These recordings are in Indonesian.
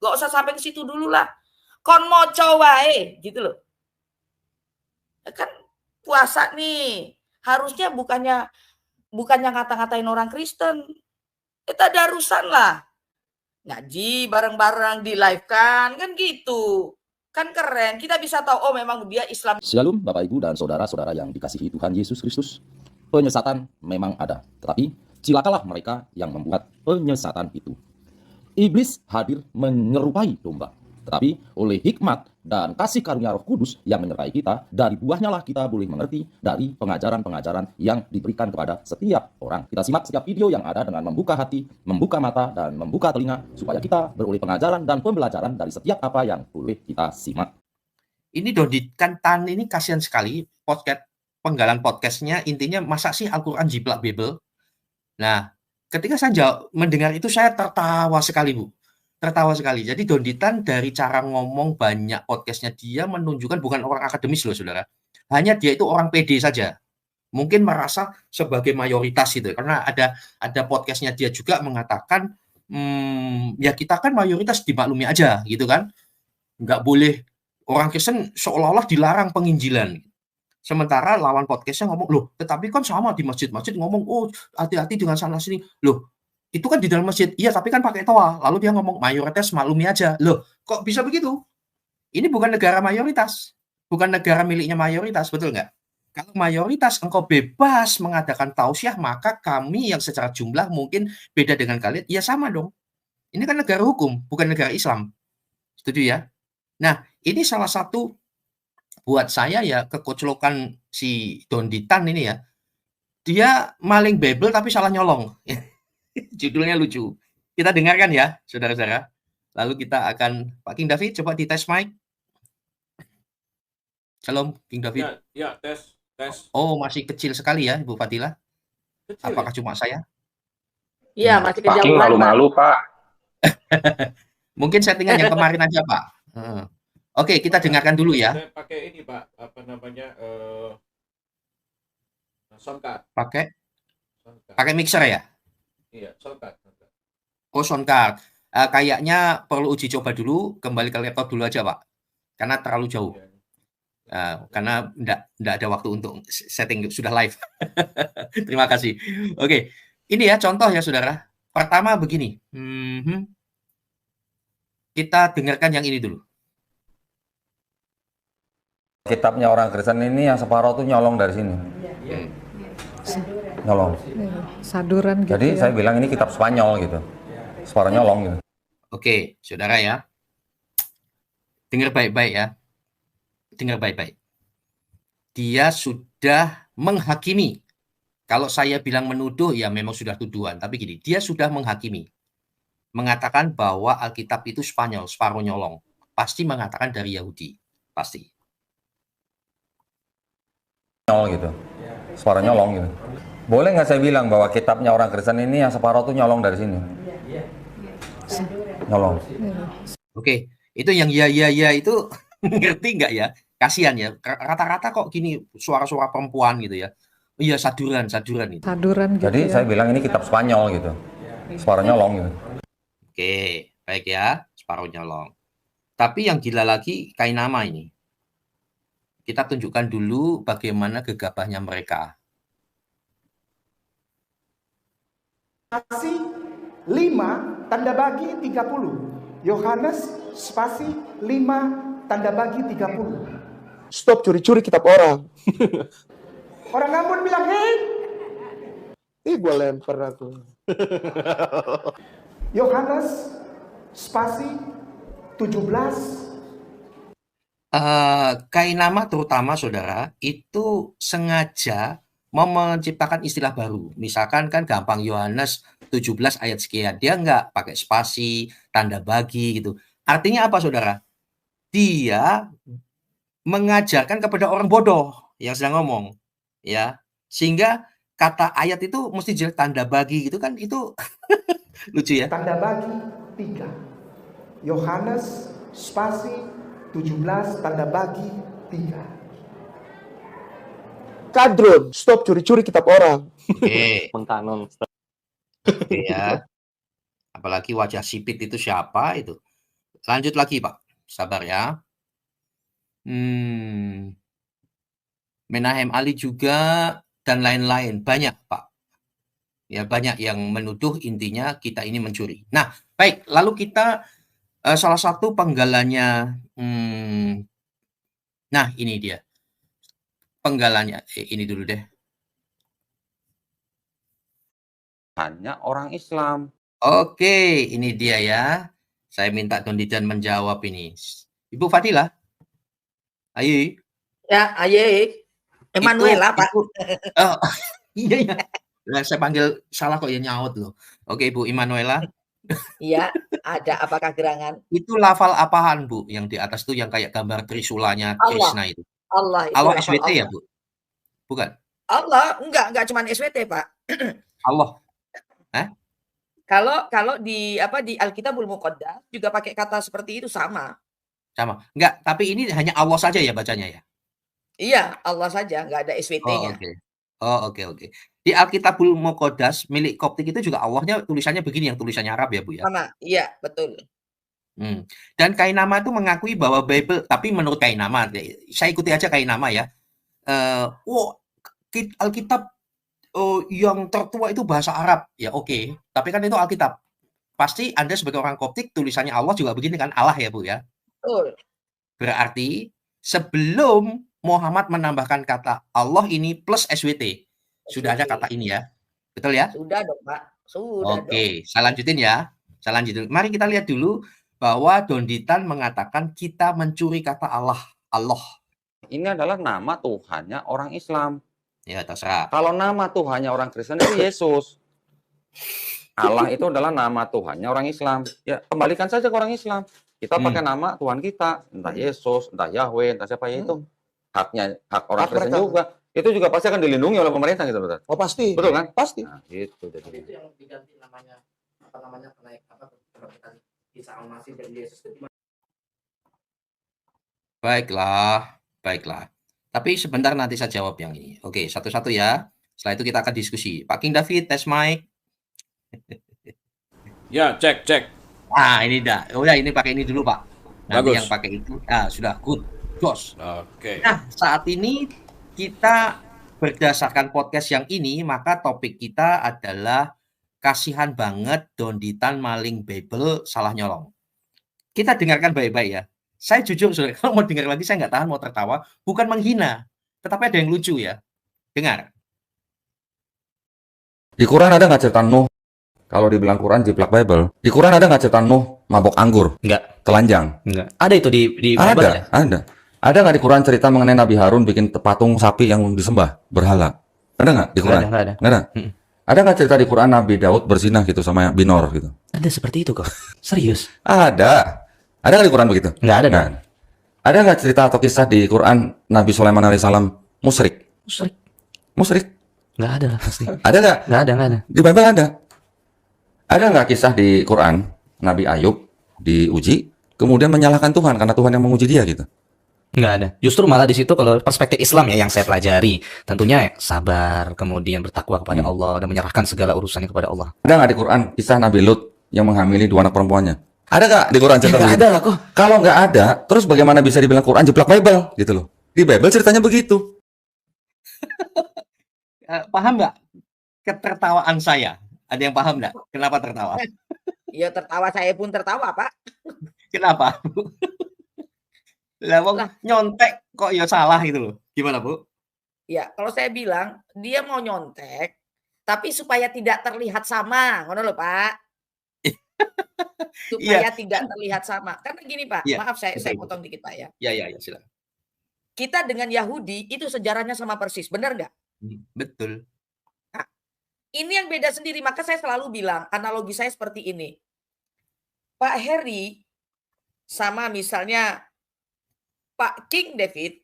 Gak usah sampai ke situ dulu lah. Kon moco wae, gitu loh. Kan puasa nih, harusnya bukannya ngata-ngatain orang Kristen. Kita darusan lah. Ngaji bareng-bareng di live kan gitu. Kan keren, kita bisa tahu, oh memang dia Islam. Shalom Bapak Ibu dan Saudara-saudara yang dikasihi Tuhan Yesus Kristus. Penyesatan memang ada, tetapi cilakalah mereka yang membuat penyesatan itu. Iblis hadir menyerupai domba, tetapi oleh hikmat dan kasih karunia Roh Kudus yang menyertai kita, dari buahnya lah kita boleh mengerti dari pengajaran-pengajaran yang diberikan kepada setiap orang. Kita simak setiap video yang ada dengan membuka hati, membuka mata, dan membuka telinga, supaya kita beroleh pengajaran dan pembelajaran dari setiap apa yang boleh kita simak. Ini Dodi Tan ini kasihan sekali, penggalan podcastnya intinya masa sih Al-Quran jiplak Bible. Nah, ketika saya mendengar itu saya tertawa sekali, Bu. Tertawa sekali. Jadi Dodi Tan dari cara ngomong banyak podcastnya dia menunjukkan bukan orang akademis loh, Saudara. Hanya dia itu orang pede saja. Mungkin merasa sebagai mayoritas itu. Karena ada podcastnya dia juga mengatakan, ya kita kan mayoritas dimaklumi aja gitu kan. Nggak boleh, orang Kristen seolah-olah dilarang penginjilan. Sementara lawan podcastnya ngomong, loh tetapi kan sama di masjid-masjid ngomong, oh hati-hati dengan sana sini. Loh itu kan di dalam masjid, iya tapi kan pakai toa. Lalu dia ngomong mayoritas maklumi aja. Loh kok bisa begitu? Ini bukan negara mayoritas, bukan negara miliknya mayoritas, betul nggak? Kalau mayoritas engkau bebas mengadakan tausiah, maka kami yang secara jumlah mungkin beda dengan kalian, ya sama dong. Ini kan negara hukum, bukan negara Islam. Setuju ya? Nah, ini salah satu buat saya ya kekoclokan si Dodi Tan ini ya. Dia maling Bible tapi salah nyolong. Judulnya lucu. Kita dengarkan ya, saudara-saudara. Lalu kita akan, Pak King David, coba dites mic. Shalom, King David. Ya, tes. Oh, masih kecil sekali ya, Ibu Fatila. Kecil, apakah cuma saya? Iya, masih kejauhan. Pak King malu-malu, Pak. Mungkin settingan yang kemarin aja, Pak. Oke, kita dengarkan dulu ya. Saya pakai ini, Pak, apa namanya, soundcard. Pakai mixer ya? Iya, soundcard. Oh, soundcard. Kayaknya perlu uji coba dulu, kembali ke laptop dulu aja, Pak. Karena terlalu jauh. Karena enggak ada waktu untuk setting, sudah live. Terima kasih. Oke, ini ya contoh ya, saudara. Pertama begini. Kita dengarkan yang ini dulu. Kitabnya orang Kristen ini yang separuh tuh nyolong dari sini. Nyolong. Saduran gitu. Jadi ya. Saya bilang ini kitab Spanyol gitu. Separuh nyolong gitu. Oke, saudara ya. Dengar baik-baik ya. Dengar baik-baik. Dia sudah menghakimi. Kalau saya bilang menuduh ya memang sudah tuduhan, tapi gini, dia sudah menghakimi. Mengatakan bahwa Alkitab itu Spanyol, separuh nyolong. Pasti mengatakan dari Yahudi. Pasti. Gitu. Separuh nyolong gitu. Boleh nggak saya bilang bahwa kitabnya orang Kristen ini yang separuh tuh nyolong dari sini? Nyolong. Oke, itu yang ya itu ngerti nggak ya? Kasihan ya. Rata-rata kok gini suara-suara perempuan gitu ya. Iya, saduran itu. Saduran gitu. Jadi ya. Saya bilang ini kitab Spanyol gitu. Separuh nyolong gitu. Oke, baik ya, separuh nyolong. Tapi yang gila lagi Kainama ini. Kita tunjukkan dulu bagaimana gegabahnya mereka. Spasi 5 tanda bagi 30. Yohanes spasi 5 tanda bagi 30. Stop curi-curi kitab orang. Orang Ambon bilang, hei. Gue lempar aku. Yohanes spasi 17. Kainama terutama saudara itu sengaja mau menciptakan istilah baru. Misalkan kan gampang Yohanes 17 ayat sekian. Dia nggak pakai spasi, tanda bagi gitu. Artinya apa saudara? Dia mengajarkan kepada orang bodoh yang sedang ngomong. Ya, sehingga kata ayat itu mesti jelas tanda bagi gitu kan, itu lucu ya. Tanda bagi 3. Yohanes spasi 17 tanda bagi 3. Kadron, stop curi-curi kitab orang. Oke. Mengkanon. Oke ya. Apalagi wajah sipit itu siapa itu? lanjut lagi Pak. Sabar ya. Menahem Ali juga dan lain-lain. Banyak Pak. Ya, banyak yang menuduh intinya kita ini mencuri. Nah, baik. Lalu kita salah satu penggalanya. Nah, ini dia. Penggalanya. Ini dulu deh. Hanya orang Islam. Oke, ini dia ya. Saya minta Don Didan menjawab ini. Ibu Fadila. Ayo. Ya, aye. Emanuela, Pak. Oh, iya ya. Nah, saya panggil salah kok ya, nyaut loh. Oke, Bu Emanuela. Iya, ada apakah gerangan? Itu lafal apaan, Bu? Yang di atas tuh yang kayak gambar trisulanya Krishna itu. Allah itu Allah lafal SWT ya, Allah. Bu? Bukan? Allah, enggak cuma SWT, Pak. Allah. Kalau di Alkitabul Muqaddas juga pakai kata seperti itu sama. Sama. Enggak, tapi ini hanya Allah saja ya bacanya ya? Iya, Allah saja, enggak ada Oh, SWT-nya. oke. Oh, oke. Di Alkitabul Muqaddas milik Koptik itu juga Allahnya tulisannya begini, yang tulisannya Arab ya, Bu ya? Sama, iya, betul. Dan Kainama itu mengakui bahwa Bible, tapi menurut Kainama, saya ikuti aja Kainama ya. Alkitab yang tertua itu bahasa Arab. Ya oke, tapi kan itu Alkitab. Pasti Anda sebagai orang Koptik tulisannya Allah juga begini kan, Allah ya, Bu ya? Betul. Berarti sebelum Muhammad menambahkan kata Allah ini plus SWT, sudah ada kata ini ya. Betul ya? Sudah dong, Pak. Sudah dong. Oke, saya lanjutin ya. Mari kita lihat dulu bahwa Don Didan mengatakan kita mencuri kata Allah. Ini adalah nama Tuhannya orang Islam. Ya, terserah. Kalau nama Tuhannya orang Kristen itu Yesus. Allah itu adalah nama Tuhannya orang Islam. Ya, kembalikan saja ke orang Islam. Kita pakai nama Tuhan kita, entah Yesus, entah Yahweh, entah siapa ya itu. Hak orang Kristen mereka. juga. Itu juga pasti akan dilindungi oleh pemerintah gitu, betul. Oh pasti. Betul kan? Pasti. Nah, gitu jadi. Itu yang diganti namanya kebangkitan Isa Al-Masih dari Yesus itu. Baiklah. Tapi sebentar nanti saya jawab yang ini. Oke, satu-satu ya. Setelah itu kita akan diskusi. Pak King David, tes mic. Ya, cek. Ah, ini dah. Oh ya, ini pakai ini dulu, Pak. Nanti Bagus. yang pakai itu. Sudah good. Jos. Oke. Nah, saat ini kita berdasarkan podcast yang ini, maka topik kita adalah kasihan banget Don Didan maling Bible salah nyolong. Kita dengarkan baik-baik ya. Saya jujur, saudara, kalau mau dengar lagi saya nggak tahan, mau tertawa. Bukan menghina, tetapi ada yang lucu ya. Dengar. Di Quran ada nggak cerita Nuh? Kalau dibilang Quran jiplak Bible. Di Quran ada nggak cerita Nuh mabok anggur? Enggak. Telanjang? Enggak. Ada itu di Bible ya? Ada. Ada nggak di Quran cerita mengenai Nabi Harun bikin patung sapi yang disembah berhala? Ada nggak di Quran? Nggak ada. Nggak ada. Ada nggak cerita di Quran Nabi Daud berzinah gitu sama Binor gitu? Ada seperti itu kok. Serius? Ada. Ada nggak di Quran begitu? Nggak ada. Nggak. Ada nggak cerita atau kisah di Quran Nabi Sulaiman alaihissalam musyrik? Musyrik? Nggak ada lah pasti. Ada nggak? Nggak ada. Di Bible ada. Ada nggak kisah di Quran Nabi Ayub diuji kemudian menyalahkan Tuhan karena Tuhan yang menguji dia gitu? Nggak ada. Justru malah di situ kalau perspektif Islam ya yang saya pelajari, tentunya sabar, kemudian bertakwa kepada Allah dan menyerahkan segala urusannya kepada Allah. Ada nggak di Quran kisah Nabi Lut yang menghamili 2 anak perempuannya? Ada nggak di Quran cerita Nggak begitu? ada lah kok. Kalau nggak ada, terus bagaimana bisa dibilang Quran jeplak Bible gitu loh? Di Bible ceritanya begitu. Paham nggak ketertawaan saya? Ada yang paham nggak? Kenapa tertawa? Ya tertawa, saya pun tertawa, Pak. Kenapa, Bu? Lah, wong nyontek kok ya salah gitu loh. Gimana, Bu? Ya, kalau saya bilang dia mau nyontek, tapi supaya tidak terlihat sama, ngono lho, Pak. Supaya tidak terlihat sama. Karena gini, Pak. Iya, Maaf saya betul. potong dikit, Pak ya. Ya, silakan. Kita dengan Yahudi itu sejarahnya sama persis, benar nggak? Betul. Ini yang beda sendiri, maka saya selalu bilang, analogi saya seperti ini. Pak Heri sama misalnya Pak King David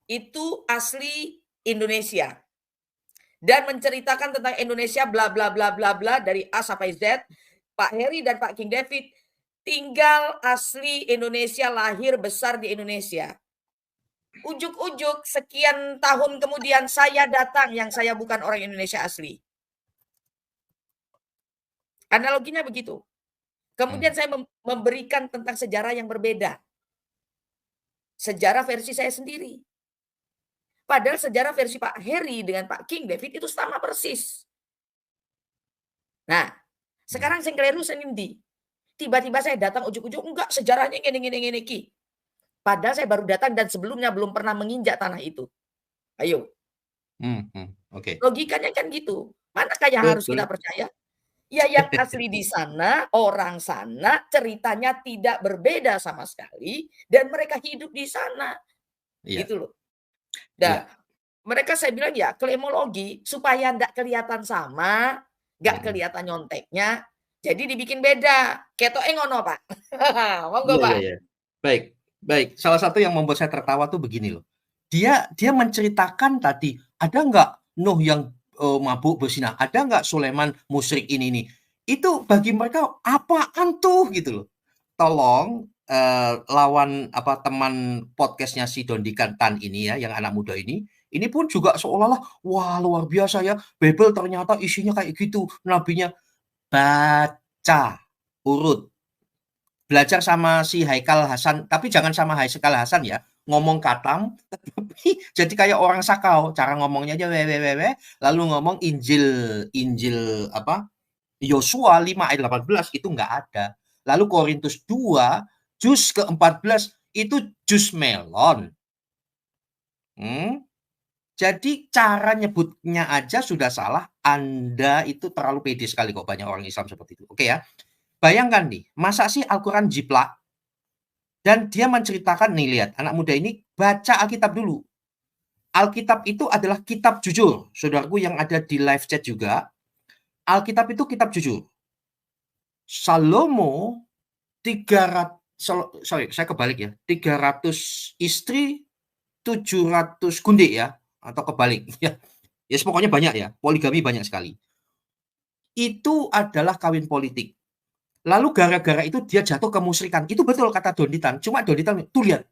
itu asli Indonesia. Dan menceritakan tentang Indonesia bla bla bla bla bla dari A sampai Z. Pak Heri dan Pak King David tinggal asli Indonesia, lahir besar di Indonesia. Ujuk-ujuk sekian tahun kemudian saya datang yang saya bukan orang Indonesia asli. Analoginya begitu. Kemudian saya memberikan tentang sejarah yang berbeda. Sejarah versi saya sendiri. Padahal sejarah versi Pak Heri dengan Pak King David itu sama persis. Nah, sekarang sing kleru senindi. Tiba-tiba saya datang ujuk-ujuk, enggak, sejarahnya gini ki. Padahal saya baru datang dan sebelumnya belum pernah menginjak tanah itu. Ayo. Oke. Logikanya kan gitu. Manakah yang harus kita percaya? Ya yang asli di sana, orang sana, ceritanya tidak berbeda sama sekali. Dan mereka hidup di sana. Iya. Gitu loh. Nah, mereka saya bilang ya klemologi supaya tidak kelihatan sama, nggak kelihatan nyonteknya, jadi dibikin beda. Ketoke ngono, Pak. Monggo, Pak. Iya. Baik. Salah satu yang membuat saya tertawa tuh begini loh. Dia menceritakan tadi, ada nggak Nuh yang mabuk bersinah? Ada nggak Sulaiman musyrik ini? Itu bagi mereka apaan tuh gitu loh. Tolong lawan teman podcastnya si Dondikan Tan ini ya, yang anak muda ini pun juga seolah-olah wah luar biasa ya, Bible ternyata isinya kayak gitu, nabinya. Baca urut, belajar sama si Haikal Hasan, tapi jangan sama Haikal Hasan ya, ngomong katam tapi jadi kayak orang sakau, cara ngomongnya aja lalu ngomong Injil Yosua 5 ayat 18 itu nggak ada. Lalu Korintus 2 juz ke-14 itu jus melon. Jadi cara nyebutnya aja sudah salah. Anda itu terlalu pede sekali kok, banyak orang Islam seperti itu. Oke ya. Bayangkan nih, masa sih Al-Quran jiplak? Dan dia menceritakan, nih lihat, anak muda ini baca Alkitab dulu. Alkitab itu adalah kitab jujur. Saudaraku yang ada di live chat juga, Alkitab itu kitab jujur. Salomo 300 istri 700 gundik ya, atau kebalik ya. Ya pokoknya banyak ya, poligami banyak sekali. Itu adalah kawin politik. Lalu gara-gara itu dia jatuh ke musyrikan. Itu betul kata Donditan. Cuma Donditan tuh lihat,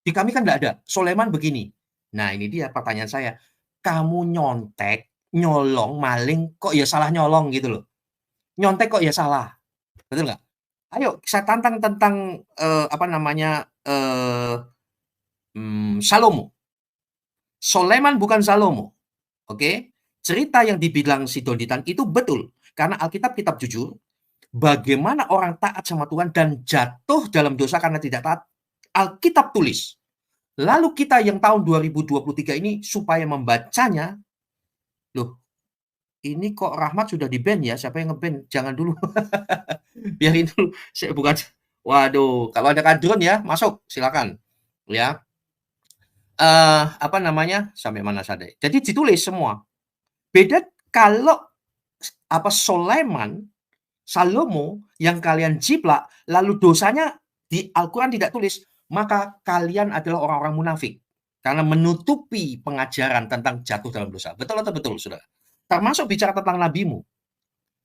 di kami kan enggak ada. Sulaiman begini. Nah, ini dia pertanyaan saya. Kamu nyontek, nyolong, maling kok ya salah nyolong gitu loh. Nyontek kok ya salah. Betul nggak? Ayo saya tantang tentang Salomo. Sulaiman bukan Salomo. Oke? Cerita yang dibilang si Donditan itu betul. Karena Alkitab kitab jujur. Bagaimana orang taat sama Tuhan dan jatuh dalam dosa karena tidak taat. Alkitab tulis. Lalu kita yang tahun 2023 ini supaya membacanya. Loh, ini kok Rahmat sudah di-ban ya? Siapa yang nge-ban? Jangan dulu. Biarin dulu. Saya bukan. Waduh, kalau ada kadron ya, masuk. Silakan. Ya. Sampai mana sadar. Jadi ditulis semua. Beda kalau Salomo yang kalian jiplak, lalu dosanya di Al-Quran tidak tulis, maka kalian adalah orang-orang munafik. Karena menutupi pengajaran tentang jatuh dalam dosa. Betul atau betul, saudara? Termasuk bicara tentang nabimu.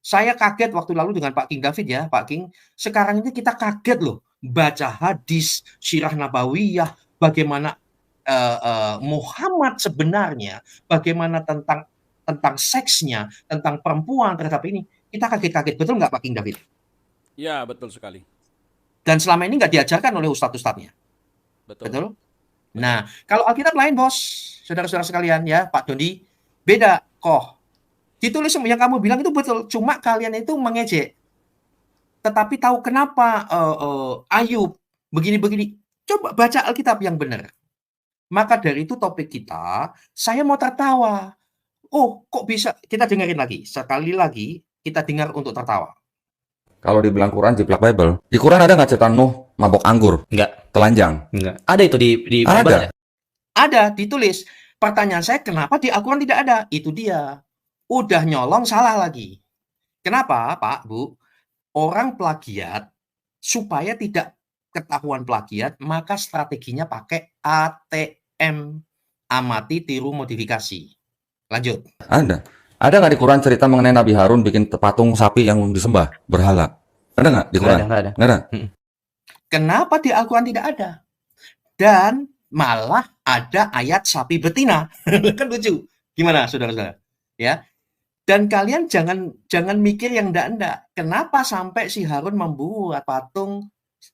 Saya kaget waktu lalu dengan Pak King David ya, Pak King. Sekarang ini kita kaget loh. Baca hadis, sirah nabawiyah, bagaimana Muhammad sebenarnya, bagaimana tentang seksnya, tentang perempuan terhadap ini. Kita kaget-kaget, betul nggak Pak King David? Ya, betul sekali. Dan selama ini nggak diajarkan oleh ustadz-ustadznya. Betul? Nah, kalau Alkitab lain, bos, saudara-saudara sekalian ya, Pak Dondi, beda kok. Ditulis yang kamu bilang itu betul, cuma kalian itu mengejek. Tetapi tahu kenapa Ayub begini-begini? Coba baca Alkitab yang benar. Maka dari itu topik kita, saya mau tertawa. Oh, kok bisa? Kita dengerin lagi. Sekali lagi, kita dengar untuk tertawa. Kalau dibilang Quran jiplak Bible, di Quran ada nggak cerita Nuh mabok anggur? Enggak. Telanjang? Enggak. Ada itu di Bible ya? Ada, ditulis. Pertanyaan saya, kenapa di Al-Quran tidak ada? Itu dia. Udah nyolong, salah lagi. Kenapa, Pak, Bu? Orang plagiat, supaya tidak ketahuan plagiat, maka strateginya pakai ATM. Amati, tiru, modifikasi. Lanjut. Ada. Ada nggak di Quran cerita mengenai Nabi Harun bikin patung sapi yang disembah, berhala? Ada nggak di Quran? Nggak ada. Nggak ada. Kenapa di Al-Quran tidak ada? Dan malah ada ayat sapi betina. Kan lucu. Gimana, saudara-saudara? Ya. Dan kalian jangan mikir yang enggak. Kenapa sampai si Harun membuat patung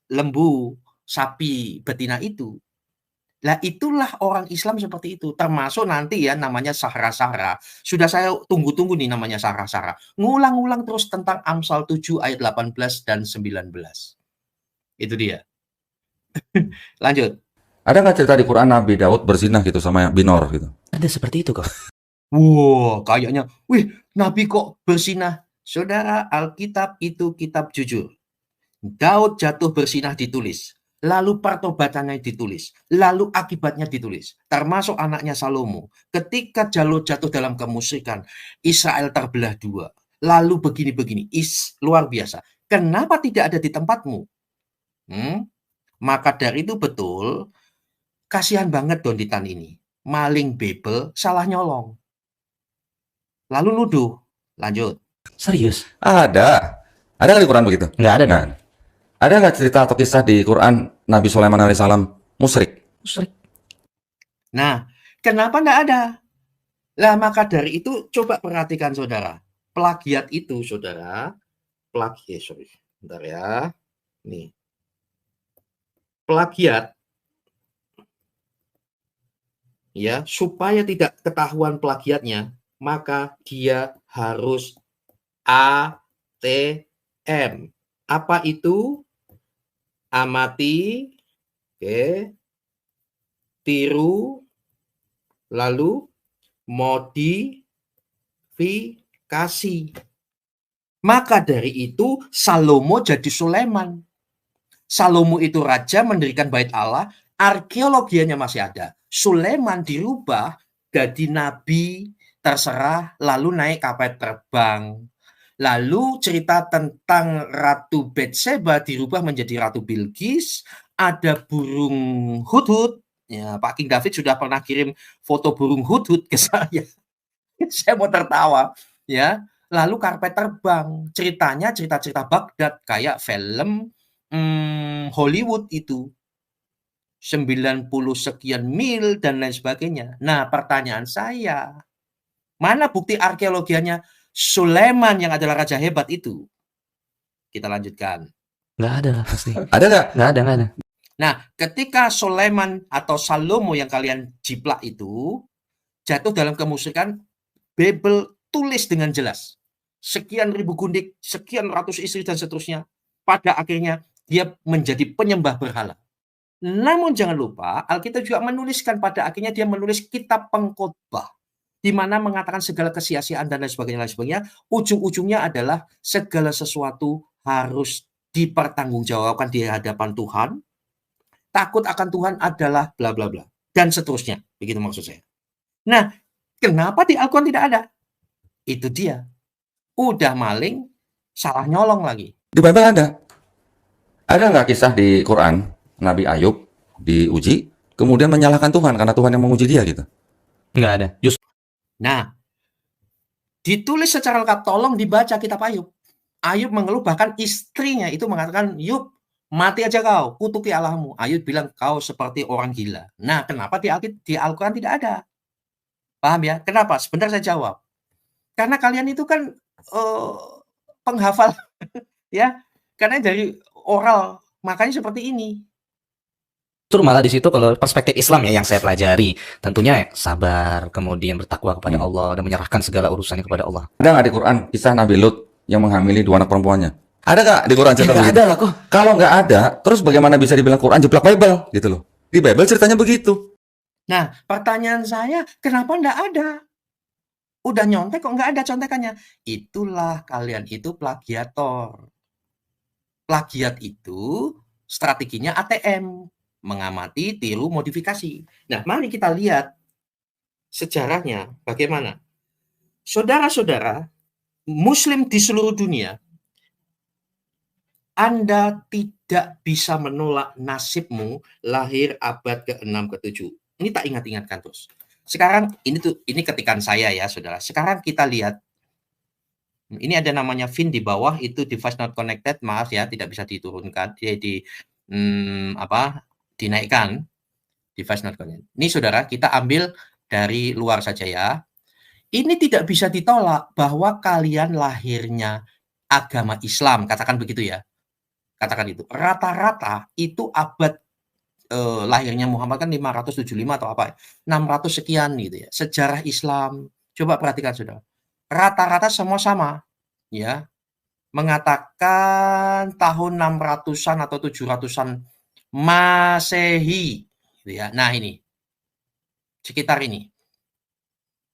lembu sapi betina itu? Lah itulah orang Islam seperti itu. Termasuk nanti ya namanya Sahra-Sahra. Sudah saya tunggu-tunggu nih namanya Sahra-Sahra. Ngulang-ulang terus tentang Amsal 7 ayat 18 dan 19. Itu dia. Lanjut. Ada nggak cerita di Quran Nabi Daud berzinah gitu sama Binor gitu? Ada seperti itu kok. Wow, kayaknya, wih, Nabi kok bersinah. Saudara, Alkitab itu kitab jujur. Daud jatuh bersinah ditulis. Lalu pertobatannya ditulis. Lalu akibatnya ditulis. Termasuk anaknya Salomo. Ketika jatuh dalam kemusyrikan, Israel terbelah dua. Lalu begini-begini. Luar biasa. Kenapa tidak ada di tempatmu? Maka dari itu betul, kasihan banget Donditan ini. Maling bebel, salah nyolong. Lalu nuduh. Lanjut. Serius? Ada. Ada nggak di Quran begitu? Nggak ada. Nah, ada nggak cerita atau kisah di Quran Nabi Sulaiman alaihissalam musyrik? Musyrik. Nah, kenapa nggak ada? Lah, maka dari itu coba perhatikan saudara. Plagiat itu saudara. Bentar ya. Nih. Plagiat. Ya, supaya tidak ketahuan plagiatnya, maka dia harus ATM. Apa itu? Amati, tiru, lalu modifikasi. Maka dari itu Salomo jadi Sulaiman. Salomo itu raja mendirikan bait Allah, arkeologianya masih ada. Sulaiman dirubah jadi nabi, terserah, lalu naik kapal terbang. Lalu cerita tentang Ratu Betseba dirubah menjadi Ratu Bilqis. Ada burung hudhud. Ya, Pak King David sudah pernah kirim foto burung hudhud ke saya. Saya mau tertawa. Ya, lalu karpet terbang. Ceritanya cerita-cerita Baghdad kayak film Hollywood itu. 90 sekian mil dan lain sebagainya. Nah, pertanyaan saya, mana bukti arkeologianya Sulaiman yang adalah raja hebat itu? Kita lanjutkan. Nggak ada lah pasti. Ada nggak? Nggak ada. Nah, ketika Sulaiman atau Salomo yang kalian jiplak itu jatuh dalam kemusyrikan, Bible tulis dengan jelas. Sekian ribu gundik, sekian ratus istri dan seterusnya. Pada akhirnya dia menjadi penyembah berhala. Namun jangan lupa, Alkitab juga menuliskan pada akhirnya dia menulis kitab pengkhotbah, di mana mengatakan segala kesia-siaan dan lain sebagainya. Ujung-ujungnya adalah segala sesuatu harus dipertanggungjawabkan di hadapan Tuhan. Takut akan Tuhan adalah bla bla bla dan seterusnya. Begitu maksud saya. Nah, kenapa di Al-Quran tidak ada? Itu dia. Udah maling, salah nyolong lagi. Di Bible ada. Ada nggak kisah di Quran Nabi Ayub diuji, kemudian menyalahkan Tuhan karena Tuhan yang menguji dia gitu? Nggak ada. Nah, ditulis secara lengkap, tolong dibaca kitab Ayub. Ayub mengeluh, bahkan istrinya itu mengatakan, Yub, mati aja kau, kutuki Allahmu. Ayub bilang, kau seperti orang gila. Nah, kenapa di Al-Quran tidak ada? Paham ya? Kenapa? Sebentar saya jawab. Karena kalian itu kan penghafal, ya. Karena dari oral, makanya seperti ini. Justru malah di situ kalau perspektif Islam ya yang saya pelajari, tentunya sabar, kemudian bertakwa kepada Allah dan menyerahkan segala urusannya kepada Allah. Ada nggak di Quran kisah Nabi Lut yang menghamili 2 anak perempuannya? Ada nggak di Quran cerita begitu? Ada lah kok. Kalau nggak ada, terus bagaimana bisa dibilang Quran jeplak Bible gitu loh? Di Bible ceritanya begitu. Nah, pertanyaan saya, kenapa nggak ada? Udah nyontek kok nggak ada contekannya? Itulah kalian itu plagiator. Plagiat itu strateginya ATM. Mengamati, tiru, modifikasi. Nah, mari kita lihat sejarahnya bagaimana. Saudara-saudara, Muslim di seluruh dunia, Anda tidak bisa menolak nasibmu lahir abad ke-6, ke-7. Ini tak ingat-ingatkan terus. Sekarang, ini ketikan saya ya, saudara. Sekarang kita lihat, ini ada namanya VIN di bawah, itu device not connected, maaf ya, tidak bisa diturunkan, dinaikkan device not connected. Ini saudara, kita ambil dari luar saja ya. Ini tidak bisa ditolak bahwa kalian lahirnya agama Islam, katakan begitu ya. Katakan itu. Rata-rata itu abad lahirnya Muhammad kan 575 atau apa ya, 600 sekian gitu ya. Sejarah Islam. Coba perhatikan Saudara. Rata-rata semua sama ya. Mengatakan tahun 600-an atau 700-an Masehi gitu ya. Nah, ini. Sekitar ini.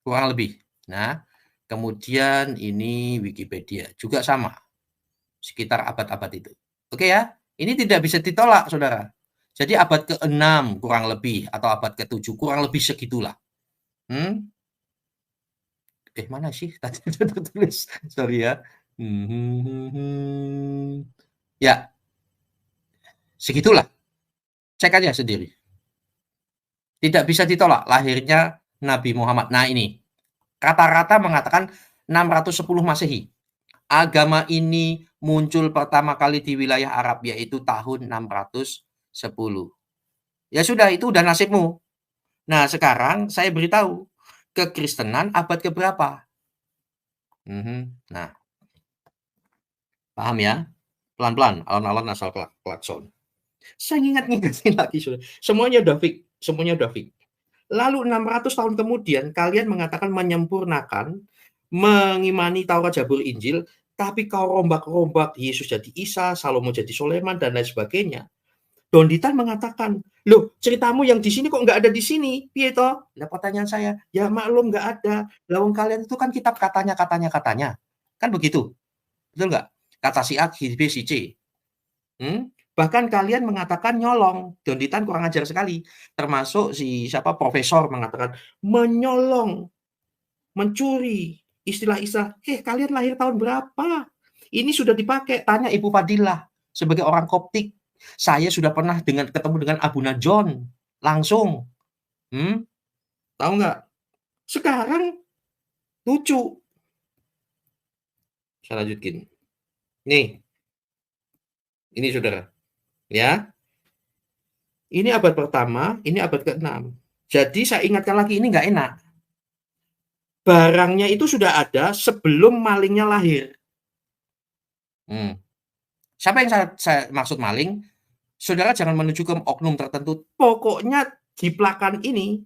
Kurang lebih. Nah, kemudian ini Wikipedia juga sama. Sekitar abad-abad itu. Oke ya? Ini tidak bisa ditolak, Saudara. Jadi abad ke-6 kurang lebih atau abad ke-7 kurang lebih segitulah. Mana sih tadi sudah tertulis? Sorry ya. Ya. Segitulah. Cek aja sendiri. Tidak bisa ditolak lahirnya Nabi Muhammad. Nah, ini. Rata-rata mengatakan 610 Masehi. Agama ini muncul pertama kali di wilayah Arab yaitu tahun 610. Ya sudah, itu udah nasibmu. Nah, sekarang saya beritahu, kekristenan abad keberapa? Nah, paham ya? Pelan-pelan, alon-alon asal klakson. Saya ingat-ingatin lagi, semuanya udah fix, Lalu 600 tahun kemudian kalian mengatakan menyempurnakan, mengimani Taurat, Zabur, Injil, tapi kau rombak-rombak Yesus jadi Isa, Salomo jadi Soleman, dan lain sebagainya. Donditan mengatakan, loh ceritamu yang di sini kok nggak ada di sini, piye toh? Nah, pertanyaan saya, ya maklum nggak ada. Lawang kalian itu kan kitab katanya, kan begitu, betul nggak? Kata si A, si B, si C. Bahkan kalian mengatakan nyolong. Donditan kurang ajar sekali. Termasuk si profesor mengatakan menyolong, mencuri. Istilah-istilah, kalian lahir tahun berapa? Ini sudah dipakai. Tanya Ibu Fadilah sebagai orang Koptik. Saya sudah pernah ketemu dengan Abu Najon langsung. Tahu nggak? Sekarang lucu. Saya lanjutin. Nih. Ini Saudara. Ya. Ini abad pertama, ini abad ke-6. Jadi saya ingatkan lagi, ini nggak enak. Barangnya itu sudah ada sebelum malingnya lahir. Siapa yang saya maksud maling? Saudara jangan menuju ke oknum tertentu. Pokoknya jiplakan ini,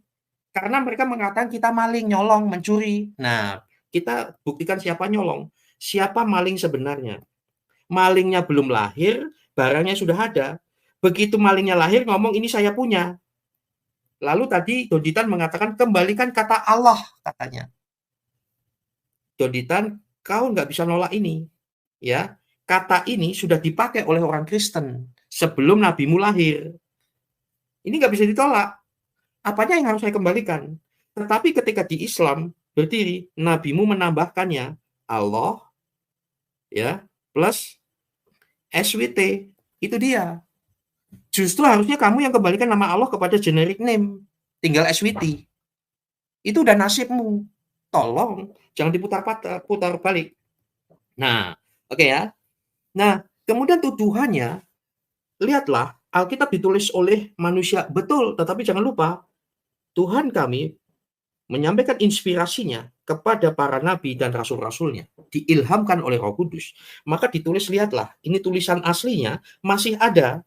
karena mereka mengatakan kita maling, nyolong, mencuri. Nah, kita buktikan siapa nyolong. Siapa maling sebenarnya. Malingnya belum lahir, barangnya sudah ada. Begitu malingnya lahir, ngomong ini saya punya. Lalu tadi Donditan mengatakan kembalikan kata Allah, katanya. Donditan, kau nggak bisa nolak ini. Ya, kata ini sudah dipakai oleh orang Kristen sebelum nabimu lahir. Ini nggak bisa ditolak. Apanya yang harus saya kembalikan? Tetapi ketika di Islam berdiri, nabimu menambahkannya Allah, ya, plus SWT. Itu dia. Justru harusnya kamu yang kembalikan nama Allah kepada generic name. Tinggal SWT. Itu udah nasibmu. Tolong, jangan putar balik. Nah, oke ya. Nah, kemudian tuduhannya, lihatlah, Alkitab ditulis oleh manusia. Betul, tetapi jangan lupa, Tuhan kami menyampaikan inspirasinya kepada para nabi dan rasul-rasulnya. Diilhamkan oleh Roh Kudus. Maka ditulis, lihatlah, ini tulisan aslinya masih ada.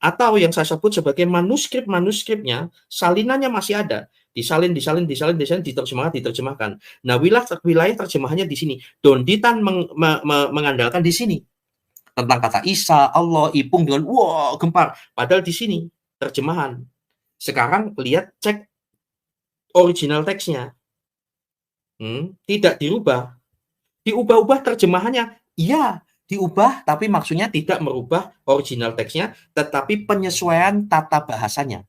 Atau yang saya sebut sebagai manuskrip-manuskripnya, salinannya masih ada. Disalin, diterjemahkan. Nah, wilayah terjemahannya di sini. Donditan mengandalkan di sini. Tentang kata Isa, Allah, Ipung dengan gempar. Padahal di sini terjemahan. Sekarang lihat, cek original teksnya. Tidak dirubah. Diubah-ubah terjemahannya. Iya, diubah, tapi maksudnya tidak merubah original teksnya, tetapi penyesuaian tata bahasanya.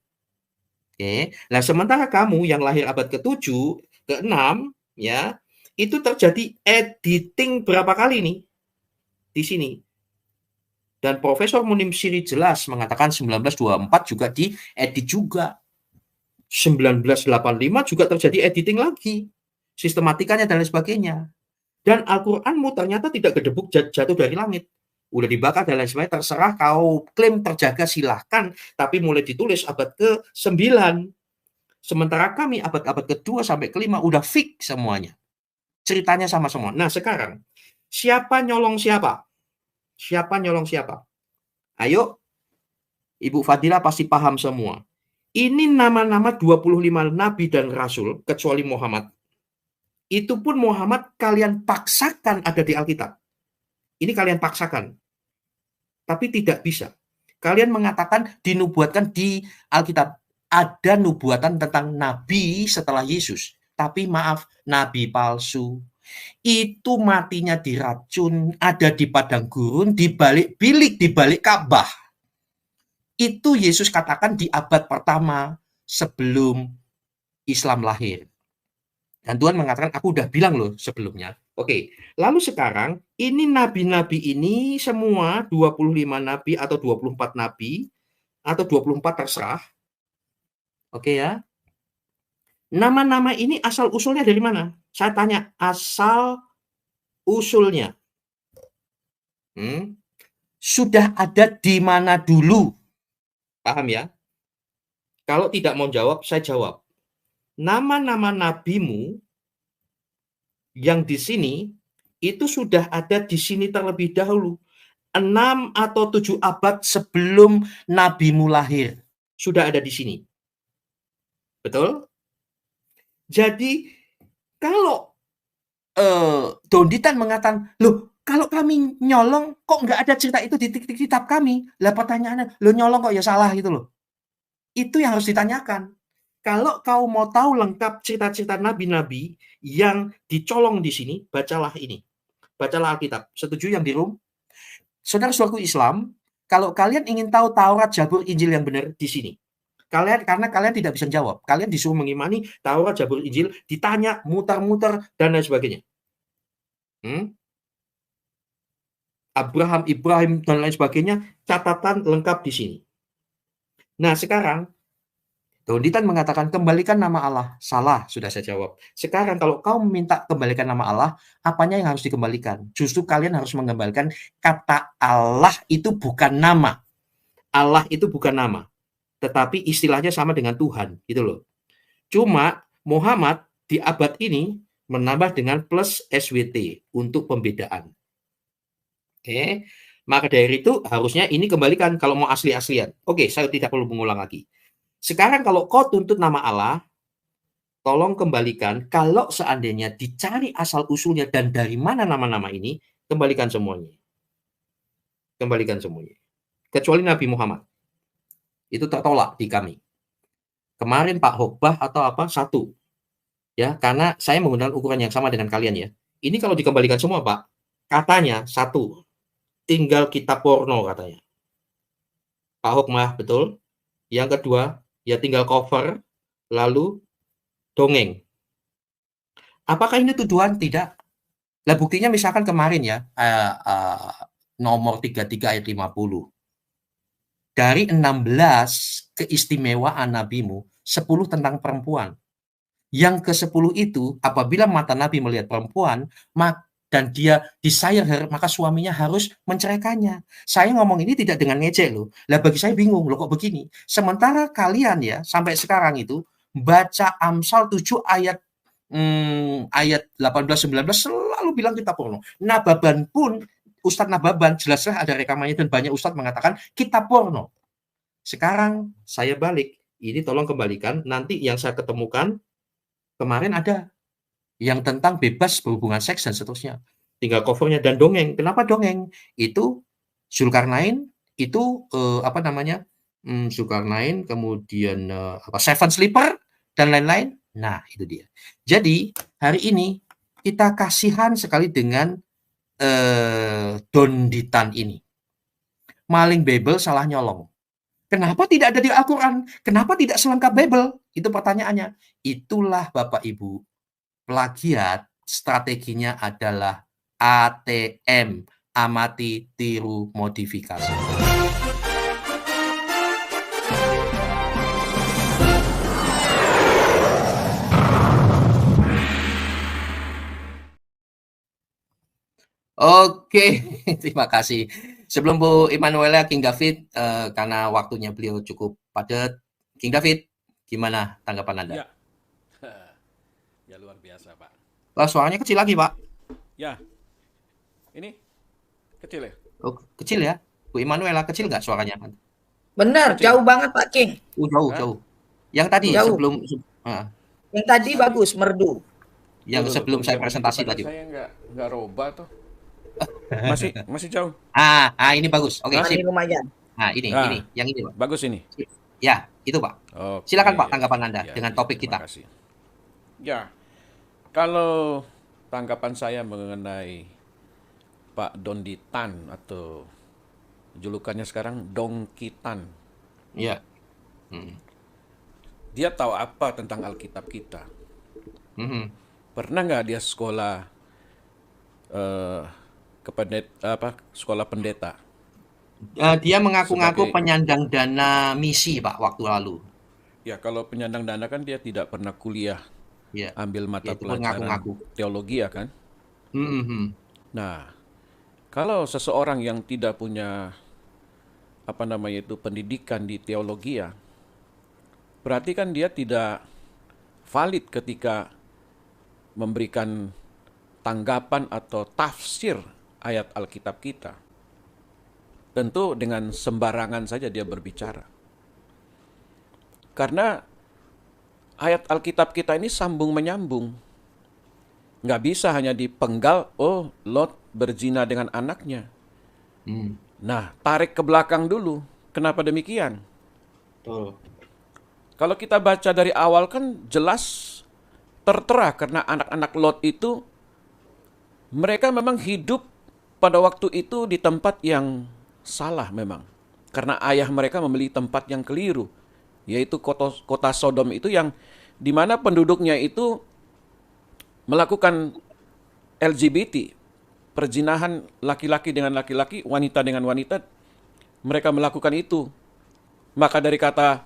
Oke. Nah, sementara kamu yang lahir abad ke-7, ke-6, ya, itu terjadi editing berapa kali nih di sini. Dan Profesor Munim Siri jelas mengatakan 1924 juga diedit juga. 1985 juga terjadi editing lagi. Sistematikanya dan lain sebagainya. Dan Al-Quranmu ternyata tidak gedebuk jatuh dari langit. Udah dibakar dan lain sebagainya, terserah kau klaim terjaga silahkan. Tapi mulai ditulis abad ke-9. Sementara kami abad-abad kedua sampai kelima udah fix semuanya. Ceritanya sama semua. Nah sekarang, siapa nyolong siapa? Siapa nyolong siapa? Ayo, Ibu Fadila pasti paham semua. Ini nama-nama 25 nabi dan rasul, kecuali Muhammad. Itu pun Muhammad kalian paksakan ada di Alkitab. Ini kalian paksakan. Tapi tidak bisa. Kalian mengatakan dinubuatkan di Alkitab. Ada nubuatan tentang nabi setelah Yesus. Tapi maaf, nabi palsu. Itu matinya diracun, ada di padang gurun, di balik bilik, di balik Ka'bah. Itu Yesus katakan di abad pertama sebelum Islam lahir. Dan Tuhan mengatakan, aku udah bilang loh sebelumnya. Oke, lalu sekarang ini nabi-nabi ini semua 25 nabi atau 24 nabi atau 24 terserah. Oke ya. Nama-nama ini asal-usulnya dari mana? Saya tanya, asal-usulnya. Sudah ada di mana dulu? Paham ya? Kalau tidak mau jawab, saya jawab. Nama-nama nabimu yang di sini itu sudah ada di sini terlebih dahulu. 6 atau 7 abad sebelum nabimu lahir. Sudah ada di sini. Betul? Jadi kalau Donditan mengatakan, loh kalau kami nyolong kok nggak ada cerita itu di kitab kami. Lah pertanyaannya, lo nyolong kok ya salah gitu loh. Itu yang harus ditanyakan. Kalau kau mau tahu lengkap cerita-cerita nabi-nabi yang dicolong di sini, bacalah ini. Bacalah Alkitab. Setuju yang di room? Saudara-saudaraku Islam, kalau kalian ingin tahu Taurat, Zabur, Injil yang benar di sini. Karena kalian tidak bisa jawab. Kalian disuruh mengimani Taurat, Zabur, Injil, ditanya, muter-muter, dan lain sebagainya. Abraham, Ibrahim, dan lain sebagainya, catatan lengkap di sini. Nah, sekarang Donditan mengatakan kembalikan nama Allah. Salah, sudah saya jawab. Sekarang kalau kau meminta kembalikan nama Allah, apanya yang harus dikembalikan? Justru kalian harus mengembalikan kata Allah itu bukan nama. Allah itu bukan nama. Tetapi istilahnya sama dengan Tuhan, gitu loh. Cuma Muhammad di abad ini menambah dengan plus SWT untuk pembedaan. Oke. Maka dari itu harusnya ini kembalikan kalau mau asli-aslian. Oke, saya tidak perlu mengulang lagi. Sekarang kalau kau tuntut nama Allah, tolong kembalikan. Kalau seandainya dicari asal-usulnya dan dari mana nama-nama ini, kembalikan semuanya. Kembalikan semuanya. Kecuali Nabi Muhammad. Itu tertolak di kami. Kemarin Pak Hokbah atau apa, satu. Ya, karena saya menggunakan ukuran yang sama dengan kalian ya. Ini kalau dikembalikan semua Pak, katanya satu. Tinggal kitab porno katanya. Pak Hokbah, betul. Yang kedua, ya tinggal cover, lalu dongeng. Apakah ini tuduhan? Tidak. Lah buktinya misalkan kemarin ya, nomor 33 ayat 50. Dari 16 keistimewaan nabimu, 10 tentang perempuan. Yang ke-10 itu, apabila mata Nabi melihat perempuan, dan dia desire her, maka suaminya harus menceraikannya. Saya ngomong ini tidak dengan ngejek loh. Lah bagi saya bingung loh kok begini. Sementara kalian ya sampai sekarang itu baca Amsal 7 ayat 18-19 selalu bilang kitab porno. Nababan pun Ustadz Nababan jelas-jelas ada rekamannya dan banyak Ustadz mengatakan kitab porno. Sekarang saya balik. Ini tolong kembalikan. Nanti yang saya ketemukan kemarin ada yang tentang bebas berhubungan seks dan seterusnya. Tinggal covernya dan dongeng. Kenapa dongeng? Itu Zulkarnain, itu Zulkarnain, kemudian Seven Sleeper dan lain-lain. Nah, itu dia. Jadi, hari ini kita kasihan sekali dengan Donditan ini. Maling Bible salah nyolong. Kenapa tidak ada di Al-Quran? Kenapa tidak selengkap Bible? Itu pertanyaannya. Itulah Bapak Ibu. Plagiat strateginya adalah ATM, amati, tiru, modifikasi. Oke, terima kasih. Sebelum Bu Emanuela, King David, karena waktunya beliau cukup padat, King David, Gimana tanggapan Anda? Ya. Ya luar biasa, Pak. Wah, suaranya kecil lagi, Pak. Ya. Ini kecil ya? Oh, kecil ya? Bu Immanuela, kecil nggak suaranya? Benar, Kecil. jauh banget Pak King. Jauh, Hah? jauh. Yang tadi Jauh. Yang tadi bagus, merdu. yang sebelum saya presentasi tadi. Saya nggak robah tuh. Masih jauh. Ini bagus. Oke, Ini sip. lumayan. Nah, ini, Nah. yang ini, Pak. Bagus ini. Ya, itu, Pak. Oke. Silakan, Pak, tanggapan Anda dengan topik terima kita. kasih. Ya, kalau tanggapan saya mengenai Pak Dondi Tan atau julukannya sekarang Dongki Tan, Iya. dia tahu apa tentang Alkitab kita? Mhm. Pernah nggak dia sekolah sekolah pendeta? Dia mengaku-ngaku Sebagai- penyandang dana misi, Pak, waktu lalu. Ya, kalau penyandang dana kan dia tidak pernah kuliah, Ya. ambil mata Itu pelajaran mengaku-ngaku. teologi ya kan? Mhm. Nah, kalau seseorang yang tidak punya pendidikan di teologi ya, berarti kan dia tidak valid ketika memberikan tanggapan atau tafsir ayat Alkitab kita. Tentu dengan sembarangan saja dia berbicara. Karena ayat Alkitab kita ini sambung menyambung. Nggak bisa hanya dipenggal, oh Lot berzina dengan anaknya. Nah, tarik ke belakang dulu. Kenapa demikian? Betul. Kalau kita baca dari awal kan jelas tertera karena anak-anak Lot itu mereka memang hidup pada waktu itu di tempat yang salah memang. Karena ayah mereka memilih tempat yang keliru, yaitu kota Sodom itu yang dimana penduduknya itu melakukan LGBT, perzinahan laki-laki dengan laki-laki, wanita dengan wanita, mereka melakukan itu. Maka dari kata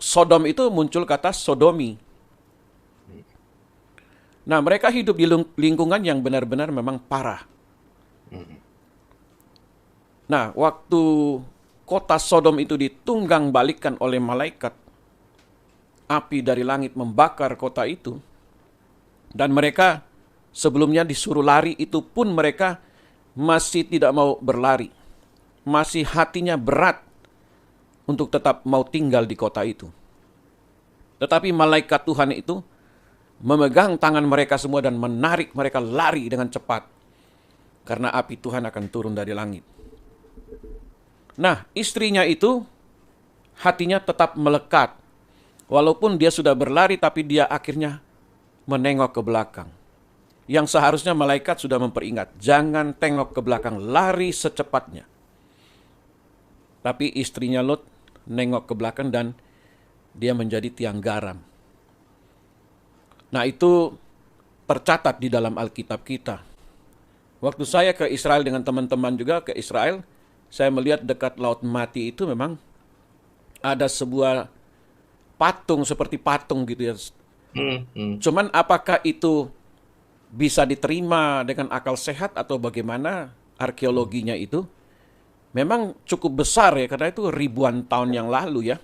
Sodom itu muncul kata sodomi. Nah, mereka hidup di lingkungan yang benar-benar memang parah. Nah, waktu kota Sodom itu ditunggang balikan oleh malaikat, api dari langit membakar kota itu, dan mereka sebelumnya disuruh lari, itu pun mereka masih tidak mau berlari. Masih hatinya berat untuk tetap mau tinggal di kota itu. Tetapi malaikat Tuhan itu memegang tangan mereka semua dan menarik mereka lari dengan cepat. Karena api Tuhan akan turun dari langit. Nah, istrinya itu hatinya tetap melekat. Walaupun dia sudah berlari, tapi dia akhirnya menengok ke belakang. Yang seharusnya malaikat sudah memperingat, jangan tengok ke belakang, lari secepatnya. Tapi istrinya Lot nengok ke belakang dan dia menjadi tiang garam. Nah, itu tercatat di dalam Alkitab kita. Waktu saya ke Israel dengan teman-teman juga ke Israel, saya melihat dekat Laut Mati itu memang ada sebuah patung seperti patung gitu ya. Cuman apakah itu bisa diterima dengan akal sehat atau bagaimana arkeologinya itu? Memang cukup besar ya, karena itu ribuan tahun yang lalu ya.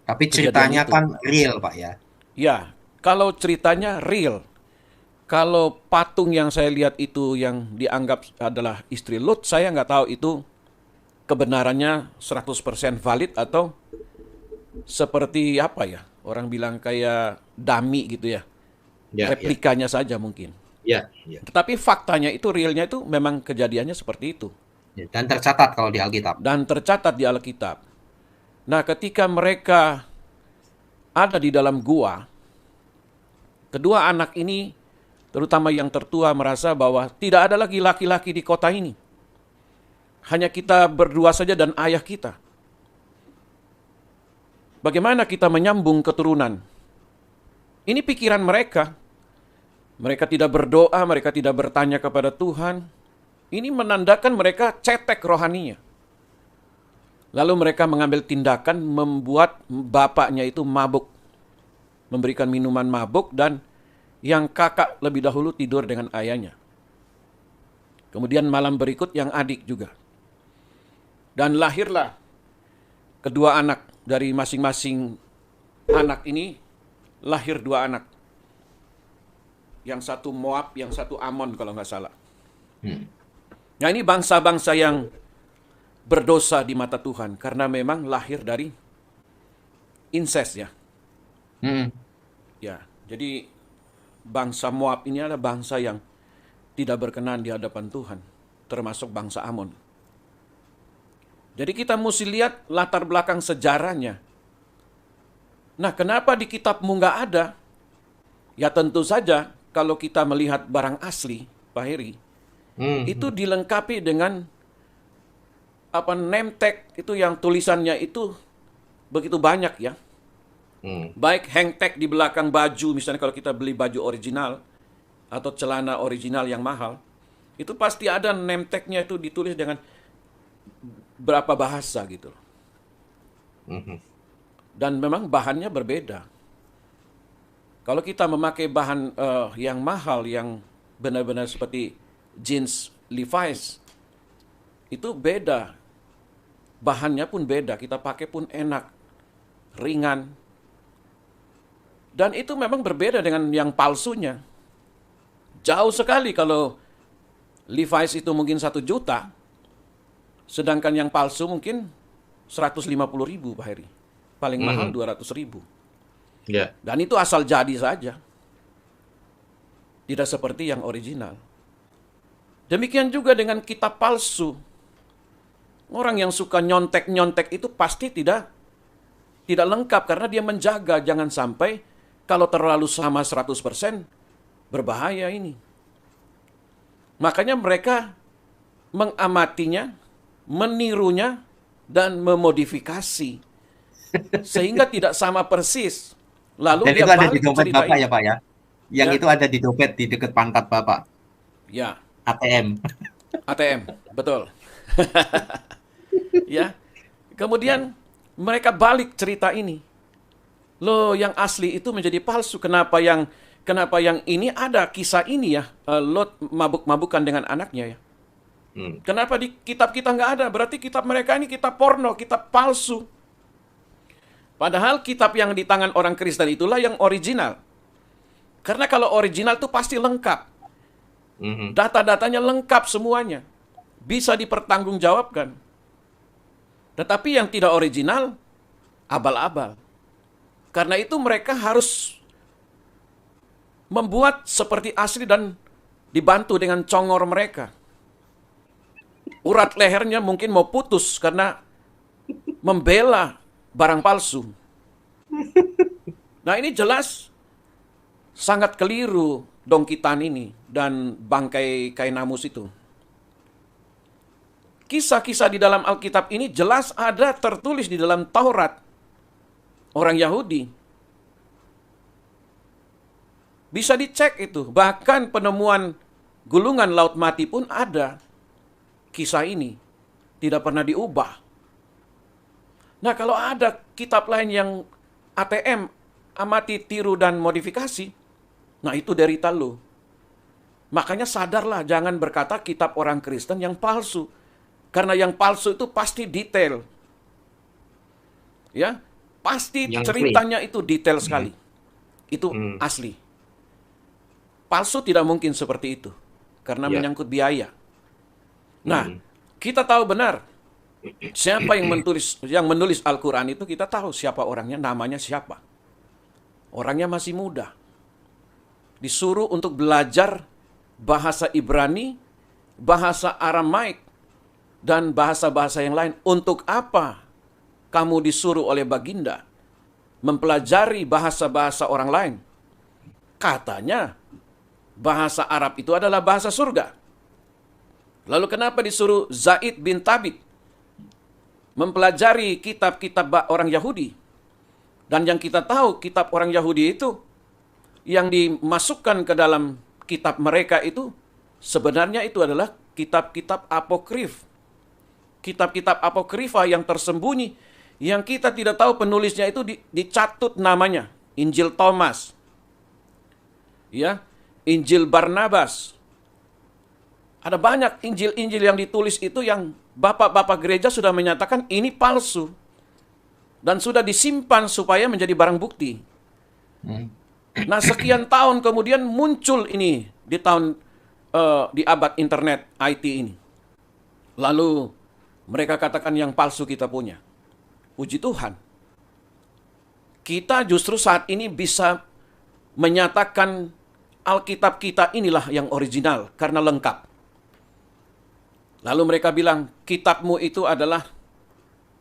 Tapi Kejadian ceritanya itu. kan real, Pak ya. Ya, kalau ceritanya real. Kalau patung yang saya lihat itu yang dianggap adalah istri Lot, saya nggak tahu itu kebenarannya 100% valid atau seperti apa ya, orang bilang kayak dummy gitu ya, replikanya saja mungkin. Ya. Tetapi faktanya itu, realnya itu memang kejadiannya seperti itu. Dan tercatat kalau di Alkitab. Dan tercatat di Alkitab. Nah, ketika mereka ada di dalam gua, kedua anak ini, terutama yang tertua, merasa bahwa tidak ada lagi laki-laki di kota ini. Hanya kita berdua saja dan ayah kita. Bagaimana kita menyambung keturunan? Ini pikiran mereka. Mereka tidak berdoa, mereka tidak bertanya kepada Tuhan. Ini menandakan mereka cetek rohaninya. Lalu mereka mengambil tindakan membuat bapaknya itu mabuk. Memberikan minuman mabuk dan yang kakak lebih dahulu tidur dengan ayahnya. Kemudian malam berikut yang adik juga. Dan lahirlah kedua anak dari masing-masing anak ini lahir 2 anak. Yang satu Moab, yang satu Amon kalau nggak salah. Nah ini bangsa-bangsa yang berdosa di mata Tuhan karena memang lahir dari incest ya. Ya, jadi bangsa Moab ini adalah bangsa yang tidak berkenan di hadapan Tuhan, termasuk bangsa Amon. Jadi kita mesti lihat latar belakang sejarahnya. Nah, kenapa di kitabmu nggak ada? Ya tentu saja kalau kita melihat barang asli, Pak Heri, itu dilengkapi dengan name tag itu yang tulisannya itu begitu banyak ya. Baik hang tag di belakang baju, misalnya kalau kita beli baju original atau celana original yang mahal, itu pasti ada name tag-nya itu ditulis dengan berapa bahasa gitu. Dan memang bahannya berbeda. Kalau kita memakai bahan yang mahal, yang benar-benar seperti jeans Levi's, itu beda. Bahannya pun beda, kita pakai pun enak, ringan. Dan itu memang berbeda dengan yang palsunya. Jauh sekali kalau Levi's itu mungkin 1 juta, sedangkan yang palsu mungkin 150.000 Pak Heri. Paling mahal 200.000. Ya. Dan itu asal jadi saja. Tidak seperti yang original. Demikian juga dengan kitab palsu. Orang yang suka nyontek-nyontek itu pasti tidak lengkap karena dia menjaga jangan sampai kalau terlalu sama 100% berbahaya ini. Makanya mereka mengamatinya, menirunya, dan memodifikasi. Sehingga tidak sama persis. Lalu Dan dia itu ada di balik dompet cerita Bapak ini. ya Pak ya? Yang Ya. itu ada di dompet di dekat pantat Bapak. Ya, ATM. ATM, betul. Ya. Kemudian mereka balik cerita ini. Loh, yang asli itu menjadi palsu. Kenapa yang ini ada kisah ini ya? Lot mabuk-mabukan dengan anaknya ya. Kenapa di kitab kita nggak ada? Berarti kitab mereka ini kitab porno, kitab palsu. Padahal kitab yang di tangan orang Kristen itulah yang original. Karena kalau original itu pasti lengkap. Data-datanya lengkap semuanya. Bisa dipertanggungjawabkan. Tetapi yang tidak original, abal-abal. Karena itu mereka harus membuat seperti asli dan dibantu dengan congor mereka. Urat lehernya mungkin mau putus karena membela barang palsu. Nah ini jelas sangat keliru dongkitan ini dan bangkai Kainamus itu. Kisah-kisah di dalam Alkitab ini jelas ada tertulis di dalam Taurat orang Yahudi. Bisa dicek itu. Bahkan penemuan gulungan laut mati pun ada. Kisah ini tidak pernah diubah. Nah, kalau ada kitab lain yang ATM, amati, tiru, dan modifikasi, nah itu derita lo. Makanya sadarlah, jangan berkata kitab orang Kristen yang palsu. Karena yang palsu itu pasti detail. Ya, pasti Yang ceritanya itu detail sekali. Itu asli. Palsu tidak mungkin seperti itu. Karena menyangkut biaya. Nah, kita tahu benar siapa yang menulis Al-Quran itu, kita tahu siapa orangnya, namanya siapa. Orangnya masih muda. Disuruh untuk belajar bahasa Ibrani, bahasa Aramaik, dan bahasa-bahasa yang lain. Untuk apa kamu disuruh oleh baginda mempelajari bahasa-bahasa orang lain? Katanya bahasa Arab itu adalah bahasa surga. Lalu kenapa disuruh Zaid bin Thabit mempelajari kitab-kitab orang Yahudi? Dan yang kita tahu, kitab orang Yahudi itu yang dimasukkan ke dalam kitab mereka itu sebenarnya itu adalah kitab-kitab apokrif. Kitab-kitab apokrifa yang tersembunyi, yang kita tidak tahu penulisnya itu dicatut namanya. Injil Thomas, ya, Injil Barnabas. Ada banyak Injil-Injil yang ditulis itu yang bapak-bapak gereja sudah menyatakan ini palsu. dan sudah disimpan supaya menjadi barang bukti. Nah, sekian tahun kemudian muncul ini di abad internet IT ini. Lalu mereka katakan yang palsu kita punya. Puji Tuhan. Kita justru saat ini bisa menyatakan Alkitab kita inilah yang original karena lengkap. Lalu mereka bilang, kitabmu itu adalah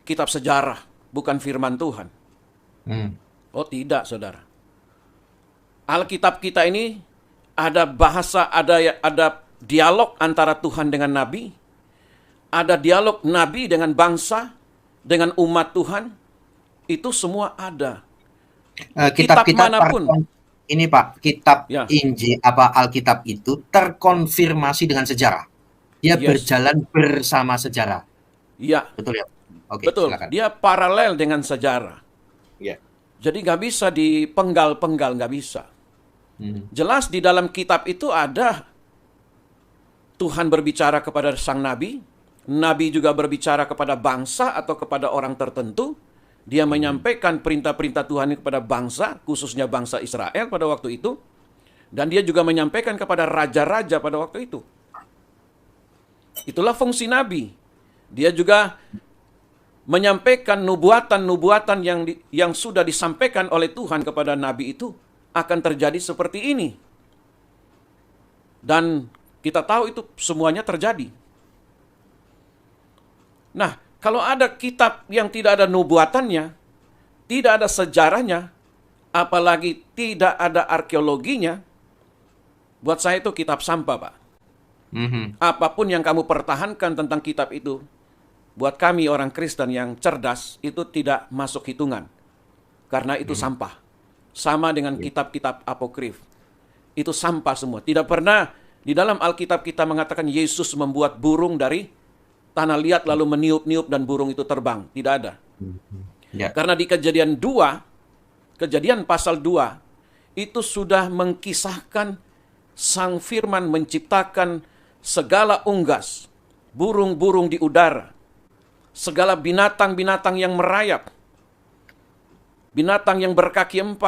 kitab sejarah, bukan firman Tuhan. Oh tidak, saudara. Alkitab kita ini ada bahasa, ada dialog antara Tuhan dengan Nabi, ada dialog Nabi dengan bangsa, dengan umat Tuhan, itu semua ada. Kitab manapun. Ini Pak, kitab Ya. Injil Alkitab itu terkonfirmasi dengan sejarah. Dia berjalan bersama sejarah. Iya. Betul ya? Oke, Betul. silakan. Dia paralel dengan sejarah. Ya. Jadi nggak bisa dipenggal-penggal, nggak bisa. Jelas di dalam kitab itu ada Tuhan berbicara kepada sang nabi, nabi juga berbicara kepada bangsa atau kepada orang tertentu. Dia menyampaikan perintah-perintah Tuhan kepada bangsa, khususnya bangsa Israel pada waktu itu. Dan dia juga menyampaikan kepada raja-raja pada waktu itu. Itulah fungsi nabi. Dia juga menyampaikan nubuatan-nubuatan yang sudah disampaikan oleh Tuhan kepada nabi itu akan terjadi seperti ini. Dan kita tahu itu semuanya terjadi. Nah, kalau ada kitab yang tidak ada nubuatannya, tidak ada sejarahnya, apalagi tidak ada arkeologinya, buat saya itu kitab sampah, Pak. Apapun yang kamu pertahankan tentang kitab itu, buat kami orang Kristen yang cerdas, itu tidak masuk hitungan. Karena itu sampah. Sama dengan kitab-kitab apokrif. Itu sampah semua. Tidak pernah di dalam Alkitab kita mengatakan Yesus membuat burung dari tanah liat lalu meniup-niup dan burung itu terbang. Tidak ada. Ya. Karena di Kejadian pasal 2, itu sudah mengkisahkan Sang Firman menciptakan segala unggas, burung-burung di udara, segala binatang-binatang yang merayap, binatang yang berkaki 4,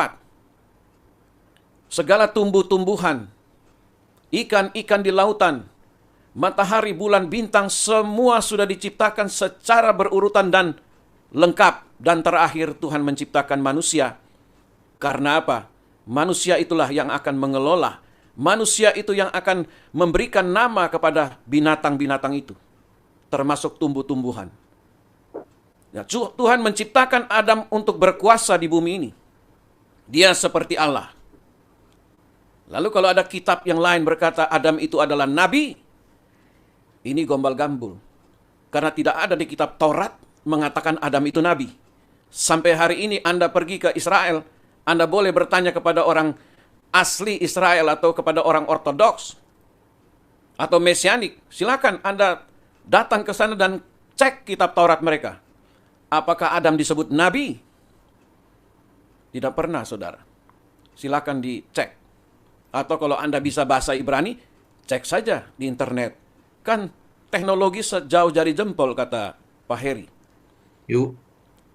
segala tumbuh-tumbuhan, ikan-ikan di lautan, matahari, bulan, bintang, semua sudah diciptakan secara berurutan dan lengkap. Dan terakhir Tuhan menciptakan manusia. Karena apa? Manusia itulah yang akan mengelola. Manusia itu yang akan memberikan nama kepada binatang-binatang itu. Termasuk tumbuh-tumbuhan. Ya, Tuhan menciptakan Adam untuk berkuasa di bumi ini. Dia seperti Allah. Lalu kalau ada kitab yang lain berkata Adam itu adalah nabi, ini gombal-gambul. Karena tidak ada di kitab Taurat mengatakan Adam itu nabi. Sampai hari ini Anda pergi ke Israel, Anda boleh bertanya kepada orang asli Israel atau kepada orang ortodoks atau mesianik. Silakan Anda datang ke sana dan cek kitab Taurat mereka. Apakah Adam disebut nabi? Tidak pernah, saudara. Silakan dicek. Atau kalau Anda bisa bahasa Ibrani, cek saja di internet. Kan teknologi sejauh jari jempol, kata Pak Heri. Yuk.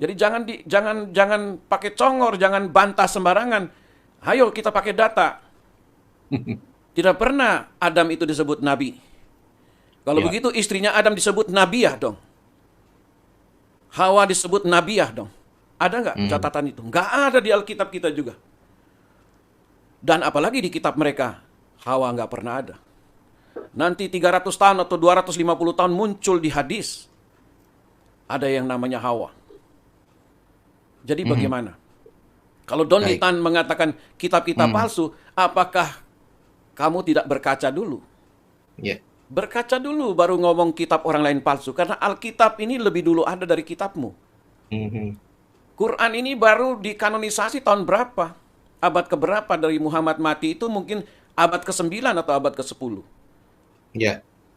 Jadi jangan pakai congor, jangan bantah sembarangan. Ayo kita pakai data. Tidak pernah Adam itu disebut nabi. Kalau begitu istrinya Adam disebut nabiah dong. Hawa disebut nabiah dong. Ada nggak catatan itu? Nggak ada di Alkitab kita juga. Dan apalagi di kitab mereka, Hawa nggak pernah ada. Nanti 300 tahun atau 250 tahun muncul di hadis. Ada yang namanya Hawa. Jadi bagaimana? Kalau Don Litan mengatakan kitab-kitab palsu, apakah kamu tidak berkaca dulu? Berkaca dulu baru ngomong kitab orang lain palsu. Karena Alkitab ini lebih dulu ada dari kitabmu. Quran ini baru dikanonisasi tahun berapa? Abad keberapa dari Muhammad mati itu mungkin abad ke-9 atau abad ke-10.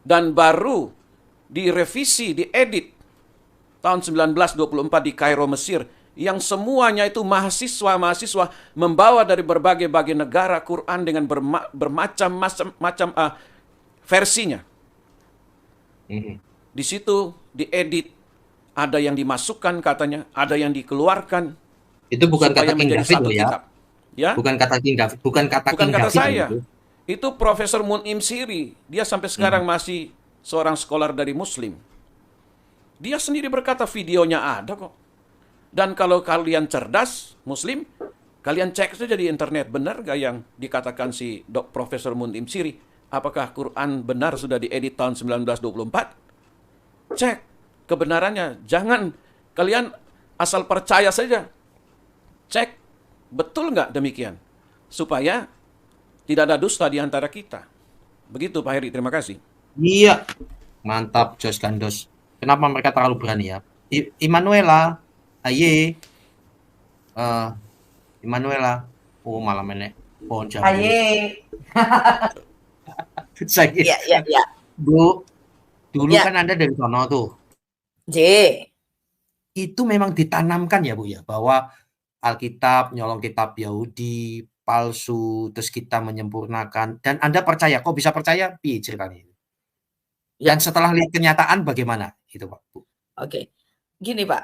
Dan baru direvisi, diedit tahun 1924 di Kairo, Mesir. Yang semuanya itu mahasiswa-mahasiswa membawa dari berbagai-bagai negara Quran dengan bermacam-macam versinya. Di situ diedit ada yang dimasukkan katanya, ada yang dikeluarkan Itu bukan supaya kata King menjadi David satu loh ya. kitab. Ya, Bukan kata King David, bukan kata bukan King kata David saya. itu. Itu Profesor Mun'im Siri. Dia sampai sekarang masih seorang scholar dari Muslim. Dia sendiri berkata videonya ada kok. Dan kalau kalian cerdas, Muslim, kalian cek saja di internet, benar gak yang dikatakan si Profesor Mun'im Siri? Apakah Quran benar sudah diedit tahun 1924? Cek kebenarannya. Jangan kalian asal percaya saja. Cek betul nggak demikian. Supaya tidak ada dusta di antara kita. Begitu Pak Heri, terima kasih. Iya. Mantap, Jos Gandos. Kenapa mereka terlalu berani ya? Immanuela, aye. Immanuela. Oh, malam ini. Pohon jambu. Aye. Saya kira, Ya. Bu, dulu Ya. kan Anda dari sono tuh. J. Itu memang ditanamkan ya, Bu ya, bahwa Alkitab nyolong kitab Yahudi, palsu, terus kita menyempurnakan. Dan Anda percaya, kok bisa percaya? Piye ceritanya? Dan setelah lihat kenyataan bagaimana? Itu Pak, Bu. Oke. Gini Pak,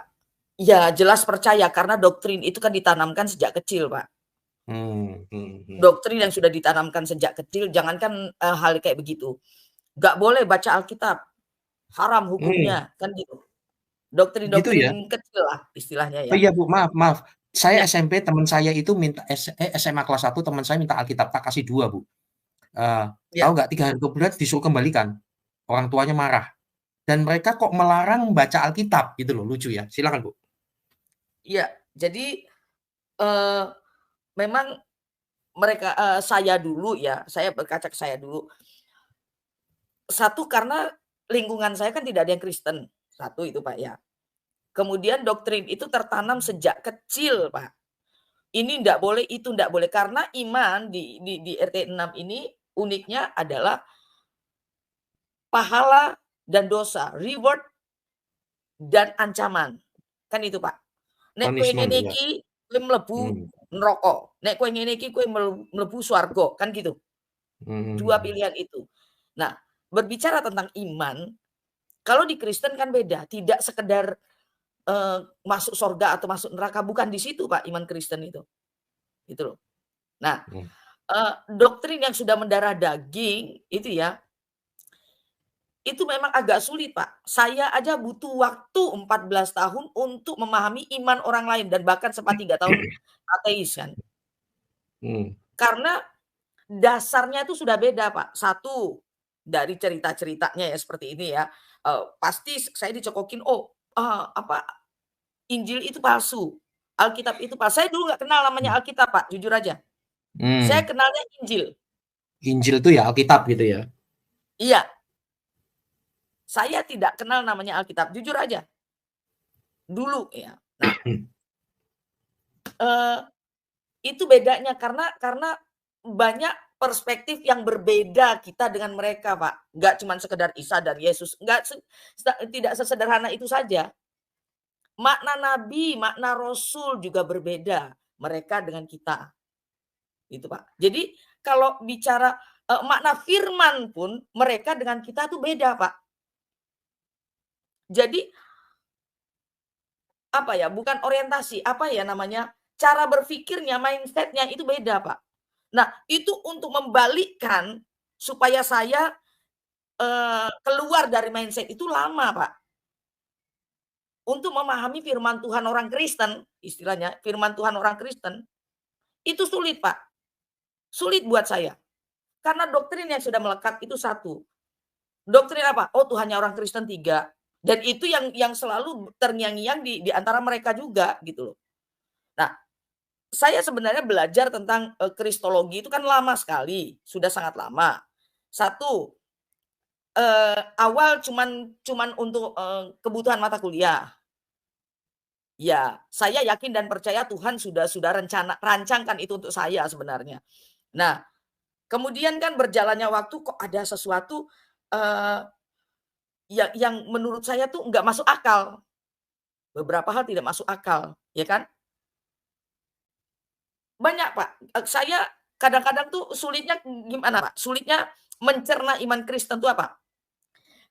ya jelas percaya karena doktrin itu kan ditanamkan sejak kecil Pak. Doktrin yang sudah ditanamkan sejak kecil, jangankan hal kayak begitu. Gak boleh baca Alkitab, haram hukumnya, kan gitu. Doktrin-doktrin kecil lah istilahnya ya. Oh iya Bu, maaf. Saya SMP teman saya itu minta SMA kelas 1 teman saya minta Alkitab, tak kasih 2 Bu. Tahu nggak 3 hari kemudian disuruh kembalikan. Orang tuanya marah. Dan mereka kok melarang baca Alkitab gitu loh, lucu ya. Silakan Bu. Iya, jadi memang mereka saya dulu ya, saya berkaca ke saya dulu. Satu karena lingkungan saya kan tidak ada yang Kristen. Satu itu Pak ya. Kemudian doktrin itu tertanam sejak kecil Pak. Ini enggak boleh, itu enggak boleh. Karena iman di RT 6 ini uniknya adalah pahala dan dosa, reward dan ancaman. Kan itu Pak. Nek kowe ngene iki kowe mlebu neraka. Nek kowe ngene iki kowe mlebu swarga, kan gitu. Dua pilihan itu. Nah, berbicara tentang iman, kalau di Kristen kan beda, tidak sekedar masuk surga atau masuk neraka, bukan di situ Pak iman Kristen itu. Gitu loh. Nah, doktrin yang sudah mendarah daging itu ya, itu memang agak sulit Pak. Saya aja butuh waktu 14 tahun untuk memahami iman orang lain dan bahkan sempat 3 tahun ateis kan. Karena dasarnya itu sudah beda Pak. Satu, dari cerita-ceritanya ya seperti ini ya, pasti saya dicokokin, Injil itu palsu, Alkitab itu palsu. Saya dulu nggak kenal namanya Alkitab Pak, jujur aja. Saya kenalnya Injil. Injil itu ya Alkitab gitu ya? Iya. Saya tidak kenal namanya Alkitab, jujur aja. Dulu ya. Nah, itu bedanya karena banyak perspektif yang berbeda kita dengan mereka Pak. Nggak cuma sekedar Isa dan Yesus, tidak sesederhana itu saja. Makna nabi, makna rasul juga berbeda mereka dengan kita. Itu Pak. Jadi kalau bicara makna firman pun mereka dengan kita tuh beda Pak. Jadi apa ya? Bukan orientasi, apa ya namanya? Cara berpikirnya, mindsetnya itu beda Pak. Nah, itu untuk membalikkan supaya saya keluar dari mindset itu lama Pak. Untuk memahami firman Tuhan orang Kristen, istilahnya firman Tuhan orang Kristen, itu sulit Pak. Sulit buat saya. Karena doktrin yang sudah melekat itu satu. Doktrin apa? Oh Tuhannya orang Kristen 3. Dan itu yang selalu terngiang-ngiang di antara mereka juga gitu loh. Nah, saya sebenarnya belajar tentang kristologi itu kan lama sekali. Sudah sangat lama. Satu, awal cuman untuk kebutuhan mata kuliah. Ya, saya yakin dan percaya Tuhan sudah rancangkan itu untuk saya sebenarnya. Nah, kemudian kan berjalannya waktu kok ada sesuatu yang menurut saya tuh nggak masuk akal. Beberapa hal tidak masuk akal, ya kan? Banyak Pak. Saya kadang-kadang tuh sulitnya gimana Pak? Sulitnya mencerna iman Kristen itu apa?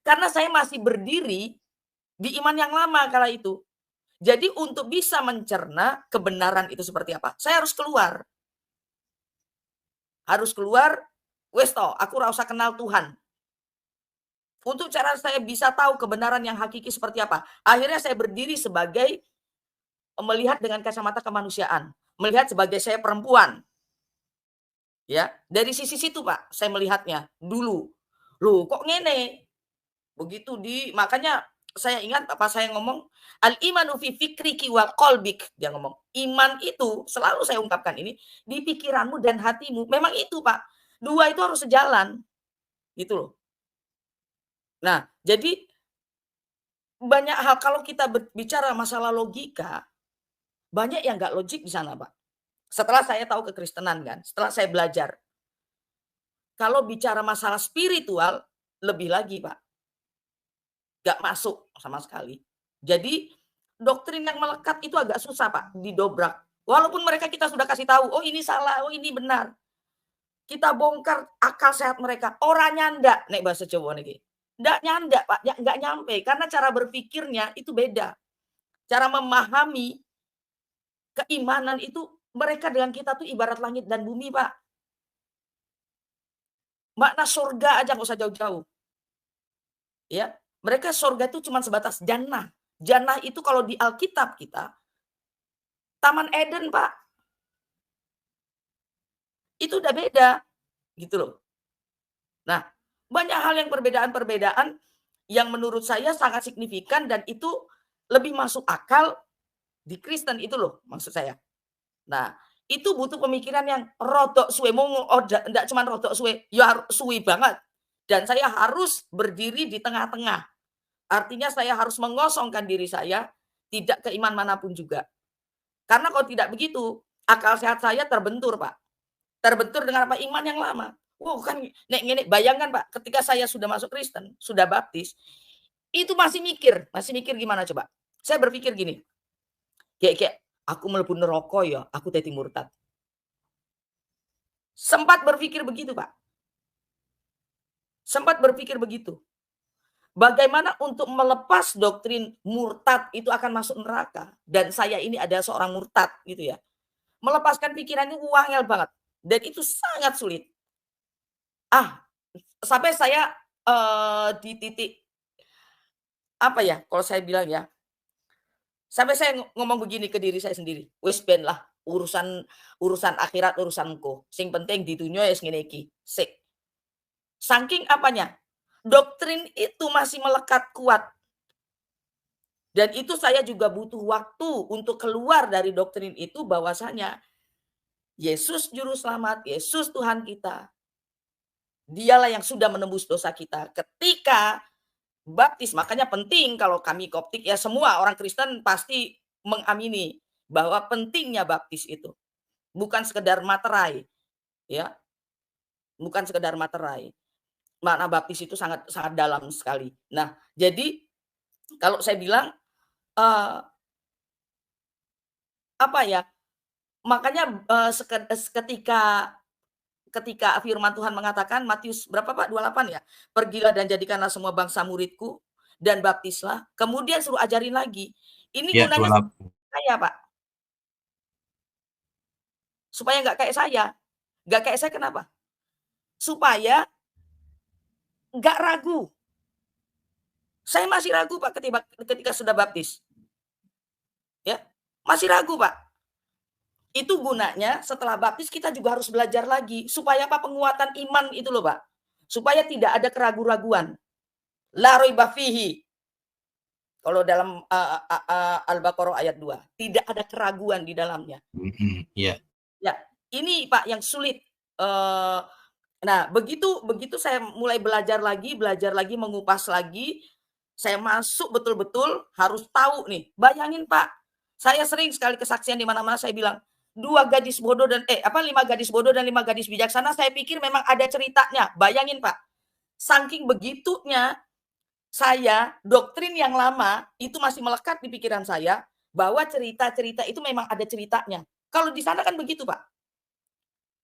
Karena saya masih berdiri di iman yang lama kala itu. Jadi untuk bisa mencerna kebenaran itu seperti apa, saya harus keluar. Harus keluar, wes toh, aku rasa kenal Tuhan. Untuk cara saya bisa tahu kebenaran yang hakiki seperti apa. Akhirnya saya berdiri sebagai melihat dengan kacamata kemanusiaan. Melihat sebagai saya perempuan. Ya, dari sisi situ Pak, saya melihatnya dulu. Loh, kok ngene? Begitu makanya saya ingat apa saya ngomong, al-imanu fi fikriki wa qalbik. Dia ngomong, iman itu selalu saya ungkapkan ini di pikiranmu dan hatimu. Memang itu Pak. Dua itu harus sejalan. Gitu loh. Nah, jadi banyak hal kalau kita bicara masalah logika, banyak yang nggak logik di sana, Pak. Setelah saya tahu kekristenan kan, setelah saya belajar. Kalau bicara masalah spiritual, lebih lagi, Pak. Nggak masuk sama sekali. Jadi, doktrin yang melekat itu agak susah, Pak, didobrak. Walaupun mereka kita sudah kasih tahu, oh ini salah, oh ini benar. Kita bongkar akal sehat mereka. Orangnya ndak, nek bahasa Jawa nih. Nggak nyanda Pak, nggak nyampe karena cara berpikirnya itu beda. Cara memahami keimanan itu mereka dengan kita tuh ibarat langit dan bumi Pak. Makna surga aja nggak usah jauh-jauh. Ya, mereka surga itu cuma sebatas jannah. Jannah itu kalau di Alkitab kita Taman Eden Pak. Itu udah beda gitu loh. Nah, banyak hal yang perbedaan-perbedaan yang menurut saya sangat signifikan dan itu lebih masuk akal di Kristen itu loh maksud saya. Nah, itu butuh pemikiran yang rodok suwe, enggak cuma rodok suwe, ya harus suwe banget. Dan saya harus berdiri di tengah-tengah. Artinya saya harus mengosongkan diri saya, tidak ke iman manapun juga. Karena kalau tidak begitu, akal sehat saya terbentur, Pak. Terbentur dengan apa? Iman yang lama. Kan nek bayangkan Pak, ketika saya sudah masuk Kristen, sudah baptis, itu masih mikir gimana coba? Saya berpikir gini, kayak aku mlebu neraka ya, aku dadi murtad. Sempat berpikir begitu Pak. Sempat berpikir begitu. Bagaimana untuk melepas doktrin murtad itu akan masuk neraka dan saya ini ada seorang murtad gitu ya. Melepaskan pikiran ini wangel banget dan itu sangat sulit. Sampai saya di titik apa ya? Kalau saya bilang ya, sampai saya ngomong begini ke diri saya sendiri. Wis ben lah urusan akhirat urusanku. Sing penting di dunia ya ngene iki. Sik. Saking apanya? Doktrin itu masih melekat kuat. Dan itu saya juga butuh waktu untuk keluar dari doktrin itu bahwasanya Yesus juru selamat, Yesus Tuhan kita. Dialah yang sudah menembus dosa kita. Ketika baptis, makanya penting kalau kami Koptik ya semua orang Kristen pasti mengamini bahwa pentingnya baptis itu. Bukan sekedar materai. Ya. Bukan sekedar materai. Makna baptis itu sangat sangat dalam sekali. Nah, jadi kalau saya bilang apa ya? Makanya ketika firman Tuhan mengatakan Matius berapa Pak? 28 ya. Pergilah dan jadikanlah semua bangsa muridku dan baptislah. Kemudian suruh ajarin lagi. Ini Ya, gunanya 28. saya Pak. Supaya nggak kayak saya. Nggak kayak saya kenapa? Supaya nggak ragu. Saya masih ragu Pak ketika sudah baptis. Ya, masih ragu Pak. Itu gunanya setelah baptis kita juga harus belajar lagi. Supaya apa? Penguatan iman itu loh Pak. Supaya tidak ada keraguan-raguan. La raiba fihi. Kalau dalam Al-Baqarah ayat 2. Tidak ada keraguan di dalamnya. Iya. Ya, ini Pak yang sulit. Nah, begitu saya mulai belajar lagi, mengupas lagi. Saya masuk betul-betul harus tahu nih. Bayangin Pak. Saya sering sekali kesaksian di mana-mana saya bilang. 5 gadis bodoh dan 5 gadis bijaksana, saya pikir memang ada ceritanya. Bayangin Pak, saking begitunya saya, doktrin yang lama itu masih melekat di pikiran saya bahwa cerita-cerita itu memang ada ceritanya. Kalau di sana kan begitu Pak.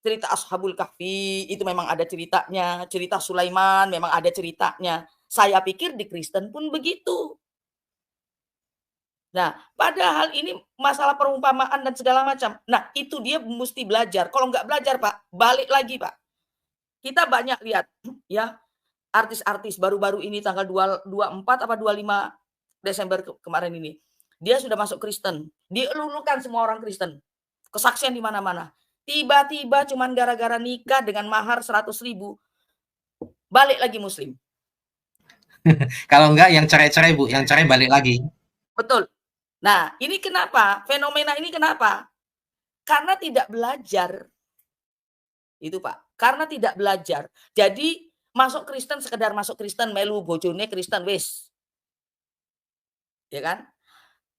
Cerita Ashabul Kahfi itu memang ada ceritanya, cerita Sulaiman memang ada ceritanya. Saya pikir di Kristen pun begitu. Nah, padahal ini masalah perumpamaan dan segala macam. Nah, itu dia mesti belajar. Kalau nggak belajar, Pak, balik lagi, Pak. Kita banyak lihat, ya, artis-artis baru-baru ini tanggal 24 apa 25 Desember kemarin ini. Dia sudah masuk Kristen. Dielulukan semua orang Kristen. Kesaksian di mana-mana. Tiba-tiba cuman gara-gara nikah dengan mahar 100.000, balik lagi Muslim. Kalau enggak yang cerai-cerai, Bu, yang cerai balik lagi. Betul. Nah, ini kenapa? Fenomena ini kenapa? Karena tidak belajar. Itu, Pak. Karena tidak belajar. Jadi masuk Kristen sekedar masuk Kristen, melu bojone Kristen wis. Ya kan?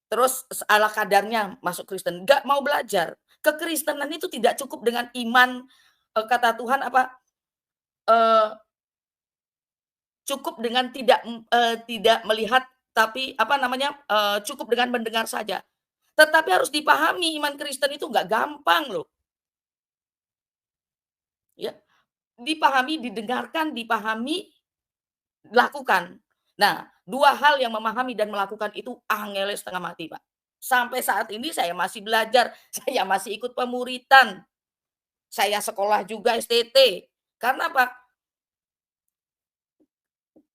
Terus ala kadarnya masuk Kristen, enggak mau belajar. Kekristenan itu tidak cukup dengan iman, kata Tuhan apa? Cukup dengan tidak melihat, tapi apa namanya, cukup dengan mendengar saja. Tetapi harus dipahami iman Kristen itu nggak gampang loh. Ya, dipahami, didengarkan, dipahami, lakukan. Nah, 2 hal yang memahami dan melakukan itu angele setengah mati, Pak. Sampai saat ini saya masih belajar, saya masih ikut pemuritan. Saya sekolah juga STT. Karena apa?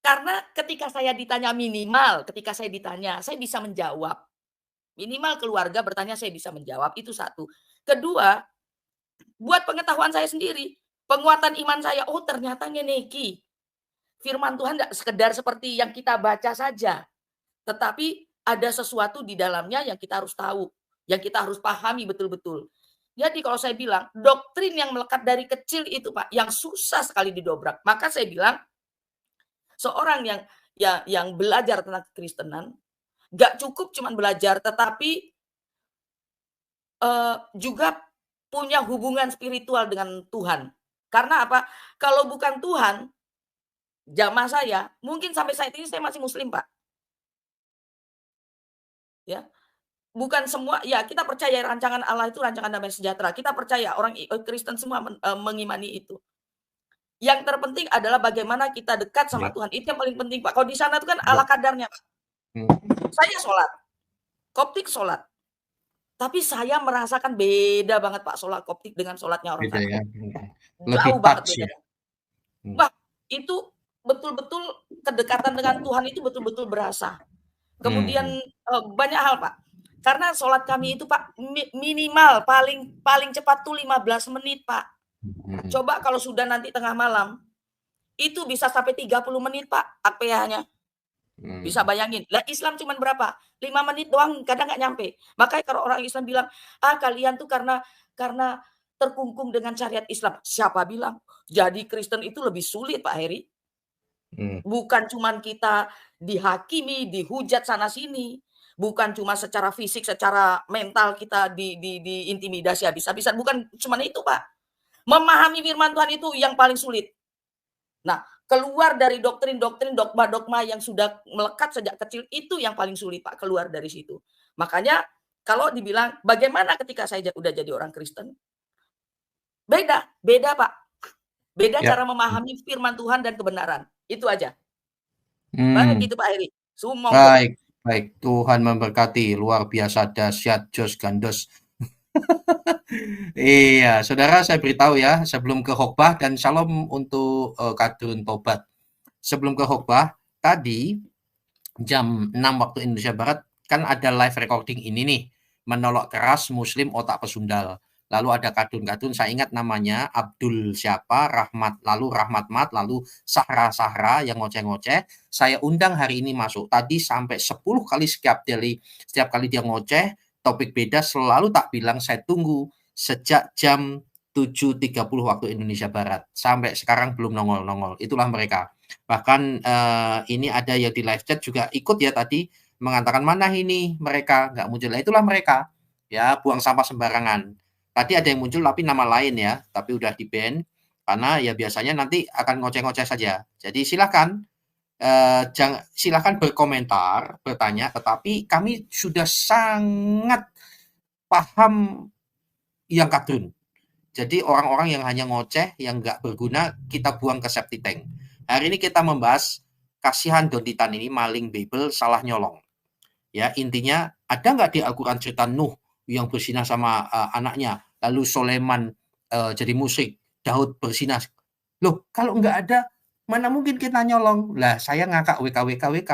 Karena ketika saya ditanya saya bisa menjawab. Minimal keluarga bertanya saya bisa menjawab, itu satu. Kedua, buat pengetahuan saya sendiri, penguatan iman saya, oh ternyata ngeneki. Firman Tuhan tidak sekedar seperti yang kita baca saja. Tetapi ada sesuatu di dalamnya yang kita harus tahu. Yang kita harus pahami betul-betul. Jadi kalau saya bilang, doktrin yang melekat dari kecil itu, Pak, yang susah sekali didobrak. Maka saya bilang, seorang yang belajar tentang kekristenan, gak cukup cuma belajar, tetapi juga punya hubungan spiritual dengan Tuhan. Karena apa? Kalau bukan Tuhan, jamaah saya, mungkin sampai saat ini saya masih Muslim, Pak. Ya, bukan semua, ya kita percaya rancangan Allah itu rancangan damai sejahtera. Kita percaya orang Kristen semua mengimani itu. Yang terpenting adalah bagaimana kita dekat sama Tuhan. Itu yang paling penting, Pak. Kalau di sana itu kan ala kadarnya, Pak. Saya sholat, Koptik sholat. Tapi saya merasakan beda banget, Pak, sholat Koptik dengan sholatnya orang sana. Ya. Jauh banget bedanya. Wah, itu betul-betul kedekatan dengan Tuhan itu betul-betul berasa. Kemudian banyak hal, Pak. Karena sholat kami itu, Pak, minimal paling cepat tuh 15 menit, Pak. Coba kalau sudah nanti tengah malam, itu bisa sampai 30 menit, Pak, APH-nya. Bisa bayangin. Lah Islam cuma berapa? 5 menit doang, kadang nggak nyampe. Makanya kalau orang Islam bilang, kalian tuh karena terkungkung dengan syariat Islam. Siapa bilang? Jadi Kristen itu lebih sulit, Pak Heri. Bukan cuma kita dihakimi, dihujat sana sini. Bukan cuma secara fisik, secara mental kita diintimidasi habis-habisan. Bukan cuma itu, Pak. Memahami firman Tuhan itu yang paling sulit. Nah, keluar dari doktrin-doktrin, dogma-dogma yang sudah melekat sejak kecil, itu yang paling sulit, Pak, keluar dari situ. Makanya kalau dibilang bagaimana ketika saya udah jadi orang Kristen, beda Pak. Beda cara memahami firman Tuhan dan kebenaran. Itu aja. Begitu Pak Heri. Baik. Tuhan memberkati. Luar biasa dahsyat, jos gandos. Iya, saudara, saya beritahu ya, sebelum ke khotbah, dan shalom untuk Kadrun Tobat. Sebelum ke khotbah, tadi jam 6 waktu Indonesia Barat, kan ada live recording ini nih, menolak keras Muslim otak pesundal. Lalu ada kadun-kadun, saya ingat namanya, Abdul siapa, Rahmat Mat, lalu Sahra yang ngoceh-ngoceh. Saya undang hari ini masuk. Tadi sampai 10 kali setiap kali dia ngoceh, topik beda, selalu tak bilang saya tunggu sejak jam 7.30 waktu Indonesia Barat. Sampai sekarang belum nongol-nongol. Itulah mereka. Bahkan ini ada yang di live chat juga ikut ya tadi, mengatakan mana ini mereka, nggak muncul. Itulah mereka. Ya, buang sampah sembarangan. Tadi ada yang muncul tapi nama lain ya, tapi udah di-ban. Karena ya biasanya nanti akan ngoceh-ngoceh saja. Jadi silakan. Silakan berkomentar, bertanya, tetapi kami sudah sangat paham yang kadrun. Jadi orang-orang yang hanya ngoceh, yang nggak berguna, kita buang ke septic tank. Hari ini kita membahas kasihan Doditan ini, maling Bible, salah nyolong. Ya, intinya ada nggak di Al-Quran cerita Nuh yang bersinah sama anaknya, lalu Soleman jadi musyrik, Daud bersinah. Loh, kalau nggak ada, mana mungkin kita nyolong? Lah, saya ngakak WK.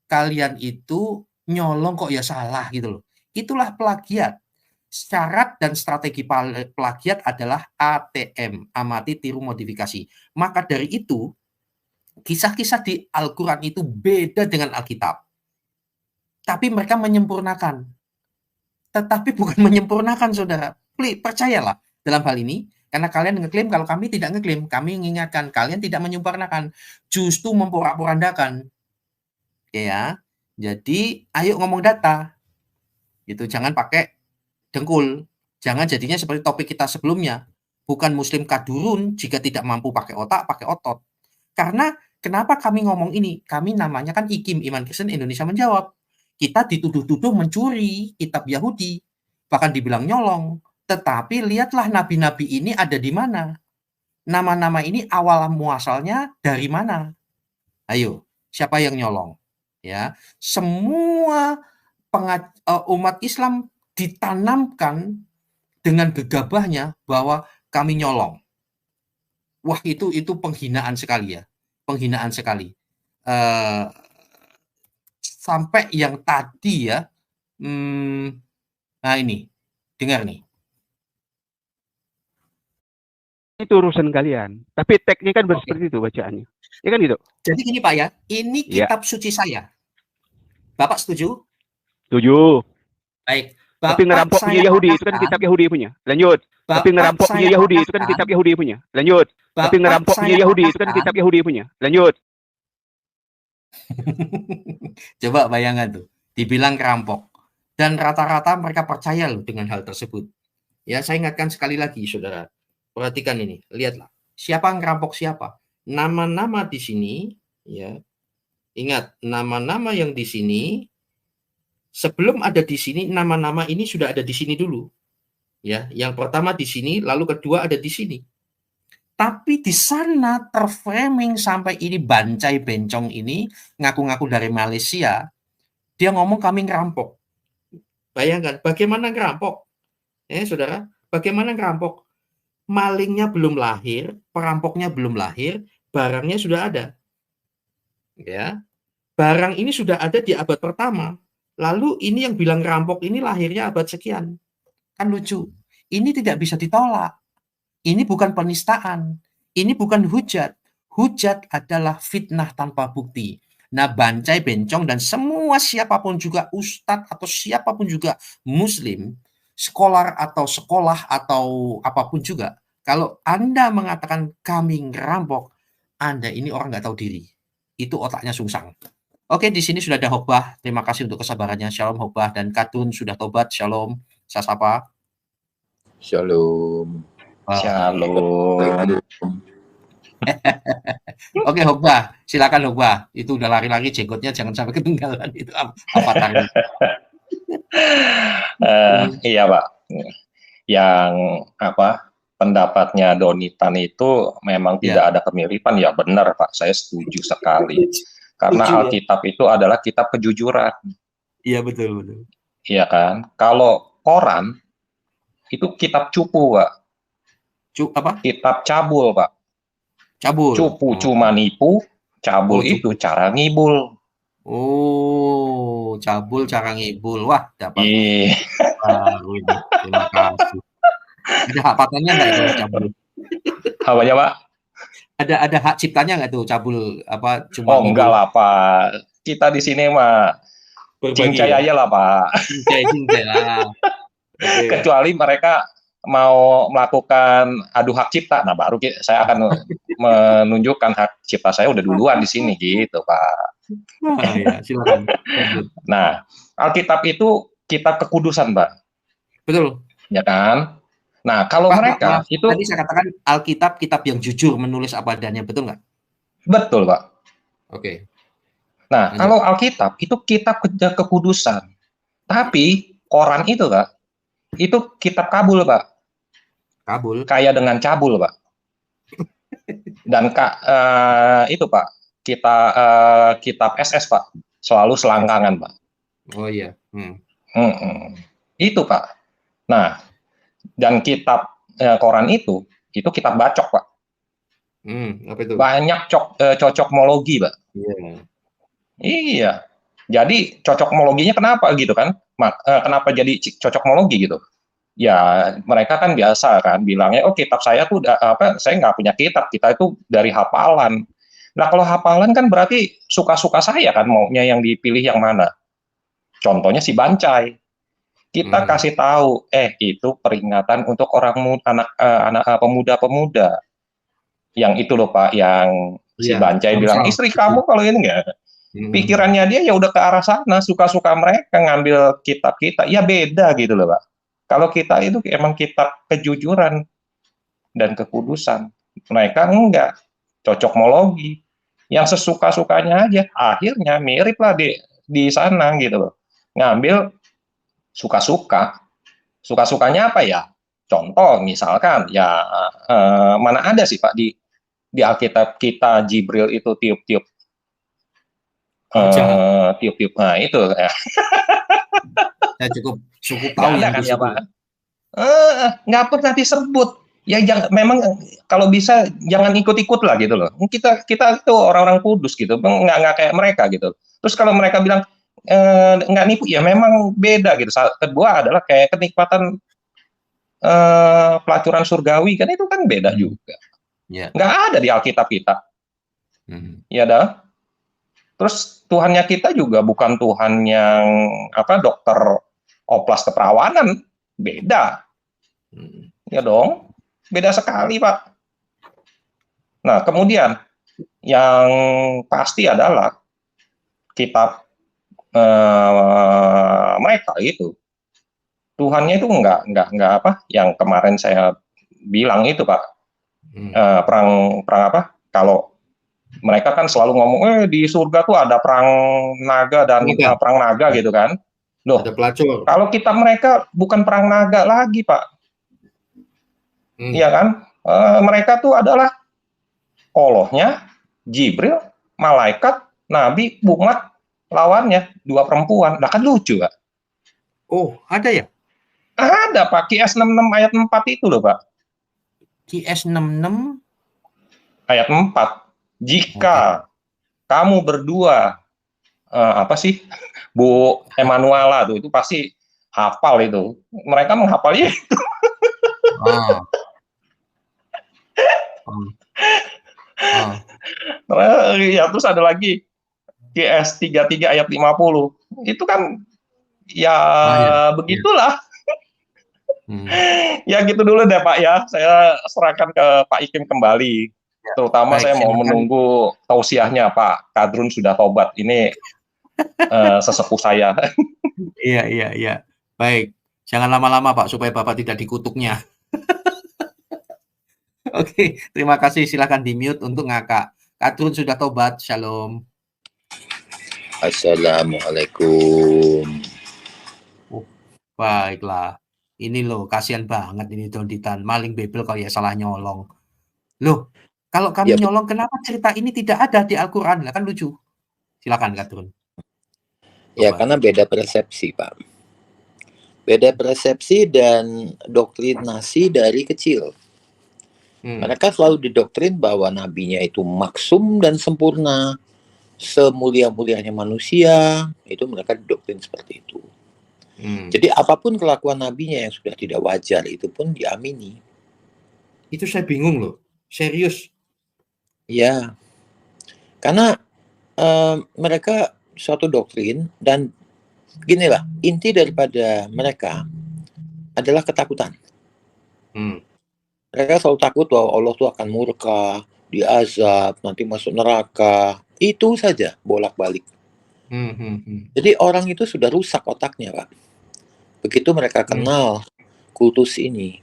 Kalian itu nyolong kok ya salah gitu loh. Itulah plagiat. Syarat dan strategi plagiat adalah ATM, amati tiru modifikasi. Maka dari itu, kisah-kisah di Al-Quran itu beda dengan Alkitab. Tapi mereka menyempurnakan. Tetapi bukan menyempurnakan, saudara. Percayalah dalam hal ini, karena kalian ngeklaim kalau kami tidak ngeklaim. Kami mengingatkan kalian tidak menyempurnakan, justru memporak-porandakan. Ya, jadi ayo ngomong data. Gitu, jangan pakai dengkul. Jangan jadinya seperti topik kita sebelumnya. Bukan muslim kadurun jika tidak mampu pakai otak, pakai otot. Karena kenapa kami ngomong ini? Kami namanya kan IKIM, Iman Kristen Indonesia Menjawab. Kita dituduh-tuduh mencuri kitab Yahudi. Bahkan dibilang nyolong. Tetapi lihatlah nabi-nabi ini ada di mana. Nama-nama ini awal muasalnya dari mana? Ayo, siapa yang nyolong? Ya, semua umat Islam ditanamkan dengan gegabahnya bahwa kami nyolong. Wah, itu penghinaan sekali ya. Penghinaan sekali. Sampai yang tadi ya. Nah ini. Dengar nih. Itu urusan kalian. Tapi teksnya kan seperti itu bacaannya. Ya kan gitu? Jadi gini Pak ya. Ini kitab suci saya. Bapak setuju? Setuju. Baik. Tapi ngerampok punya Yahudi itu kan kitab Yahudi punya. Lanjut. Tapi ngerampok punya Yahudi itu kan kitab Yahudi punya. Lanjut. Tapi ngerampok punya Yahudi itu kan kitab Yahudi punya. Lanjut. Coba bayangkan tuh. Dibilang ngerampok. Dan rata-rata mereka percaya loh dengan hal tersebut. Ya, saya ingatkan sekali lagi, saudara. Perhatikan ini. Lihatlah. Siapa yang ngerampok siapa? Nama-nama di sini, ya. Ingat, nama-nama yang di sini sebelum ada di sini, nama-nama ini sudah ada di sini dulu. Ya, yang pertama di sini, lalu kedua ada di sini. Tapi di sana terframing sampai ini Bancai Bencong ini ngaku-ngaku dari Malaysia. Dia ngomong kami ngerampok. Bayangkan bagaimana ngerampok? Saudara, bagaimana ngerampok? Malingnya belum lahir, perampoknya belum lahir, barangnya sudah ada. Ya. Barang ini sudah ada di abad pertama. Lalu ini yang bilang ngerampok ini lahirnya abad sekian. Kan lucu. Ini tidak bisa ditolak. Ini bukan penistaan. Ini bukan hujat. Hujat adalah fitnah tanpa bukti. Nah, Bancai Bencong dan semua siapapun juga ustadz atau siapapun juga muslim, sekolah atau apapun juga, kalau Anda mengatakan kami ngerampok, Anda ini orang nggak tahu diri. Itu otaknya sungsang. Oke, di sini sudah ada Hokbah. Terima kasih untuk kesabarannya. Shalom Hokbah. Dan Katun sudah tobat. Shalom. Saya sapa. Shalom. Shalom. Oke, Hokbah. Silakan Hokbah. Itu udah lari-lari jenggotnya, jangan sampai ketinggalan. Itu avatarnya. Iya, Pak. Yang pendapatnya Donitan itu memang tidak ada kemiripan. Ya benar, Pak. Saya setuju sekali. Karena Alkitab itu adalah kitab kejujuran. Iya, betul. Iya kan? Kalau Quran itu kitab cupu, Pak. Apa? Kitab cabul, Pak. Cabul. Cupu cuma nipu, cabul itu cara ngibul. Oh, cabul cara ngibul. Wah, dapat. Terima kasih. Ada hak patennya nggak itu cabul? Apanya, Pak? Ada hak ciptanya nggak tuh cabul apa cuma? Oh, enggak lah, Pak. Kita di sini mah cincai aja lah, Pak. Cincai lah. Kecuali mereka mau melakukan adu hak cipta, nah baru saya akan menunjukkan hak cipta saya udah duluan di sini gitu, Pak. Ya, silakan. Nah, Alkitab itu kitab kekudusan, Pak. Betul. Ya kan? Nah, kalau mereka itu tadi saya katakan Alkitab kitab yang jujur menulis apa adanya, betul nggak? Betul, Pak. Oke. Nah, kalau Alkitab itu kitab kekudusan. Tapi Quran itu, Pak, itu kitab kabul, Pak. Kabul. Kaya dengan cabul, Pak. Dan itu, Pak, kitab SS, Pak. Selalu selangkangan, Pak. Oh iya. Itu Pak. Nah, dan kitab Quran itu kitab bacok Pak. Apa itu? Banyak cocokmologi Pak. Iya. Jadi cocokmologinya kenapa gitu kan? Kenapa jadi cocokmologi gitu? Ya mereka kan biasa kan bilangnya, oh kitab saya tuh saya nggak punya kitab, kita itu dari hafalan. Nah kalau hafalan kan berarti suka-suka saya kan maunya yang dipilih yang mana. Contohnya si Bancai. Kita kasih tahu, itu peringatan untuk anak pemuda-pemuda. Yang itu loh Pak, yang si Bancai bilang, istri kamu kalau ini enggak. Pikirannya dia ya udah ke arah sana, suka-suka mereka ngambil kitab kita. Ya beda gitu loh Pak. Kalau kita itu emang kitab kejujuran dan kekudusan. Mereka enggak, cocokmologi. Yang sesuka-sukanya aja. Akhirnya mirip lah di sana gitu loh. Ngambil suka-suka. Suka-sukanya apa ya? Contoh misalkan ya mana ada sih Pak di Alkitab kita Jibril itu tiup-tiup tiup-tiup. Nah itu ya. Ya cukup tahu ya kan ya Pak. Nggak pernah disebut. Ya memang kalau bisa jangan ikut-ikut lah gitu loh. Kita itu orang-orang kudus gitu, nggak kayak mereka gitu. Terus kalau mereka bilang nggak nipu, ya memang beda gitu. Kedua adalah kayak kenikmatan pelacuran surgawi kan itu kan beda juga. Nggak ada di Alkitab kita. Ya dah. Terus Tuhannya kita juga bukan Tuhan yang dokter oplas keperawanan, beda. Ya dong, beda sekali Pak. Nah kemudian yang pasti adalah kitab mereka itu Tuhannya itu enggak apa yang kemarin saya bilang itu Pak. Perang apa? Kalau mereka kan selalu ngomong di surga tuh ada perang naga dan perang naga gitu kan. Loh, ada pelacur. Kalau mereka bukan perang naga lagi Pak. Iya kan? Mereka tuh adalah Allahnya, Jibril, malaikat, nabi, umat, lawannya, 2 perempuan. Nah kan lucu Pak. Oh, ada ya? Ada Pak, QS 66 ayat 4 itu loh Pak. QS 66 ayat 4. Jika kamu berdua apa sih Bu Emanuela tuh itu pasti hafal itu. Mereka menghafalnya itu. Ya terus ada lagi QS 33 ayat 50. Itu kan ya begitulah. Ya gitu dulu deh Pak ya. Saya serahkan ke Pak Ikim kembali. Terutama saya mau menunggu tausiahnya Pak Kadrun sudah tobat. Ini sesepuh saya. Iya. Baik. Jangan lama-lama Pak supaya Bapak tidak dikutuknya. Oke, terima kasih. Silakan di-mute untuk Ngakak. Kadrun sudah tobat. Shalom. Assalamualaikum. Baiklah. Ini loh, kasihan banget ini Donditan. Maling bebel kalau ya salah nyolong. Loh, kalau kami nyolong, kenapa cerita ini tidak ada di Al-Quran? Lah kan lucu. Silakan, Kadrun. Ya, karena beda persepsi, Pak. Beda persepsi dan doktrinasi dari kecil. Mereka selalu didoktrin bahwa nabinya itu maksum dan sempurna. Semulia-mulianya manusia, itu mereka didoktrin seperti itu. Jadi apapun kelakuan nabinya yang sudah tidak wajar, itu pun diamini. Itu saya bingung loh. Serius. Ya, karena mereka suatu doktrin dan ginilah, inti daripada mereka adalah ketakutan. Mereka selalu takut bahwa Allah tuh akan murka, diazab, nanti masuk neraka. Itu saja bolak-balik. Jadi orang itu sudah rusak otaknya, Pak. Begitu mereka kenal kultus ini,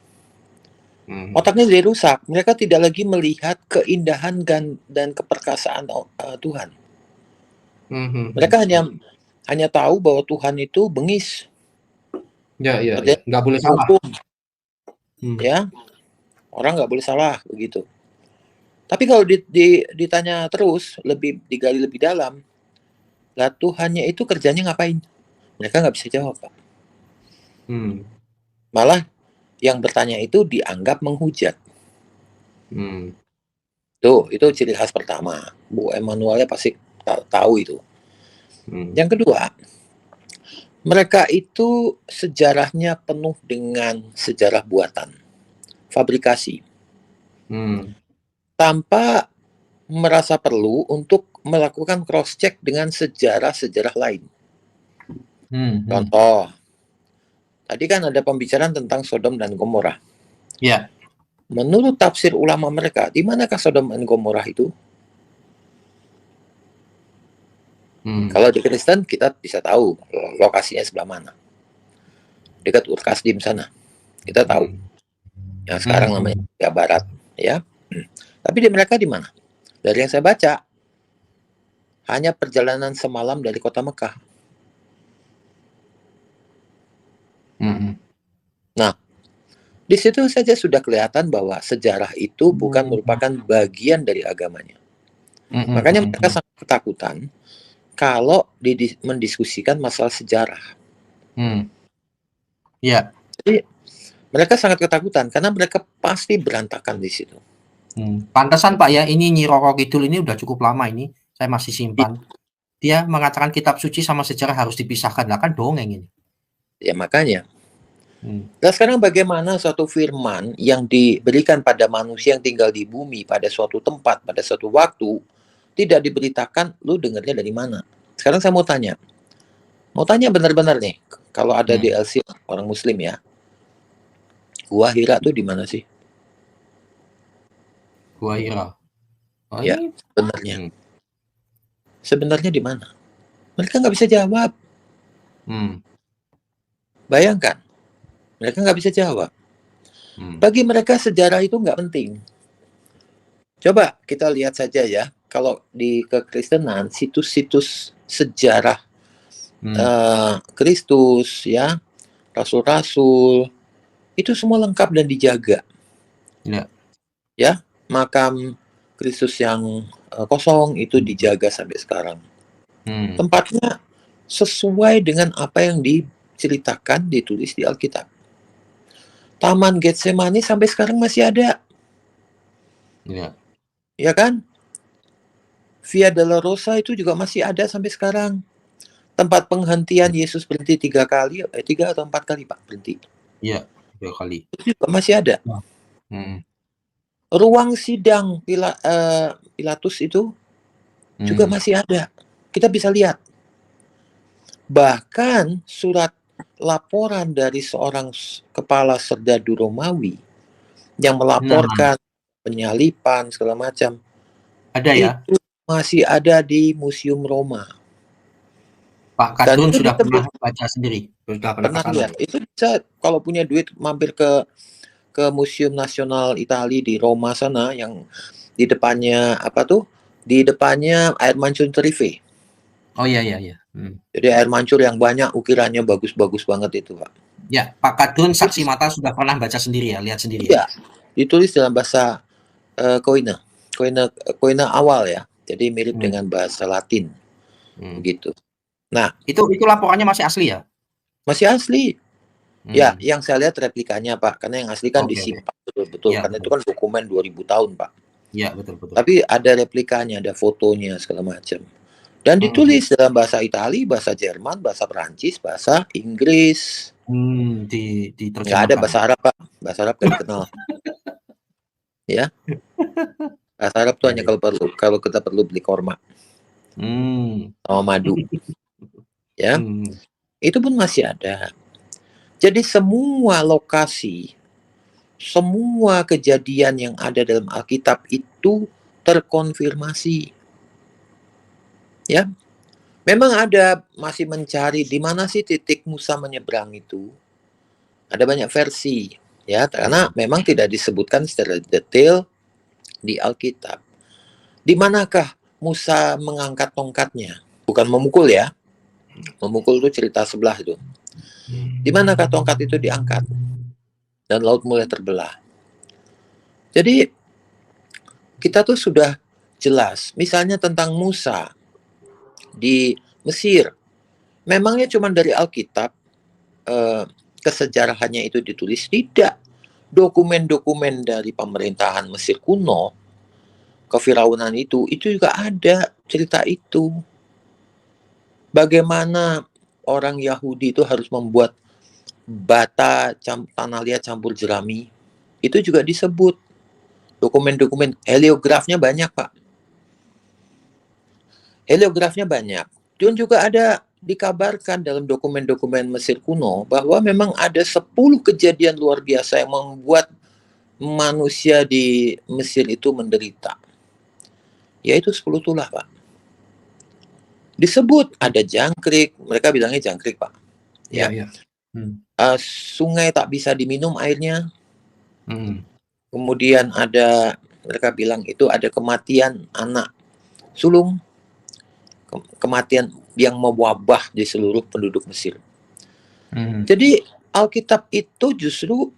otaknya jadi rusak. Mereka tidak lagi melihat keindahan dan keperkasaan Tuhan. Mereka hanya tahu bahwa Tuhan itu bengis. Ya. Nggak boleh salah. Ya, orang nggak boleh salah begitu. Tapi kalau ditanya terus, digali lebih dalam, lah Tuhannya itu kerjanya ngapain? Mereka nggak bisa jawab, Pak. Hmm. Malah yang bertanya itu dianggap menghujat. Tuh, itu ciri khas pertama. Bu Emanuelnya pasti tahu itu. Yang kedua, mereka itu sejarahnya penuh dengan sejarah buatan, fabrikasi, tanpa merasa perlu untuk melakukan cross check dengan sejarah-sejarah lain. Contoh, tadi kan ada pembicaraan tentang Sodom dan Gomora. Ya. Menurut tafsir ulama mereka, di manakah Sodom dan Gomora itu? Kalau di Kristen kita bisa tahu lokasinya sebelah mana. Dekat Ur-Kasdim sana. Kita tahu. Yang sekarang namanya Jawa Barat, ya. Tapi di mereka di mana? Dari yang saya baca, hanya perjalanan semalam dari kota Mekah. Nah, di situ saja sudah kelihatan bahwa sejarah itu bukan merupakan bagian dari agamanya. Makanya mereka sangat ketakutan kalau mendiskusikan masalah sejarah. Ya. Jadi mereka sangat ketakutan karena mereka pasti berantakan di situ. Pantesan Pak ya, ini Nyi Roro Kidul ini udah cukup lama ini, saya masih simpan. Dia mengatakan kitab suci sama sejarah harus dipisahkan, lah kan dongeng ini. Ya makanya. Nah sekarang bagaimana suatu firman yang diberikan pada manusia yang tinggal di bumi pada suatu tempat, pada suatu waktu, tidak diberitakan, lu dengarnya dari mana? Sekarang saya mau tanya benar-benar nih, kalau ada di LC orang Muslim ya, Gua Hira tuh di mana sih? Gua Hira. Oh, ya, sebenarnya di mana? Mereka nggak bisa jawab. Bayangkan, mereka nggak bisa jawab. Bagi mereka sejarah itu nggak penting. Coba kita lihat saja ya, kalau di kekristenan situs-situs sejarah Kristus ya, rasul-rasul itu semua lengkap dan dijaga. Ya, makam Kristus yang kosong itu dijaga sampai sekarang. Tempatnya sesuai dengan apa yang diceritakan, ditulis di Alkitab. Taman Getsemani sampai sekarang masih ada. Ya kan? Via Dolorosa itu juga masih ada sampai sekarang. Tempat penghentian Yesus berhenti 3 kali, 3 atau 4 kali Pak berhenti. Iya, 3 kali. Itu juga masih ada. Ruang sidang Pilatus itu juga masih ada. Kita bisa lihat. Bahkan surat laporan dari seorang kepala serdadu Romawi yang melaporkan penyalipan segala macam. Ada ya? Itu masih ada di Museum Roma. Pak Kadun sudah pernah baca sendiri. Pernah lihat. Itu bisa kalau punya duit mampir ke Museum Nasional Italia di Roma sana yang di depannya apa tuh? Di depannya air mancur Trevi. Oh iya. Jadi air mancur yang banyak ukirannya bagus-bagus banget itu, Pak. Ya, Pak Kadun saksi mata sudah pernah baca sendiri ya, lihat sendiri. Iya. Ditulis dalam bahasa Koine awal ya. Jadi mirip dengan bahasa Latin. Gitu. Nah, itu laporannya masih asli ya? Masih asli. Ya, yang saya lihat replikanya, Pak. Karena yang asli kan disimpan betul-betul. Karena itu kan dokumen 2000 tahun, Pak. Iya, betul. Tapi ada replikanya, ada fotonya, segala macam. Dan ditulis dalam bahasa Itali, bahasa Jerman, bahasa Perancis, bahasa Inggris. Nggak ada bahasa Arab, Pak. Bahasa Arab kan dikenal. Ya. Bahasa Arab tuh hanya kalau kita perlu beli korma. Sama madu. Ya. Itu pun masih ada. Jadi semua lokasi, semua kejadian yang ada dalam Alkitab itu terkonfirmasi. Ya. Memang ada masih mencari di mana sih titik Musa menyeberang itu. Ada banyak versi, ya, karena memang tidak disebutkan secara detail di Alkitab. Di manakah Musa mengangkat tongkatnya? Bukan memukul ya. Memukul itu cerita sebelah itu. Di manakah tongkat itu diangkat? Dan laut mulai terbelah. Jadi kita tuh sudah jelas. Misalnya tentang Musa di Mesir. Memangnya cuma dari Alkitab kesejarahannya itu ditulis? Tidak. Dokumen-dokumen dari pemerintahan Mesir kuno, kefiraunan itu juga ada cerita itu. Bagaimana orang Yahudi itu harus membuat bata tanah liat campur jerami. Itu juga disebut. Dokumen-dokumen heliografnya banyak, Pak. Heliografnya banyak. Dan juga ada dikabarkan dalam dokumen-dokumen Mesir kuno bahwa memang ada 10 kejadian luar biasa yang membuat manusia di Mesir itu menderita. Yaitu 10 tulah, Pak. Disebut ada jangkrik, mereka bilangnya jangkrik, Pak. Ya. Sungai tak bisa diminum airnya. Kemudian ada, mereka bilang itu ada kematian anak sulung, kematian yang mewabah di seluruh penduduk Mesir. Jadi Alkitab itu justru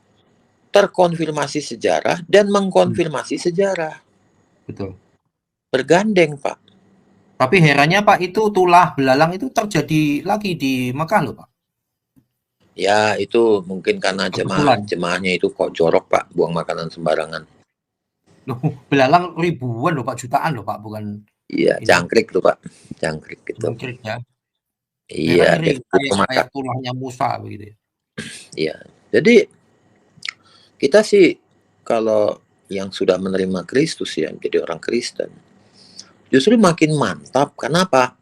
terkonfirmasi sejarah dan mengkonfirmasi sejarah. Betul. Bergandeng, Pak. Tapi herannya, Pak, itu tulah belalang itu terjadi lagi di Mekah loh, Pak. Ya, itu mungkin karena jemaahnya itu kok jorok, Pak, buang makanan sembarangan. Loh, belalang ribuan loh, Pak, jutaan loh, Pak, bukan. Iya, jangkrik tuh, Pak. Jangkrik gitu. Jangkrik ya. Iya, kayak tulahnya Musa begitu ya. Iya. Jadi kita sih kalau yang sudah menerima Kristus ya, menjadi orang Kristen, justru makin mantap. Kenapa?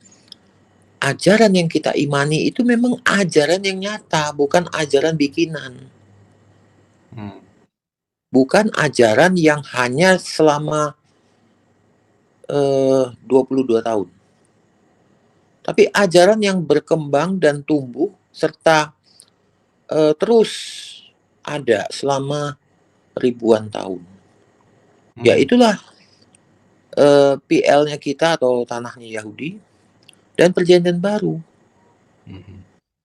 Ajaran yang kita imani itu memang ajaran yang nyata, bukan ajaran bikinan. Bukan ajaran yang hanya selama 22 tahun. Tapi ajaran yang berkembang dan tumbuh serta terus ada selama ribuan tahun. Ya itulah PL-nya kita atau tanahnya Yahudi dan perjanjian baru.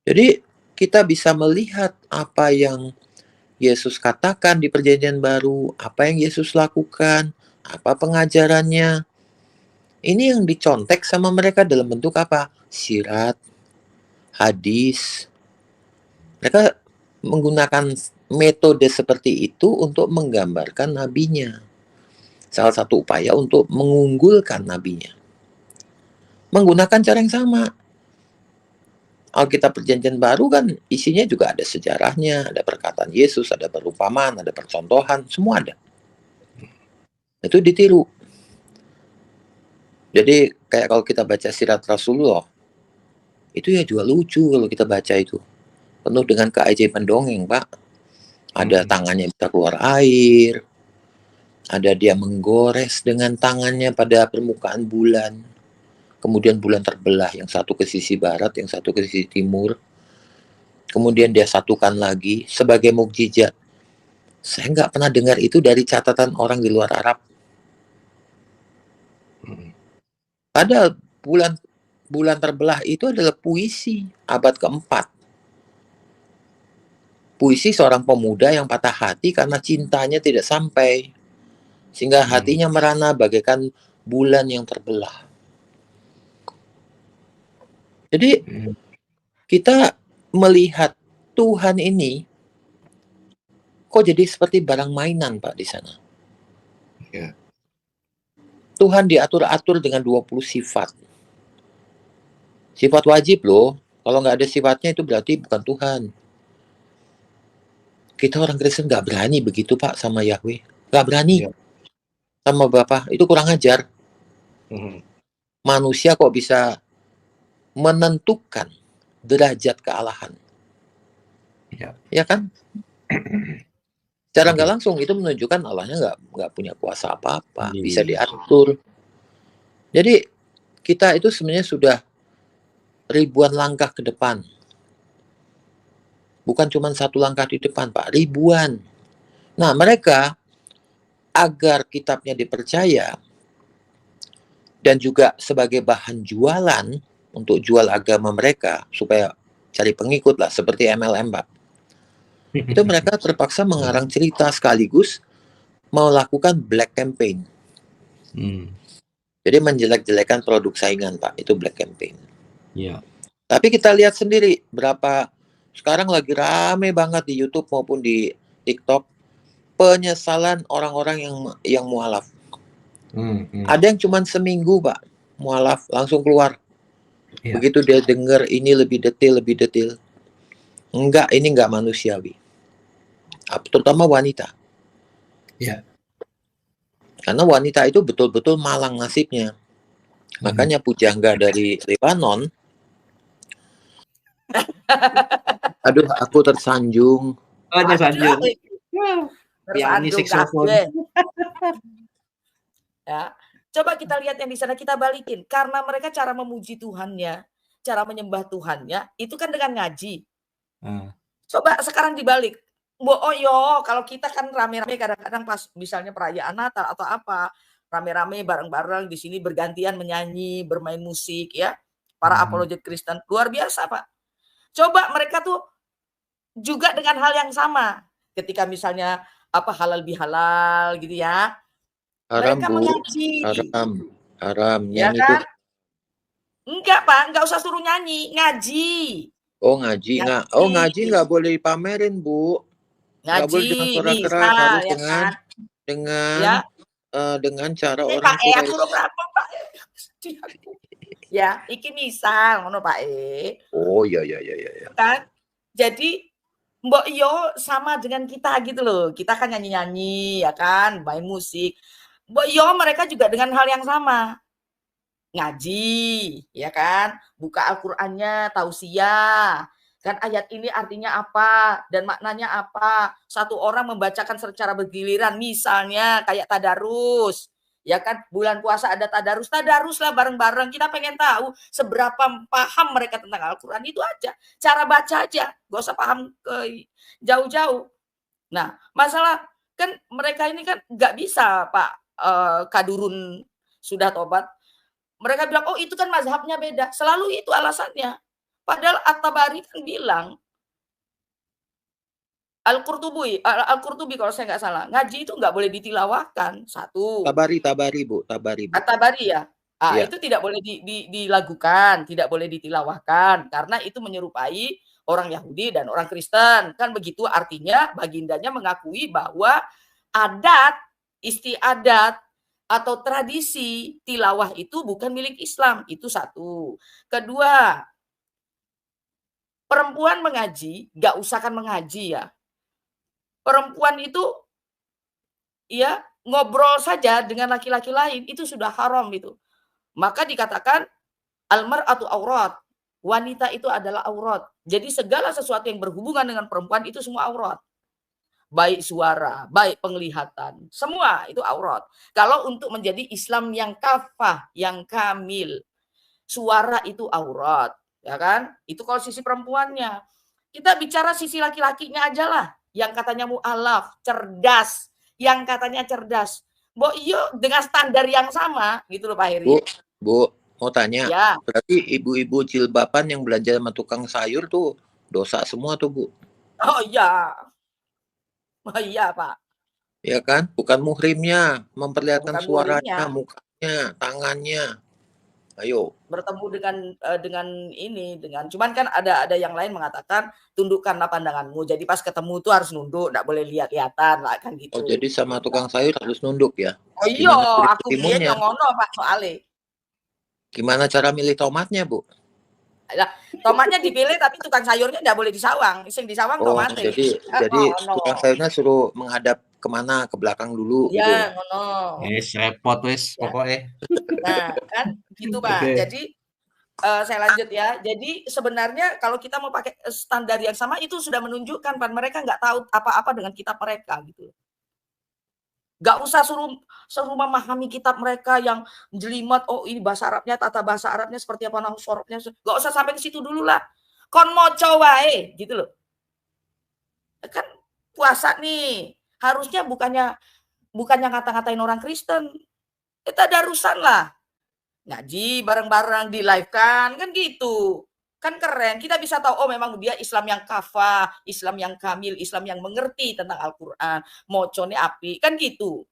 Jadi kita bisa melihat apa yang Yesus katakan di perjanjian baru, apa yang Yesus lakukan, apa pengajarannya. Ini yang dicontek sama mereka dalam bentuk apa? Sirat, hadis. Mereka menggunakan metode seperti itu untuk menggambarkan nabinya. Salah satu upaya untuk mengunggulkan nabinya. Menggunakan cara yang sama. Alkitab Perjanjian Baru kan isinya juga ada sejarahnya, ada perkataan Yesus, ada perumpamaan, ada percontohan, semua ada. Itu ditiru. Jadi kayak kalau kita baca sirat Rasulullah, itu ya juga lucu kalau kita baca itu. Penuh dengan keajaiban dongeng, Pak. Ada tangannya bisa keluar air, ada dia menggores dengan tangannya pada permukaan bulan. Kemudian bulan terbelah, yang satu ke sisi barat, yang satu ke sisi timur. Kemudian dia satukan lagi sebagai mukjizat. Saya nggak pernah dengar itu dari catatan orang di luar Arab. Padahal bulan terbelah itu adalah puisi abad keempat. Puisi seorang pemuda yang patah hati karena cintanya tidak sampai. Sehingga hatinya merana bagaikan bulan yang terbelah. Jadi kita melihat Tuhan ini kok jadi seperti barang mainan, Pak, di sana. Ya. Tuhan diatur-atur dengan 20 sifat. Sifat wajib loh. Kalau nggak ada sifatnya itu berarti bukan Tuhan. Kita orang Kristen nggak berani begitu, Pak, sama Yahweh. Nggak berani. Ya. Sama Bapa. Itu kurang ajar. Manusia kok bisa menentukan derajat kealahan. Ya kan? Secara nggak langsung itu menunjukkan Allahnya nggak punya kuasa apa-apa, bisa diatur. Jadi kita itu sebenarnya sudah ribuan langkah ke depan, bukan cuma satu langkah di depan, Pak, ribuan. Nah, mereka agar kitabnya dipercaya dan juga sebagai bahan jualan untuk jual agama mereka supaya cari pengikut lah, seperti MLM, Pak. Itu mereka terpaksa mengarang cerita sekaligus melakukan black campaign. Jadi menjelek-jelekan produk saingan, Pak. Itu black campaign. Ya. Tapi kita lihat sendiri berapa sekarang lagi rame banget di YouTube maupun di TikTok penyesalan orang-orang yang mualaf. Ada yang cuma seminggu, Pak, mualaf langsung keluar. Iya. Begitu dia dengar ini lebih detail. Enggak, ini enggak manusiawi. Terutama wanita. Iya. Karena wanita itu betul-betul malang nasibnya. Makanya pujangga dari Lebanon, aduh, aku tersanjung. Oh, tersanjung. Tersanjung saksofon. Ya, coba kita lihat yang di sana, kita balikin. Karena mereka cara memuji Tuhannya, cara menyembah Tuhannya, itu kan dengan ngaji. Coba sekarang dibalik. Kalau kita kan rame-rame kadang-kadang pas misalnya perayaan Natal atau apa, rame-rame bareng-bareng di sini bergantian menyanyi, bermain musik ya. Para apologet Kristen luar biasa, Pak. Coba mereka tuh juga dengan hal yang sama. Ketika misalnya apa halal bihalal gitu ya. Haram, Mereka Bu. mengaji. Haram. Ya Nyanyi kan? itu. Enggak, Pak, enggak usah suruh nyanyi, ngaji. Oh, ngaji. Ngaji nggak boleh dipamerin, Bu. Nggak boleh dengan suara keras, harus ya dengan cara orang Pak tua. aku berapa, Pak? Ya, iki misal ngono, Pak Oh, iya. Kan? Jadi Mbok Yo sama dengan kita gitu loh. Kita kan nyanyi-nyanyi ya kan, main musik. Mbok Yo mereka juga dengan hal yang sama. Ngaji, ya kan? Buka Al-Qur'annya, tausiah. Kan ayat ini artinya apa dan maknanya apa? Satu orang membacakan secara bergiliran, misalnya kayak tadarus. Ya kan, bulan puasa ada tadarus lah bareng-bareng. Kita pengen tahu seberapa paham mereka tentang Al-Quran, itu aja. Cara baca aja, gak usah paham ke jauh-jauh. Nah, masalah kan mereka ini kan gak bisa, Pak Kadurun sudah tobat. Mereka bilang, oh itu kan mazhabnya beda. Selalu itu alasannya. Padahal At-Tabari kan bilang, Al-Qurtubi kalau saya nggak salah, ngaji itu nggak boleh ditilawahkan. Satu. Tabari, Bu. At-Tabari ya. Ya. Itu tidak boleh dilakukan, tidak boleh ditilawahkan karena itu menyerupai orang Yahudi dan orang Kristen. Kan begitu, artinya bagindanya mengakui bahwa adat, istiadat atau tradisi tilawah itu bukan milik Islam. Itu satu. Kedua, perempuan mengaji, nggak usah kan mengaji ya. Perempuan itu ya ngobrol saja dengan laki-laki lain itu sudah haram itu. Maka dikatakan al-mar'atu aurat. Wanita itu adalah aurat. Jadi segala sesuatu yang berhubungan dengan perempuan itu semua aurat. Baik suara, baik penglihatan, semua itu aurat. Kalau untuk menjadi Islam yang kafah, yang kamil, suara itu aurat, ya kan? Itu kalau sisi perempuannya. Kita bicara sisi laki-lakinya aja lah, yang katanya mu'alaf, cerdas, yang katanya cerdas. Mbok iyo dengan standar yang sama gitu loh Pak Heri. Bu, mau tanya. Ya. Berarti ibu-ibu jilbaban yang belanja sama tukang sayur tuh dosa semua tuh, Bu. Oh iya. Oh iya, Pak. Ya kan? Bukan muhrimnya, memperlihatkan Bukan suaranya, muhrimnya. mukanya, tangannya. Ayo. Bertemu dengan cuman kan ada yang lain mengatakan tundukkanlah pandanganmu. Jadi pas ketemu tuh harus nunduk, enggak boleh lihat-lihatan lah kan gitu. Oh, jadi sama tukang sayur harus nunduk ya? Oh iya, aku biyen yang ngono Pak soalnya. Gimana cara milih tomatnya, Bu? Nah, tomatnya dipilih tapi tukang sayurnya enggak boleh disawang. Sing disawang tomatnya. Jadi tukang sayurnya suruh menghadap kemana? Ke belakang dulu ya, gitu. ngono. Repot wis pokoknya. Nah, kan gitu, Pak. Okay. Jadi saya lanjut ya. Jadi sebenarnya kalau kita mau pakai standar yang sama itu sudah menunjukkan Pak mereka nggak tahu apa-apa dengan kitab mereka gitu. Gak usah suruh memahami kitab mereka yang jelimet, oh ini bahasa Arabnya, tata bahasa Arabnya seperti apa, nahwu sorobnya, gak usah sampai ke situ dulu lah. Kon moco wae gitu loh. Kan puasa nih, harusnya bukannya ngata-ngatain orang Kristen. Kita darusan lah. Ngaji bareng-bareng, di live kan gitu. Kan keren, kita bisa tahu, oh memang dia Islam yang kafah, Islam yang kamil, Islam yang mengerti tentang Al-Quran, mocone api, kan gitu.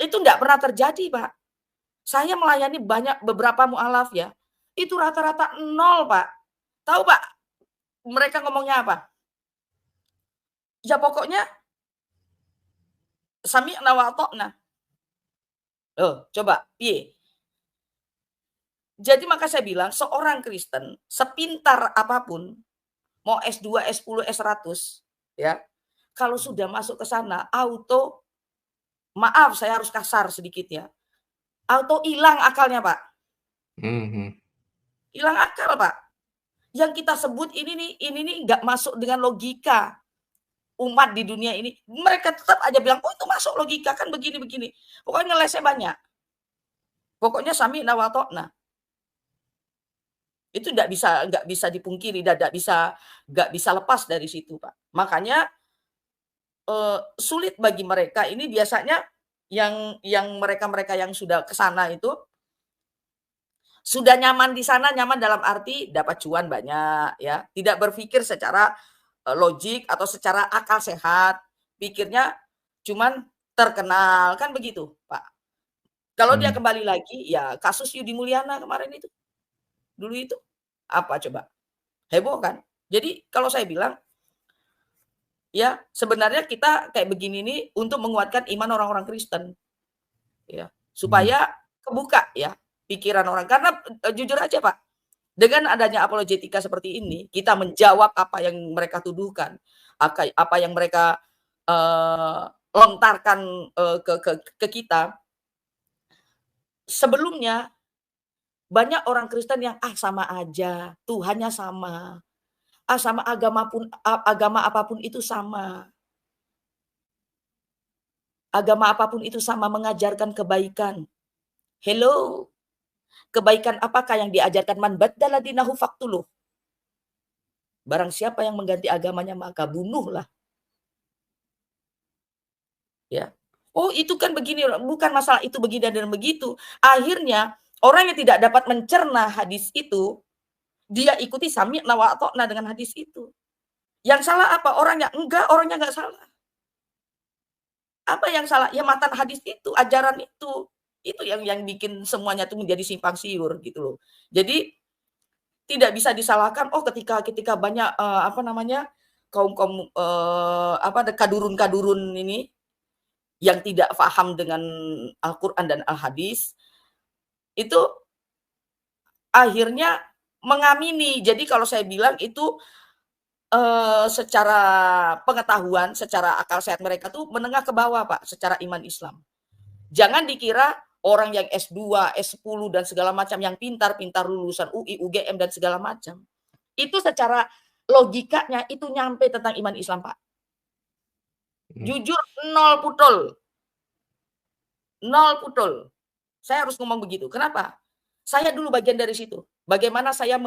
Itu enggak pernah terjadi, Pak. Saya melayani beberapa mu'alaf ya, itu rata-rata 0, Pak. Tahu Pak, mereka ngomongnya apa? Ya pokoknya sami'na wa ata'na. Oh, coba, piye? Jadi maka saya bilang seorang Kristen sepintar apapun, mau S2, S10, S100, ya, kalau sudah masuk ke sana auto, maaf saya harus kasar sedikit ya, auto hilang akalnya Pak. Hilang akal Pak. Yang kita sebut ini nih nggak masuk dengan logika umat di dunia ini. Mereka tetap aja bilang, oh itu masuk logika kan begini-begini. Pokoknya ngelesnya banyak. Pokoknya sami'na wa ata'na. Itu nggak bisa dipungkiri dan nggak bisa lepas dari situ Pak. Makanya sulit bagi mereka ini biasanya yang mereka yang sudah ke sana itu sudah nyaman di sana, nyaman dalam arti dapat cuan banyak ya, tidak berpikir secara logik atau secara akal sehat, pikirnya cuman terkenal kan begitu Pak. Kalau dia kembali lagi ya kasus Yudi Mulyana kemarin itu. Dulu itu apa coba? Heboh kan? Jadi kalau saya bilang ya sebenarnya kita kayak begini nih untuk menguatkan iman orang-orang Kristen. Ya, supaya kebuka ya pikiran orang karena jujur aja Pak, dengan adanya apologetika seperti ini, kita menjawab apa yang mereka tuduhkan, apa yang mereka lontarkan ke kita. Sebelumnya banyak orang Kristen yang sama aja, Tuhannya sama. Sama agama apapun itu sama. Agama apapun itu sama mengajarkan kebaikan. Hello. Kebaikan apakah yang diajarkan man baddala dinahu faqtuluh? Barang siapa yang mengganti agamanya maka bunuhlah. Ya. Oh, itu kan begini, bukan masalah itu begini dan begitu. Akhirnya orang yang tidak dapat mencerna hadis itu, dia ikuti sami'na wa ata'na dengan hadis itu. Yang salah apa? Orangnya enggak salah. Apa yang salah? Ya matan hadis itu, ajaran itu. Itu yang bikin semuanya itu menjadi simpang siur gitu loh. Jadi tidak bisa disalahkan ketika banyak kaum kadurun ini yang tidak paham dengan Al-Qur'an dan Al-Hadis itu akhirnya mengamini. Jadi kalau saya bilang itu secara pengetahuan, secara akal sehat mereka tuh menengah ke bawah Pak, secara iman Islam. Jangan dikira orang yang S2, S10 dan segala macam yang pintar lulusan UI, UGM dan segala macam. Itu secara logikanya itu nyampe tentang iman Islam, Pak. Jujur nol putul. Saya harus ngomong begitu. Kenapa? Saya dulu bagian dari situ. Bagaimana saya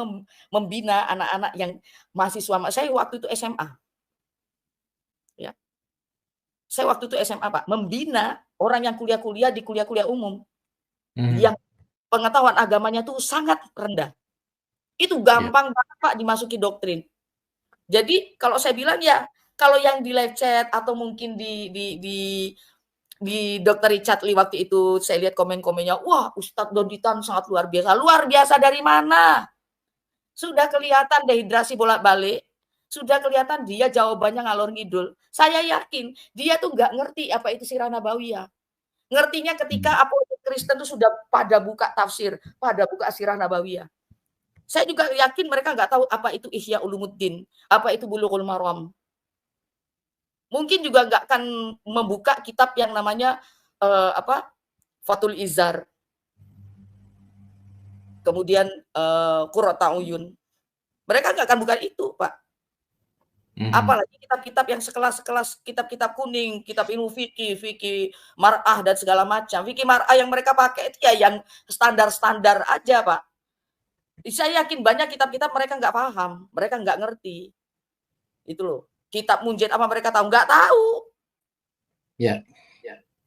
membina anak-anak yang mahasiswa. Saya waktu itu SMA. Ya. Saya waktu itu SMA, Pak. Membina orang yang kuliah-kuliah di kuliah-kuliah umum. Yang pengetahuan agamanya tuh sangat rendah. Itu gampang banget, Pak, dimasuki doktrin. Jadi kalau saya bilang ya, kalau yang di live chat atau mungkin di Dr. Richard Lee waktu itu saya lihat komen-komennya, wah Ustadz Doditan sangat luar biasa. Luar biasa dari mana? Sudah kelihatan dehidrasi bolak-balik. Sudah kelihatan dia jawabannya ngalor ngidul. Saya yakin dia tuh nggak ngerti apa itu sirah nabawiyah. Ngertinya ketika apologet Kristen itu sudah pada buka tafsir, pada buka sirah nabawiyah. Saya juga yakin mereka nggak tahu apa itu Ihya Ulumuddin, apa itu Bulughul Maram. Mungkin juga nggak akan membuka kitab yang namanya Fathul Izar. Kemudian Qurrata Uyun. Mereka nggak akan buka itu, Pak. Apalagi kitab-kitab yang sekelas kitab-kitab kuning, kitab ilmu fikih mar'ah dan segala macam. Fikih mar'ah yang mereka pakai itu ya yang standar-standar aja, Pak. Saya yakin banyak kitab-kitab mereka nggak paham, mereka nggak ngerti. Itu loh. Kitab Munjid apa mereka tahu? Nggak tahu. Ya.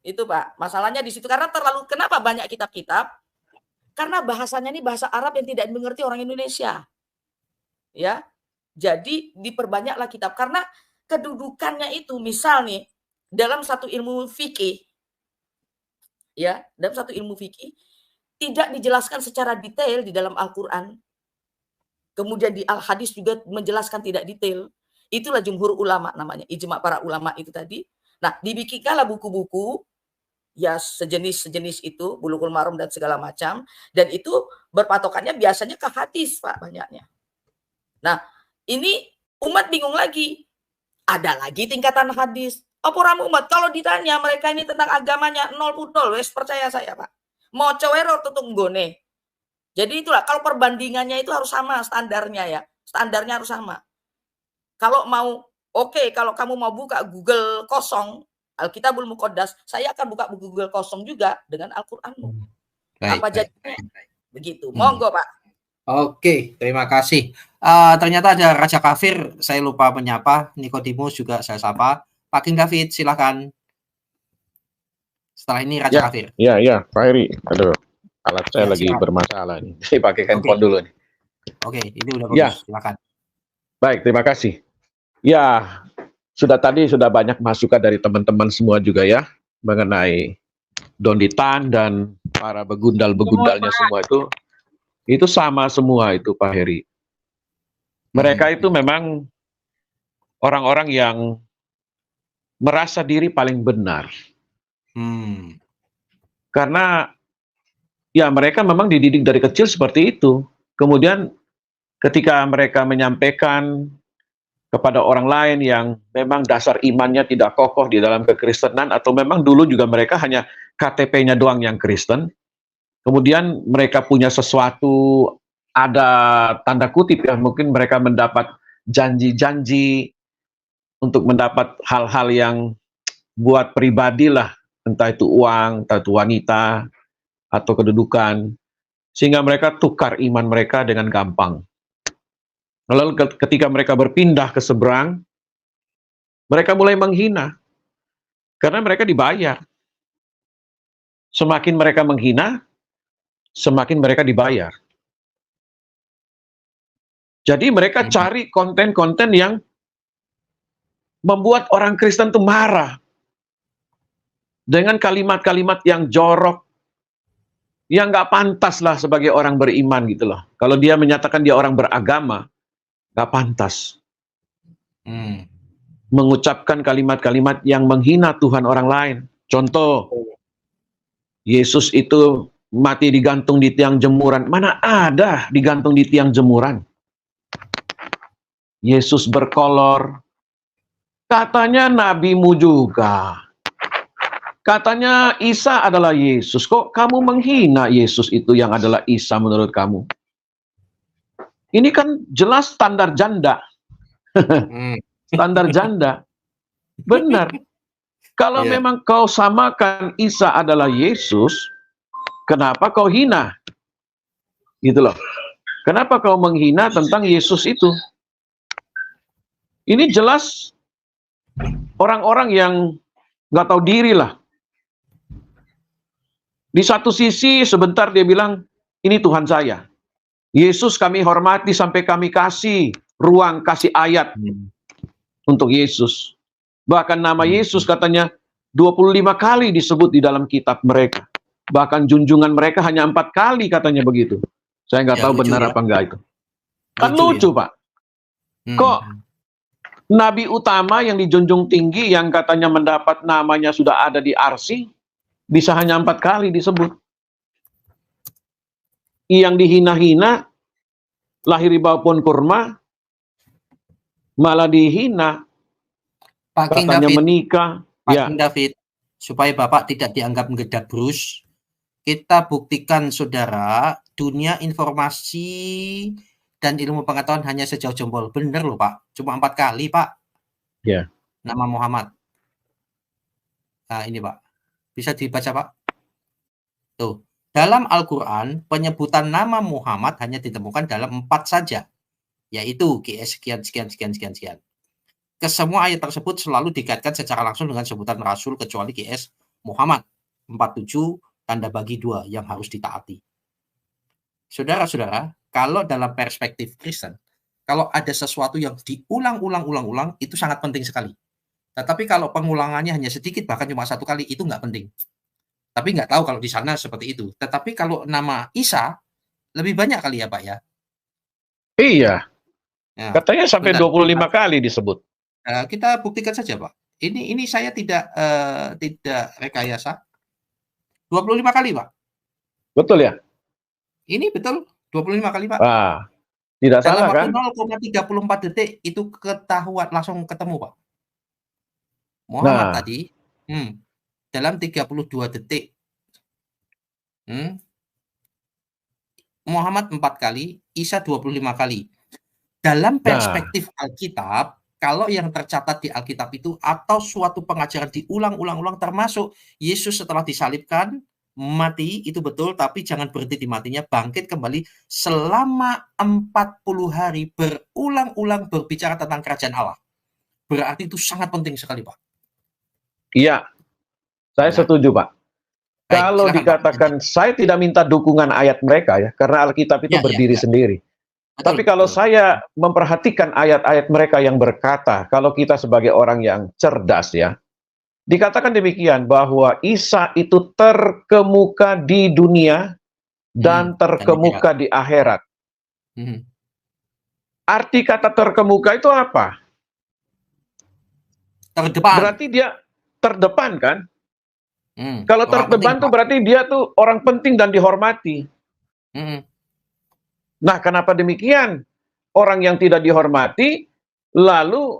Itu, Pak. Masalahnya di situ karena kenapa banyak kitab-kitab? Karena bahasanya ini bahasa Arab yang tidak dimengerti orang Indonesia. Ya. Jadi diperbanyaklah kitab karena kedudukannya itu misal nih dalam satu ilmu fikih ya, dalam satu ilmu fikih tidak dijelaskan secara detail di dalam Al-Qur'an. kemudian di Al-Hadis juga menjelaskan tidak detail. Itulah jumhur ulama namanya, ijma para ulama itu tadi. Nah, dibikinkanlah buku-buku ya sejenis itu, Bulughul Maram dan segala macam, dan itu berpatokannya biasanya ke hadis, Pak, banyaknya. Nah, ini umat bingung lagi. Ada lagi tingkatan hadis. Apa orang umat kalau ditanya mereka ini tentang agamanya 0.0, wes percaya saya, Pak. Mau cewero tutung gone. Jadi itulah, kalau perbandingannya itu harus sama standarnya ya. Standarnya harus sama. Kalau mau, kalau kamu mau buka Google kosong, Alkitabul Muqaddas, saya akan buka Google kosong juga dengan Al-Qur'anmu. Apa jadinya? Begitu. Monggo, Pak. Oke, terima kasih. Ternyata ada Raja Kafir, saya lupa menyapa. Nikodemus juga saya sapa. Pak King David, silakan. Setelah ini Raja Kafir. Iya, Pak Heri. Aduh, alat saya lagi bermasalah nih. Saya pakai handphone dulu nih. Oke, ini udah bagus. Silakan. Baik, terima kasih. Ya, tadi sudah banyak masukan dari teman-teman semua juga ya mengenai Donditan dan para begundal-begundalnya semua itu sama semua itu, Pak Heri. Mereka itu memang orang-orang yang merasa diri paling benar. Karena ya mereka memang dididik dari kecil seperti itu. Kemudian ketika mereka menyampaikan kepada orang lain yang memang dasar imannya tidak kokoh di dalam kekristenan, atau memang dulu juga mereka hanya KTP-nya doang yang Kristen, kemudian mereka punya sesuatu, ada tanda kutip ya, mungkin mereka mendapat janji-janji untuk mendapat hal-hal yang buat pribadi lah, entah itu uang, entah itu wanita, atau kedudukan, sehingga mereka tukar iman mereka dengan gampang. Lalu ketika mereka berpindah ke seberang, mereka mulai menghina. Karena mereka dibayar. Semakin mereka menghina, semakin mereka dibayar. Jadi mereka cari konten-konten yang membuat orang Kristen itu marah. Dengan kalimat-kalimat yang jorok, yang nggak pantas lah sebagai orang beriman gitu loh. Kalau dia menyatakan dia orang beragama, nggak pantas mengucapkan kalimat-kalimat yang menghina Tuhan orang lain. Contoh, Yesus itu mati digantung di tiang jemuran. Mana ada digantung di tiang jemuran? Yesus berkolor. Katanya nabimu juga. Katanya Isa adalah Yesus. Kok kamu menghina Yesus itu yang adalah Isa menurut kamu? Ini kan jelas standar janda. Standar janda. Benar. Kalau memang kau samakan Isa adalah Yesus, kenapa kau hina? Gitu loh. Kenapa kau menghina tentang Yesus itu? Ini jelas orang-orang yang nggak tahu diri lah. Di satu sisi sebentar dia bilang, ini Tuhan saya. Yesus kami hormati sampai kami kasih ruang, kasih ayat untuk Yesus. Bahkan nama Yesus katanya 25 kali disebut di dalam kitab mereka. Bahkan junjungan mereka hanya 4 kali katanya begitu. Saya nggak tahu benar apa enggak itu. Kan lucu Pak. Kok nabi utama yang dijunjung tinggi, yang katanya mendapat namanya sudah ada di arsi, bisa hanya 4 kali disebut. Yang dihina-hina, lahir di bawah pohon kurma, malah dihina. Pak King katanya David, menikah. Pak King David, supaya Bapak tidak dianggap mengedak brus, kita buktikan saudara, dunia informasi dan ilmu pengetahuan hanya sejauh jempol. Bener loh Pak, cuma 4 kali Pak. Nama Muhammad. Nah ini Pak, bisa dibaca Pak. Tuh, dalam Al-Quran penyebutan nama Muhammad hanya ditemukan dalam 4 saja, yaitu GS sekian. Kesemua ayat tersebut selalu dikaitkan secara langsung dengan sebutan Rasul kecuali GS Muhammad 47 tanda bagi 2 yang harus ditaati. Saudara-saudara, kalau dalam perspektif Kristen, kalau ada sesuatu yang diulang-ulang itu sangat penting sekali. Tetapi kalau pengulangannya hanya sedikit, bahkan cuma 1 kali, itu nggak penting. Tapi nggak tahu kalau di sana seperti itu. Tetapi kalau nama Isa lebih banyak kali ya Pak ya. Iya, Ya, katanya sampai bentar. 25 kali disebut. Kita buktikan saja, Pak. Ini saya tidak rekayasa. 25 kali, Pak. Betul ya? Ini betul 25 kali, Pak. Tidak Dalam salah kan? waktu 0,34 detik itu ketahuan langsung ketemu, Pak. Muhammad tadi dalam 32 detik. Muhammad 4 kali, Isa 25 kali. Dalam perspektif Alkitab, kalau yang tercatat di Alkitab itu atau suatu pengajaran diulang-ulang termasuk Yesus setelah disalibkan, mati, itu betul, tapi jangan berhenti di matinya, bangkit kembali selama 40 hari berulang-ulang berbicara tentang kerajaan Allah. Berarti itu sangat penting sekali, Pak. Iya, saya setuju, Pak. Kalau dikatakan saya tidak minta dukungan ayat mereka ya, karena Alkitab itu berdiri sendiri. Tapi kalau saya memperhatikan ayat-ayat mereka yang berkata, kalau kita sebagai orang yang cerdas ya, dikatakan demikian bahwa Isa itu terkemuka di dunia dan terkemuka di akhirat. Arti kata terkemuka itu apa? Terdepan. Berarti dia terdepan kan? Kalau terdepan tuh berarti dia tuh orang penting dan dihormati. Nah, kenapa demikian? Orang yang tidak dihormati, lalu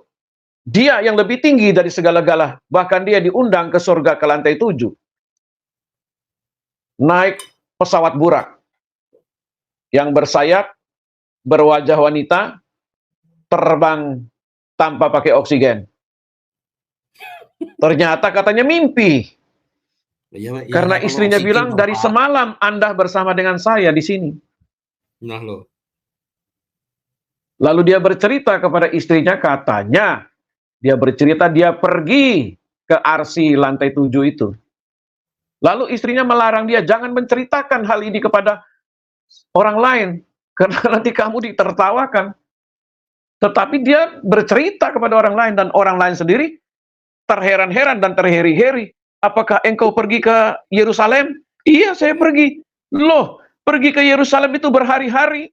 dia yang lebih tinggi dari segala-gala. Bahkan dia diundang ke surga ke lantai 7. Naik pesawat burak. Yang bersayap, berwajah wanita, terbang tanpa pakai oksigen. Ternyata katanya mimpi. Karena istrinya bilang, dari semalam Anda bersama dengan saya di sini. Nah loh. Lalu dia bercerita kepada istrinya, katanya dia bercerita dia pergi ke arsi lantai 7 itu. Lalu istrinya melarang dia, jangan menceritakan hal ini kepada orang lain, karena nanti kamu ditertawakan. Tetapi dia bercerita kepada orang lain, dan orang lain sendiri terheran-heran dan terheri-heri. Apakah engkau pergi ke Yerusalem? Iya, saya pergi. Loh, pergi ke Yerusalem itu berhari-hari.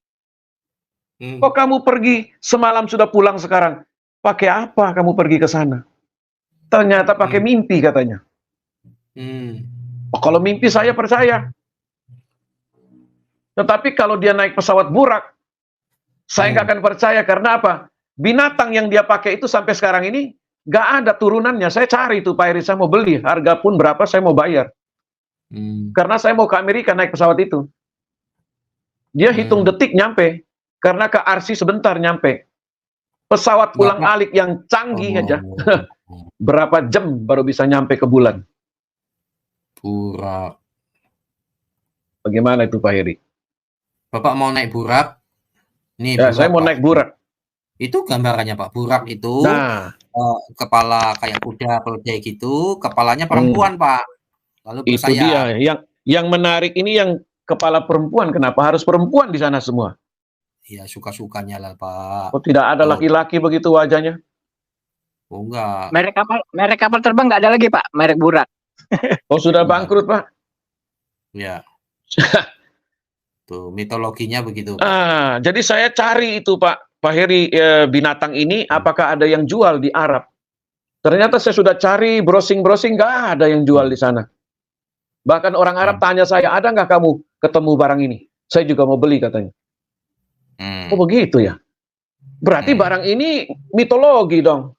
Kok kamu pergi semalam sudah pulang sekarang? Pakai apa kamu pergi ke sana? Ternyata pakai mimpi katanya. Oh, kalau mimpi saya percaya. Tetapi kalau dia naik pesawat burak, saya nggak akan percaya. Karena apa? Binatang yang dia pakai itu sampai sekarang ini nggak ada turunannya. Saya cari itu Pak Heri, saya mau beli. Harga pun berapa saya mau bayar. Karena saya mau ke Amerika naik pesawat itu. Dia hitung detik nyampe. Karena ke Arsi sebentar nyampe. Pesawat ulang-alik yang canggih aja. Berapa jam baru bisa nyampe ke bulan? Burak. Bagaimana itu Pak Heri? Bapak mau naik burak? Nih, ya, burak, saya mau Pak. naik burak. Itu gambarannya Pak. Burak itu kepala kayak kuda keledai gitu, kepalanya perempuan Pak. Lalu itu dia. Yang menarik ini yang kepala perempuan. Kenapa harus perempuan di sana semua? Iya, suka-sukanya lah Pak. Oh, tidak ada laki-laki begitu wajahnya? Oh, enggak. Merek kapal terbang nggak ada lagi Pak, merek burak. Oh, sudah bangkrut Pak? Ya. Tuh, mitologinya begitu Pak. Jadi saya cari itu Pak Heri, binatang ini apakah ada yang jual di Arab? Ternyata saya sudah cari browsing-browsing, nggak ada yang jual di sana. Bahkan orang Arab tanya saya, ada nggak kamu ketemu barang ini? Saya juga mau beli katanya. Oh begitu ya? Berarti barang ini mitologi dong.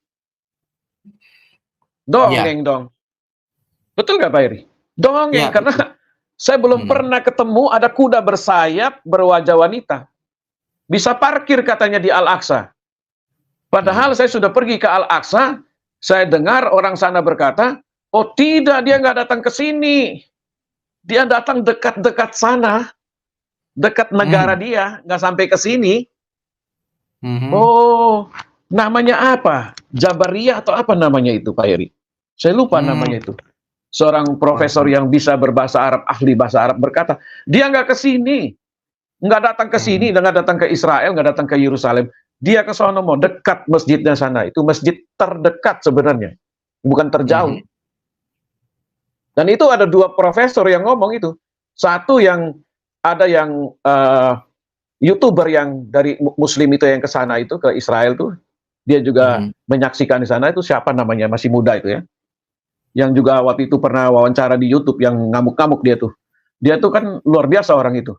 Dongeng dong. Betul nggak Pak Heri? Dongeng, karena saya belum pernah ketemu ada kuda bersayap berwajah wanita. Bisa parkir katanya di Al-Aqsa. Padahal saya sudah pergi ke Al-Aqsa, saya dengar orang sana berkata, oh tidak, dia nggak datang ke sini. Dia datang dekat-dekat sana. Dekat negara dia, nggak sampai ke sini. Oh, namanya apa? Jabariyah atau apa namanya itu Pak Heri? Saya lupa namanya itu. Seorang profesor yang bisa berbahasa Arab, ahli bahasa Arab berkata, dia nggak ke sini. Nggak datang ke sini, nggak datang ke Israel, nggak datang ke Yerusalem. Dia ke sono mau dekat masjidnya sana. Itu masjid terdekat sebenarnya, bukan terjauh. Dan itu ada dua profesor yang ngomong itu. Satu yang ada yang YouTuber yang dari Muslim itu yang ke sana itu, ke Israel tuh, dia juga menyaksikan di sana. Itu siapa namanya, masih muda itu ya, yang juga waktu itu pernah wawancara di YouTube, yang ngamuk-ngamuk dia tuh. Dia tuh kan luar biasa orang itu.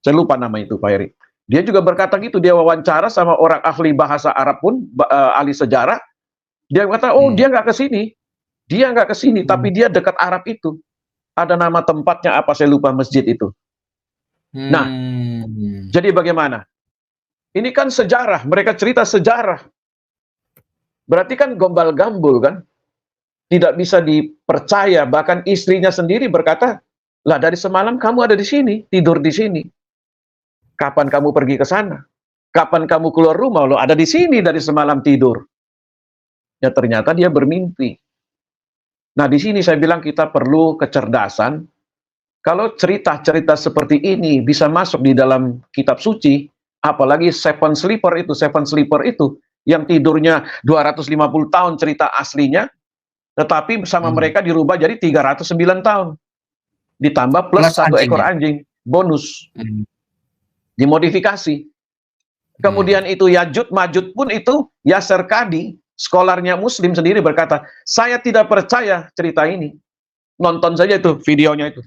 Saya lupa nama itu, Pak Heri. Dia juga berkata gitu, dia wawancara sama orang ahli bahasa Arab pun, ahli sejarah. Dia kata, oh dia nggak ke sini. Dia nggak ke sini, tapi dia dekat Arab itu. Ada nama tempatnya apa, saya lupa, masjid itu. Nah, jadi bagaimana? Ini kan sejarah, mereka cerita sejarah. Berarti kan gombal-gambul kan? Tidak bisa dipercaya, bahkan istrinya sendiri berkata, lah dari semalam kamu ada di sini, tidur di sini. Kapan kamu pergi ke sana? Kapan kamu keluar rumah? Lo ada di sini dari semalam tidur. Ya ternyata dia bermimpi. Nah di sini saya bilang kita perlu kecerdasan. Kalau cerita-cerita seperti ini bisa masuk di dalam kitab suci, apalagi Seven Sleeper itu, yang tidurnya 250 tahun cerita aslinya, tetapi sama mereka dirubah jadi 309 tahun. Ditambah plus satu ekor anjing, bonus. Dimodifikasi. Kemudian itu Yajud Majud pun itu Yasser Qadi, skolarnya Muslim sendiri berkata, saya tidak percaya cerita ini. Nonton saja itu videonya itu.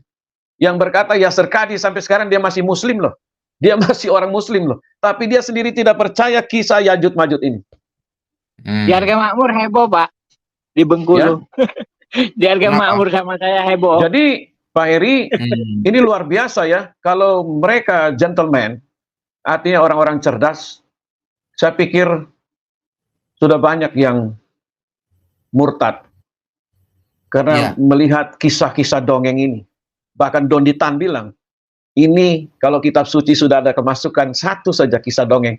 Yang berkata Yasser Qadi sampai sekarang dia masih Muslim loh. Dia masih orang Muslim loh. Tapi dia sendiri tidak percaya kisah Yajud Majud ini. Di Harga Makmur heboh, Pak. Di Bengkulu. Ya. Di Harga Makmur sama saya heboh. Jadi Pak Heri, ini luar biasa ya. Kalau mereka gentleman, artinya orang-orang cerdas, saya pikir sudah banyak yang murtad. Karena melihat kisah-kisah dongeng ini. Bahkan Don Ditan bilang, ini kalau kitab suci sudah ada kemasukan satu saja kisah dongeng,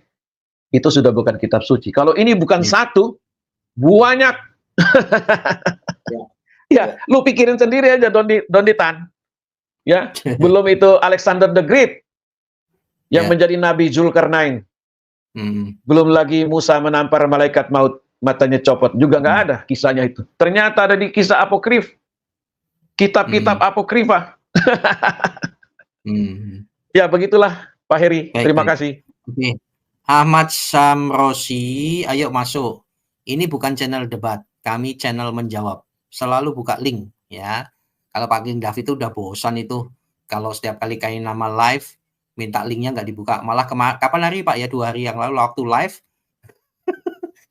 itu sudah bukan kitab suci. Kalau ini bukan satu, banyak. Ya, lu pikirin sendiri aja Don Ditan. Ya, belum itu Alexander the Great yang menjadi Nabi Zulkarnain. Belum lagi Musa menampar malaikat maut, matanya copot, juga nggak ada kisahnya itu. Ternyata ada di kisah apokrif, kitab-kitab apokrifa. Ya begitulah Pak Heri. Terima kasih. Ahmad Samrosi, ayo masuk. Ini bukan channel debat, kami channel menjawab. Selalu buka link ya. Kalau Pak King David itu udah bosan itu. Kalau setiap kali kain nama live minta linknya nggak dibuka. Malah kapan hari Pak ya, 2 hari yang lalu waktu live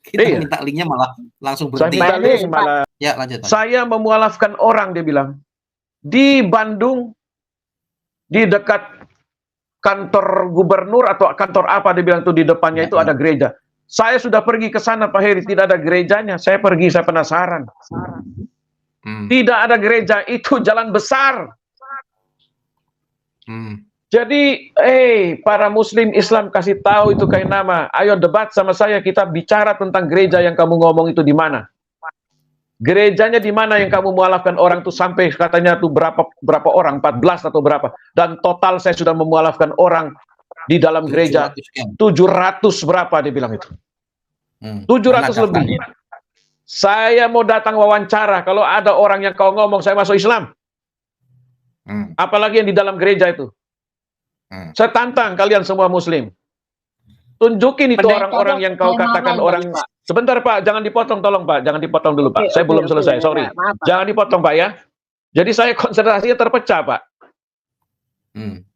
kita minta linknya malah langsung berhenti. Saya minta link malah. Ya lanjut. Saya memualafkan orang, dia bilang. Di Bandung, di dekat kantor gubernur atau kantor apa, dia bilang tuh di depannya itu ada gereja. Saya sudah pergi ke sana Pak Heri, tidak ada gerejanya. Saya pergi, saya penasaran. Tidak ada gereja, itu jalan besar. Jadi, para Muslim Islam kasih tahu itu kayak nama. Ayo debat sama saya, kita bicara tentang gereja yang kamu ngomong itu di mana. Gerejanya di mana yang kamu mualafkan orang tuh sampai katanya tuh berapa orang, 14 atau berapa. Dan total saya sudah memualafkan orang di dalam gereja 700 berapa dia bilang itu. 700 lebih. Saya mau datang wawancara, kalau ada orang yang kau ngomong saya masuk Islam. Apalagi yang di dalam gereja itu. Saya tantang kalian semua Muslim. Tunjukin itu orang-orang yang kau katakan orang. Sebentar Pak, jangan dipotong, tolong Pak, jangan dipotong dulu Pak. Saya belum selesai, sorry. Jangan dipotong Pak ya. Jadi saya konsentrasinya terpecah Pak.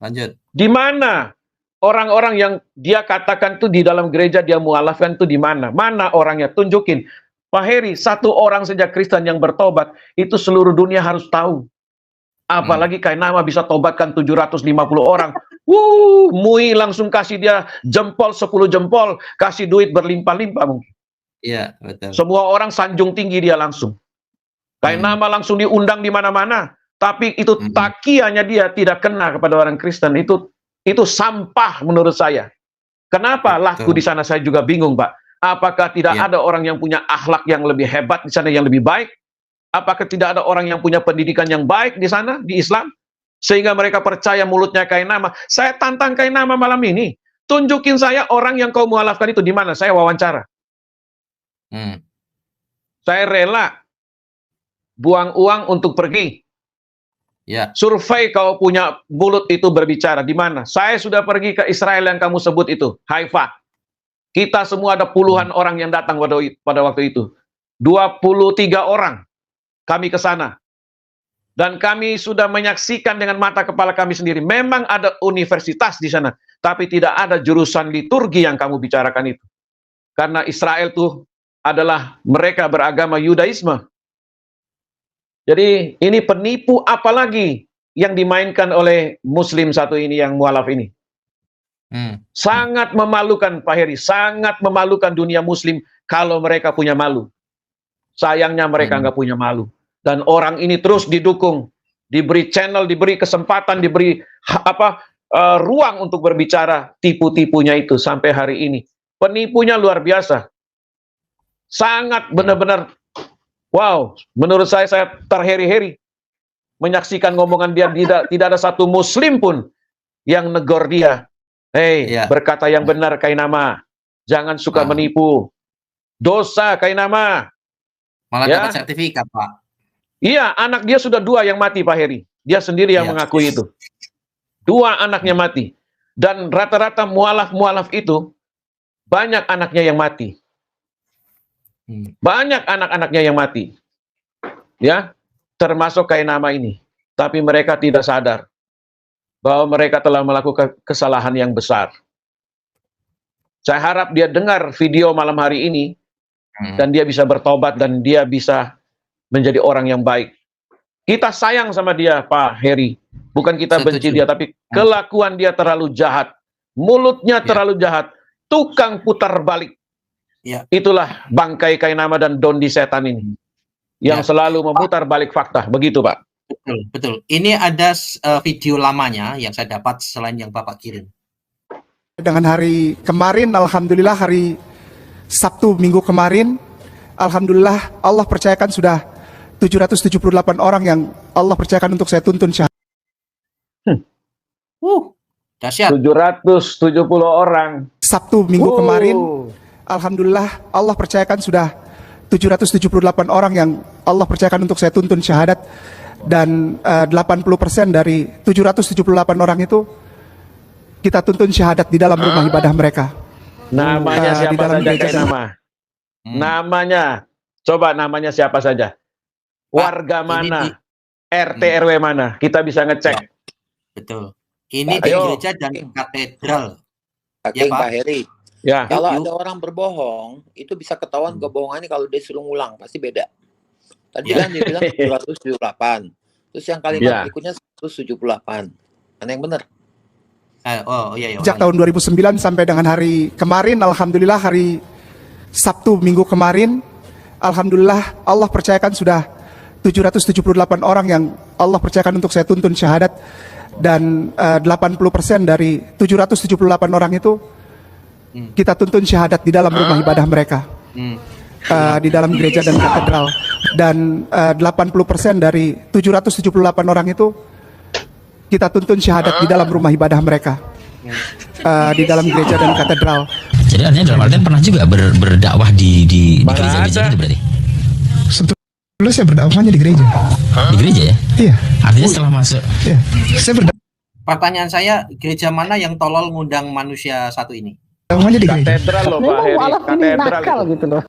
Lanjut. Di mana orang-orang yang dia katakan tuh di dalam gereja dia mualafkan tuh di mana? Mana orangnya? Tunjukin. Pak Heri, satu orang saja Kristen yang bertobat itu seluruh dunia harus tahu. Apalagi kayak nama bisa tobatkan 750 orang. Mui langsung kasih dia jempol 10 jempol, kasih duit berlimpah-limpah mungkin. Iya, betul. Semua orang sanjung tinggi dia langsung. Kayak nama langsung diundang di mana-mana. Tapi itu takianya dia tidak kena kepada orang Kristen. Itu sampah menurut saya. Kenapa laku di sana, saya juga bingung, Pak. Apakah tidak ada orang yang punya akhlak yang lebih hebat di sana, yang lebih baik? Apakah tidak ada orang yang punya pendidikan yang baik di sana, di Islam? Sehingga mereka percaya mulutnya kayak nama. Saya tantang kayak nama malam ini. Tunjukin saya orang yang kau mualafkan itu di mana. Saya wawancara. Saya rela buang uang untuk pergi. Ya. Survei kau punya mulut itu berbicara di mana? Saya sudah pergi ke Israel yang kamu sebut itu, Haifa. Kita semua ada puluhan orang yang datang pada waktu itu. 23 orang kami ke sana. Dan kami sudah menyaksikan dengan mata kepala kami sendiri. Memang ada universitas di sana, tapi tidak ada jurusan liturgi yang kamu bicarakan itu. Karena Israel itu adalah mereka beragama Yudaisme. Jadi ini penipu apalagi yang dimainkan oleh Muslim satu ini yang mualaf ini. Sangat memalukan Pak Heri, sangat memalukan dunia Muslim kalau mereka punya malu. Sayangnya mereka nggak punya malu. Dan orang ini terus didukung, diberi channel, diberi kesempatan, diberi ruang untuk berbicara tipu-tipunya itu sampai hari ini. Penipunya luar biasa. Sangat benar-benar wow, menurut saya terheri-heri menyaksikan ngomongan dia. Tidak ada satu Muslim pun yang negor dia. Hei, berkata yang benar Kainama, jangan suka menipu. Dosa Kainama. Malah dapat sertifikat, Pak. Iya, anak dia sudah 2 yang mati, Pak Heri. Dia sendiri yang mengakui itu. 2 anaknya mati. Dan rata-rata mualaf-mualaf itu banyak anaknya yang mati. Banyak anak-anaknya yang mati. Ya, termasuk Kainama ini. Tapi mereka tidak sadar bahwa mereka telah melakukan kesalahan yang besar. Saya harap dia dengar video malam hari ini dan dia bisa bertobat dan dia bisa menjadi orang yang baik. Kita sayang sama dia, Pak Heri. Bukan kita benci dia, tapi kelakuan dia terlalu jahat. Mulutnya terlalu jahat. Tukang putar balik. Itulah bangkai Kainama dan Dondi setan ini yang selalu memutar balik fakta. Begitu, Pak. Betul. Ini ada video lamanya yang saya dapat selain yang Bapak kirim. Dengan hari kemarin, alhamdulillah hari Sabtu minggu kemarin, alhamdulillah Allah percayakan sudah 778 orang yang Allah percayakan untuk saya tuntun syahadat. Dahsyat. 770 orang. Sabtu minggu kemarin, alhamdulillah Allah percayakan sudah 778 orang yang Allah percayakan untuk saya tuntun syahadat. Dan 80% dari 778 orang itu kita tuntun syahadat di dalam rumah ibadah mereka. Namanya siapa di dalam saja gereja Kainama? Namanya, coba namanya siapa saja? Warga mana? RT RW mana? Kita bisa ngecek. Betul. Ini di gereja dan katedral. Pak Heri. Ya. Kalau ada orang berbohong, itu bisa ketahuan kebohongannya kalau dia suruh ngulang, pasti beda. Tadi kan dia bilang 778. Terus yang kalimat berikutnya 178. Mana yang benar? Sejak tahun 2009 sampai dengan hari kemarin, alhamdulillah hari Sabtu minggu kemarin, alhamdulillah Allah percayakan sudah 778 orang yang Allah percayakan untuk saya tuntun syahadat. Dan 80% dari 778 orang itu kita tuntun syahadat di dalam rumah ibadah mereka. Di dalam gereja dan katedral. Dan 80% dari 778 orang itu kita tuntun syahadat di dalam rumah ibadah mereka. Di dalam gereja dan katedral. Jadi artinya dalam artian pernah juga berdakwah di gereja-gereja gitu berarti? Sebelumnya saya berdakwahnya di gereja. Di gereja ya? Iya. Artinya setelah masuk. Iya. Pertanyaan saya, gereja mana yang tolol ngundang manusia satu ini? Dakwahnya di gereja. Katedral loh, Pak Heri. Katedral gitu loh.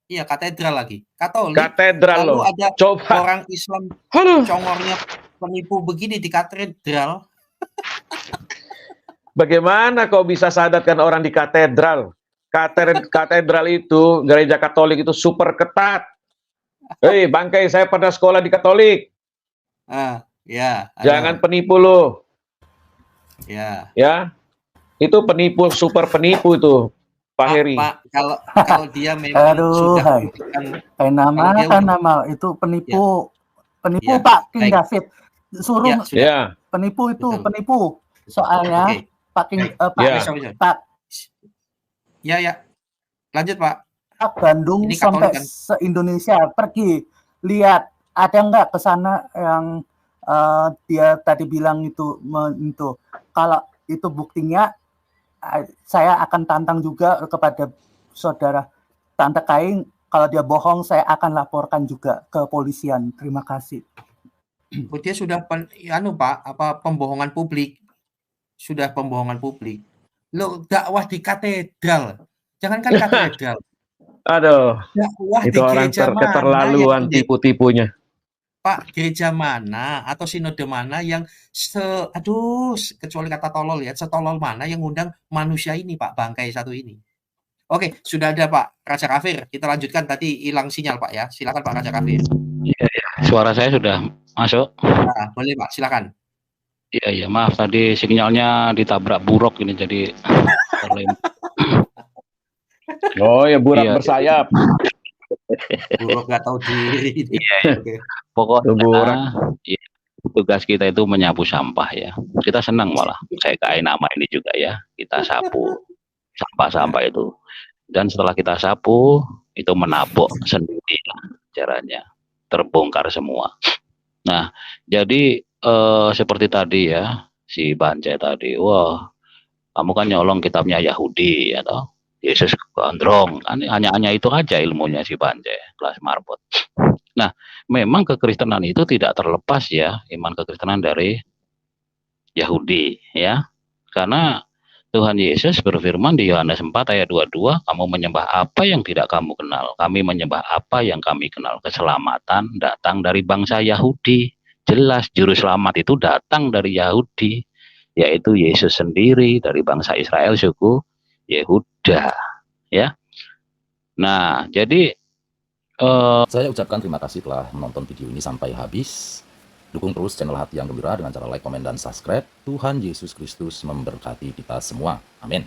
Iya, katedral lagi. Katolik. Katedral lalu loh. ada Coba. orang Islam congornya penipu begini di katedral. Bagaimana kau bisa sadarkan orang di katedral? Katedral itu, gereja Katolik itu super ketat. Hei, bangkai, saya pernah sekolah di Katolik. Jangan penipu lo. Ya. Itu penipu, super penipu itu, Pak Heri. Pak, kalau dia memang sudah nama itu penipu. Penipu Pak King David. Suruh penipu itu penipu. Soalnya Pak King Pak. Lanjut, Pak. Bandung sampai se-Indonesia pergi lihat ada nggak ke sana yang dia tadi bilang itu kalau itu buktinya saya akan tantang juga kepada saudara Tante Kaing, kalau dia bohong saya akan laporkan juga ke polisian. Terima kasih. Dia sudah Pak, pembohongan publik. Sudah pembohongan publik. Lo dakwah di katedral. Jangankan katedral. Aduh. Dakwah Itu di orang gereja mana keterlaluan yang tipu-tipunya. Pak, gereja mana atau sinode mana yang kecuali kata tolol ya, setolol mana yang ngundang manusia ini Pak, bangkai satu ini. Oke, sudah ada Pak Raja Kafir. Kita lanjutkan, tadi hilang sinyal Pak ya. Silakan Pak Raja Kafir. Iya, suara saya sudah masuk. Nah, boleh Pak, silakan. Iya, maaf tadi sinyalnya ditabrak buruk ini jadi Oh ya, buruk bersayap. Buruk nggak tahu diri. Iya. Pokoknya tugas kita itu menyapu sampah ya. Kita senang malah. Saya kain nama ini juga ya. Kita sapu sampah-sampah itu. Dan setelah kita sapu, itu menabok sendiri caranya. Terbongkar semua. Nah, jadi seperti tadi ya, si Bancai tadi, wah, kamu kan nyolong kitabnya Yahudi ya toh. Yesus gondrong, hanya itu aja ilmunya si Bancai, kelas marbot. Nah, memang kekristenan itu tidak terlepas ya, iman kekristenan dari Yahudi ya. Karena Tuhan Yesus berfirman di Yohanes 4 ayat 22, kamu menyembah apa yang tidak kamu kenal, kami menyembah apa yang kami kenal. Keselamatan datang dari bangsa Yahudi. Jelas juru selamat itu datang dari Yahudi, yaitu Yesus sendiri dari bangsa Israel suku Yehuda ya. Nah, jadi saya ucapkan terima kasih telah menonton video ini sampai habis. Dukung terus channel Hati yang Gembira dengan cara like, komen, dan subscribe. Tuhan Yesus Kristus memberkati kita semua. Amin.